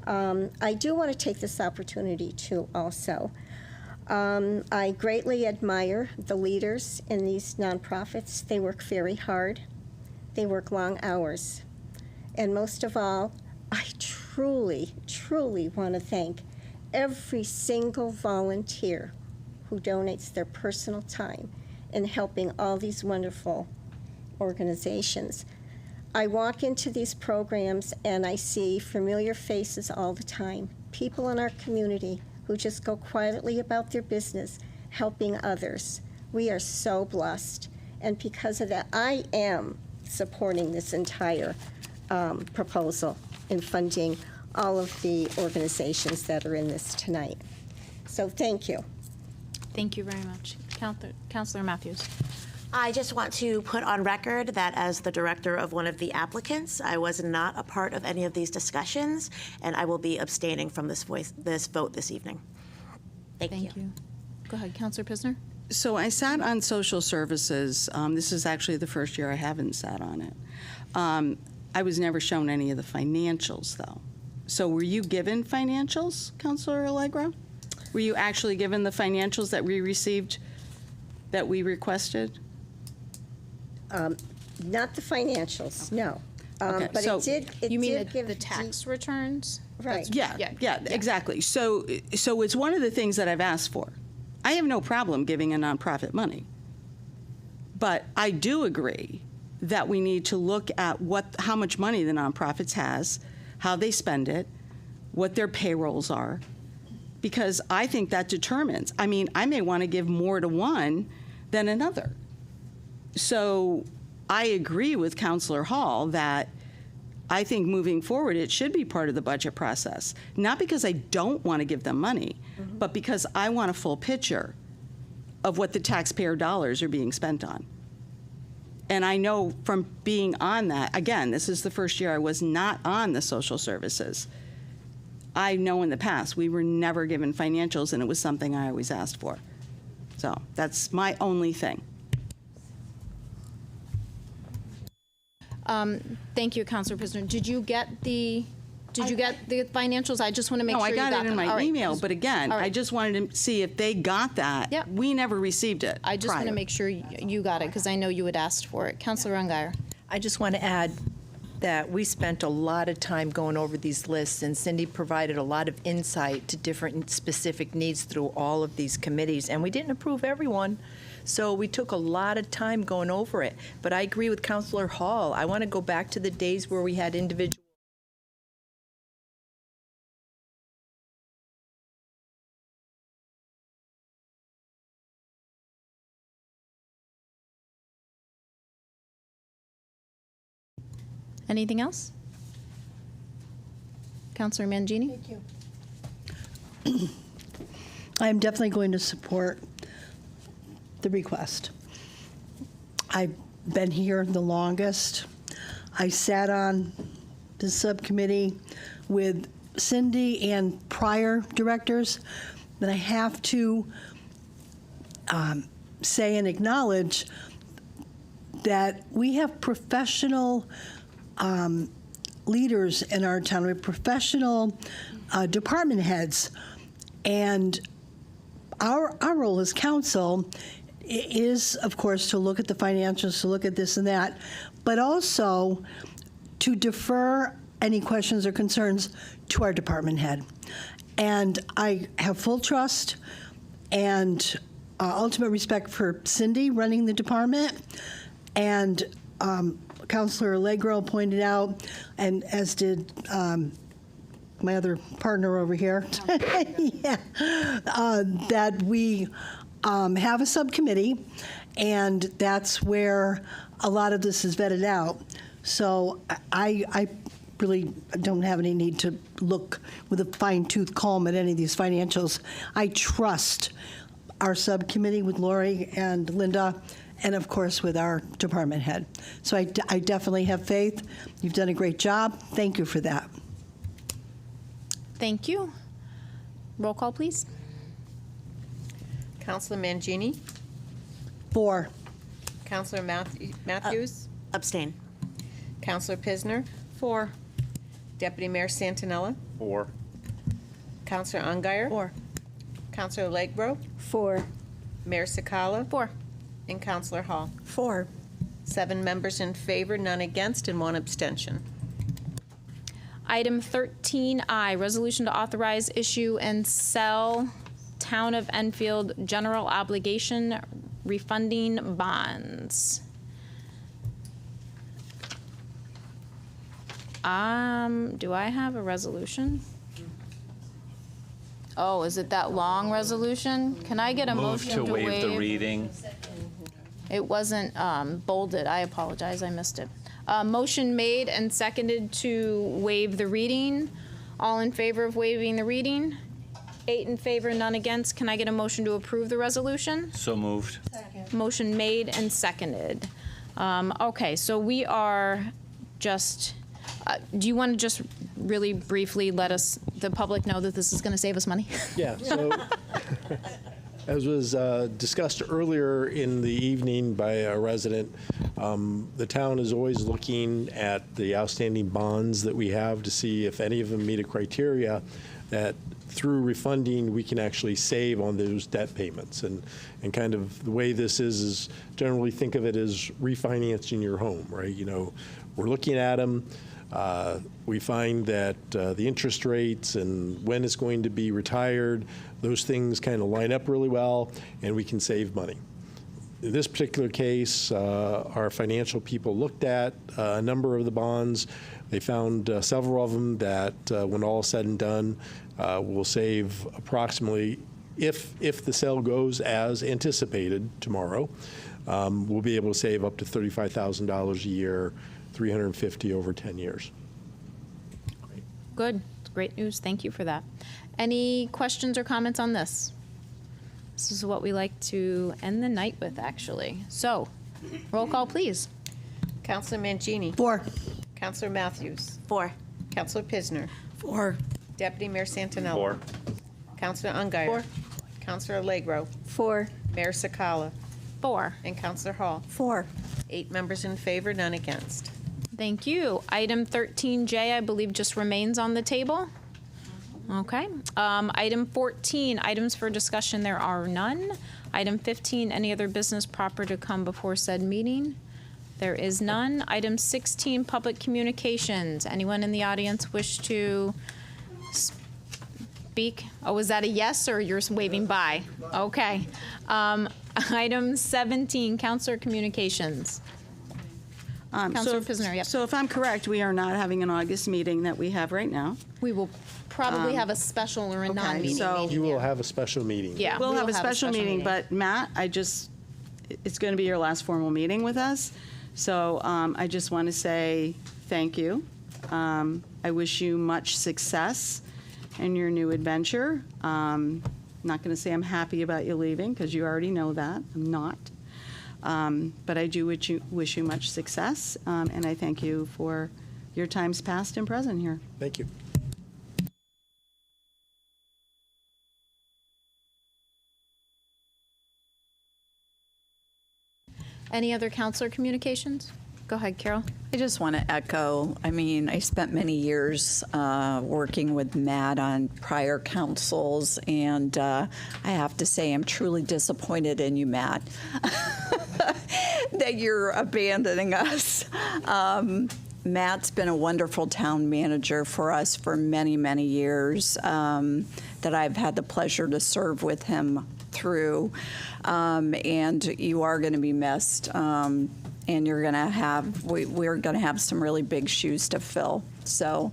Speaker 17: I do want to take this opportunity to also. I greatly admire the leaders in these nonprofits. They work very hard. They work long hours. And most of all, I truly, truly want to thank every single volunteer who donates their personal time in helping all these wonderful organizations. I walk into these programs and I see familiar faces all the time, people in our community who just go quietly about their business, helping others. We are so blessed. And because of that, I am supporting this entire proposal in funding all of the organizations that are in this tonight. So thank you.
Speaker 1: Thank you very much. Councilor Matthews.
Speaker 6: I just want to put on record that as the director of one of the applicants, I was not a part of any of these discussions, and I will be abstaining from this vote this evening. Thank you.
Speaker 1: Go ahead, Councilor Pisner.
Speaker 8: So I sat on social services. This is actually the first year I haven't sat on it. I was never shown any of the financials, though. So were you given financials, Councilor Allegra? Were you actually given the financials that we received, that we requested?
Speaker 17: Not the financials, no.
Speaker 8: Okay,
Speaker 17: But
Speaker 8: so-
Speaker 1: You mean
Speaker 17: did give
Speaker 1: the tax returns?
Speaker 17: Right.
Speaker 8: Yeah, exactly. So it's one of the things that I've asked for. I have no problem giving a nonprofit money. But I do agree that we need to look at how much money the nonprofits has, how they spend it, what their payrolls are, because I think that determines. I mean, I may want to give more to one than another. So I agree with Councilor Hall that I think moving forward, it should be part of the budget process. Not because I don't want to give them money, but because I want a full picture of what the taxpayer dollars are being spent on. And I know from being on that, again, this is the first year I was not on the social services. I know in the past we were never given financials, and it was something I always asked for. So that's my only thing.
Speaker 1: Thank you, Councilor Pisner. Did you get the financials? I just want to make sure you got them.
Speaker 8: No, I got it in my
Speaker 1: All right.
Speaker 8: email, but again,
Speaker 1: All right.
Speaker 8: I just wanted to see if they got that.
Speaker 1: Yep.
Speaker 8: We never received it.
Speaker 1: I just want to
Speaker 8: prior.
Speaker 1: make sure you got it, because I know you had asked for it. Councilor Ungary.
Speaker 14: I just want to add that we spent a lot of time going over these lists, and Cindy provided a lot of insight to different specific needs through all of these committees, and we didn't approve everyone. So we took a lot of time going over it. But I agree with Councilor Hall. I want to go back to the days where we had individual.
Speaker 1: Anything else? Councilor Mangini?
Speaker 4: Thank you. I'm definitely going to support the request. I've been here the longest. I sat on the subcommittee with Cindy and prior directors, but I have to say and acknowledge that we have professional leaders in our town. We have professional department heads, and our role as council is, of course, to look at the financials, to look at this and that, but also to defer any questions or concerns to our department head. And I have full trust and ultimate respect for Cindy running the department. And Councilor Allegro pointed out, and as did my other partner over here, yeah, that we have a subcommittee, and that's where a lot of this is vetted out. So I really don't have any need to look with a fine-tooth comb at any of these financials. I trust our subcommittee with Lori and Linda, and of course with our department head. So I definitely have faith. You've done a great job. Thank you for that.
Speaker 1: Thank you. Roll call, please.
Speaker 20: Counselor Mangini?
Speaker 4: 4.
Speaker 20: Counselor Matthews?
Speaker 6: Abstain.
Speaker 20: Counselor Pisner?
Speaker 1: 4.
Speaker 20: Deputy Mayor Santinella?
Speaker 15: 4.
Speaker 20: Counselor Ungary?
Speaker 12: 4.
Speaker 20: Counselor Legro?
Speaker 17: 4.
Speaker 20: Mayor Sakala?
Speaker 1: 4.
Speaker 20: And Counselor Hall?
Speaker 14: 4.
Speaker 20: 7 members in favor, none against, and 1 abstention.
Speaker 1: Item 13I, resolution to authorize, issue, and sell Town of Enfield general obligation refunding bonds. Do I have a resolution? Oh, is it that long resolution? Can I get a
Speaker 15: Move
Speaker 1: motion
Speaker 15: to waive the reading.
Speaker 1: It wasn't bolded. I apologize. I missed it. Motion made and seconded to waive the reading. All in favor of waiving the reading? 8 in favor, none against. Can I get a motion to approve the resolution?
Speaker 15: So moved.
Speaker 1: Motion made and seconded. Okay, so we are just, do you want to just really briefly let the public know that this is going to save us money?
Speaker 16: Yeah, so as was discussed earlier in the evening by a resident, the town is always looking at the outstanding bonds that we have to see if any of them meet a criteria that through refunding, we can actually save on those debt payments. And kind of the way this is generally think of it as refinancing your home, right? You know, we're looking at them. We find that the interest rates and when it's going to be retired, those things kind of line up really well, and we can save money. In this particular case, our financial people looked at a number of the bonds. They found several of them that, when all is said and done, will save approximately, if the sale goes as anticipated tomorrow, we'll be able to save up to $35,000 a year, $350 over 10 years.
Speaker 1: Good. Great news. Thank you for that. Any questions or comments on this? This is what we like to end the night with, actually. So, roll call, please.
Speaker 20: Counselor Mangini?
Speaker 4: 4.
Speaker 20: Counselor Matthews?
Speaker 6: 4.
Speaker 20: Counselor Pisner?
Speaker 14: 4.
Speaker 20: Deputy Mayor Santinella?
Speaker 15: 4.
Speaker 20: Counselor Ungary?
Speaker 1: 4.
Speaker 20: Counselor Allegro?
Speaker 17: 4.
Speaker 20: Mayor Sakala?
Speaker 1: 4.
Speaker 20: And Counselor Hall?
Speaker 14: 4.
Speaker 20: 8 members in favor, none against.
Speaker 1: Thank you. Item 13J, I believe, just remains on the table. Okay. Item 14, items for discussion, there are none. Item 15, any other business proper to come before said meeting? There is none. Item 16, public communications. Anyone in the audience wish to speak? Oh, is that a yes, or you're waving bye? Okay. Item 17, Councilor Communications. Councilor Pisner, yep.
Speaker 8: So if I'm correct, we are not having an August meeting that we have right now.
Speaker 1: We will probably have a special or a non-meeting
Speaker 8: so-
Speaker 1: meeting.
Speaker 16: You will have a special meeting.
Speaker 1: Yeah,
Speaker 8: We'll
Speaker 1: we
Speaker 8: have
Speaker 1: will
Speaker 8: a special meeting, but Matt, it's going to be your last formal meeting with us. So I just want to say thank you. I wish you much success in your new adventure. Not going to say I'm happy about you leaving, because you already know that. I'm not. But I do wish you much success, and I thank you for your times past and present here.
Speaker 16: Thank you.
Speaker 1: Any other counselor communications? Go ahead, Carol.
Speaker 5: I just want to echo, I mean, I spent many years working with Matt on prior councils, and I have to say I'm truly disappointed in you, Matt, that you're abandoning us. Matt's been a wonderful town manager for us for many, many years that I've had the pleasure to serve with him through, and you are going to be missed. And you're going to have, we're going to have some really big shoes to fill. So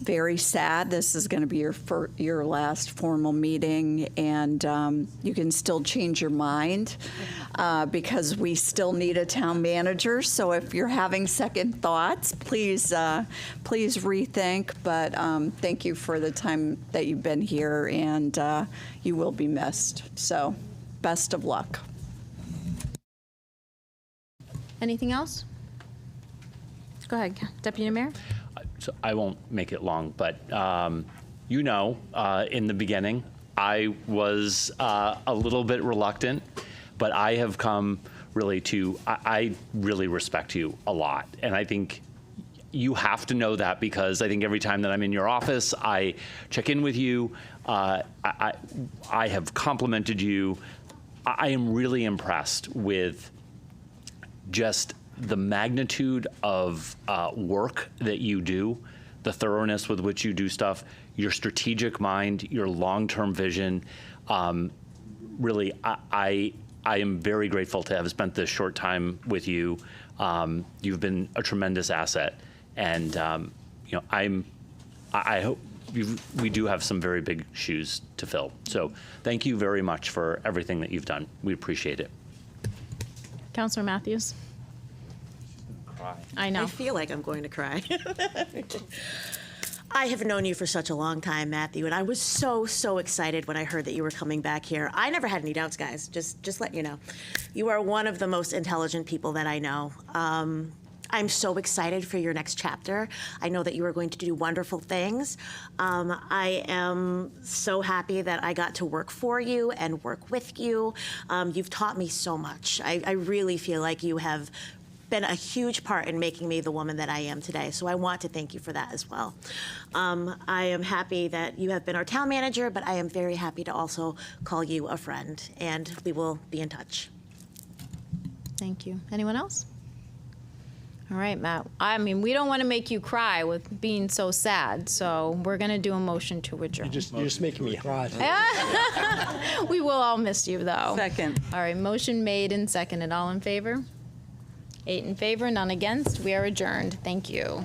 Speaker 5: very sad. This is going to be your last formal meeting, and you can still change your mind because we still need a town manager. So if you're having second thoughts, please rethink. But thank you for the time that you've been here, and you will be missed. So best of luck.
Speaker 1: Anything else? Go ahead, Deputy Mayor.
Speaker 15: So I won't make it long, but in the beginning, I was a little bit reluctant, but I have come really to, I really respect you a lot. And I think you have to know that, because I think every time that I'm in your office, I check in with you. I have complimented you. I am really impressed with just the magnitude of work that you do, the thoroughness with which you do stuff, your strategic mind, your long-term vision. Really, I am very grateful to have spent this short time with you. You've been a tremendous asset, and I hope we do have some very big shoes to fill. So thank you very much for everything that you've done. We appreciate it.
Speaker 1: Councilor Matthews. I know.
Speaker 6: I feel like I'm going to cry. I have known you for such a long time, Matthew, and I was so excited when I heard that you were coming back here. I never had any doubts, guys. Just let you know. You are one of the most intelligent people that I know. I'm so excited for your next chapter. I know that you are going to do wonderful things. I am so happy that I got to work for you and work with you. You've taught me so much. I really feel like you have been a huge part in making me the woman that I am today. So I want to thank you for that as well. I am happy that you have been our town manager, but I am very happy to also call you a friend, and we will be in touch.
Speaker 1: Thank you. Anyone else? All right, Matt. I mean, we don't want to make you cry with being so sad, so we're going to do a motion to adjourn.
Speaker 16: You're just making me hot.
Speaker 1: We will all miss you, though.
Speaker 8: Second.
Speaker 1: All right, motion made and seconded. All in favor? 8 in favor, none against. We are adjourned. Thank you.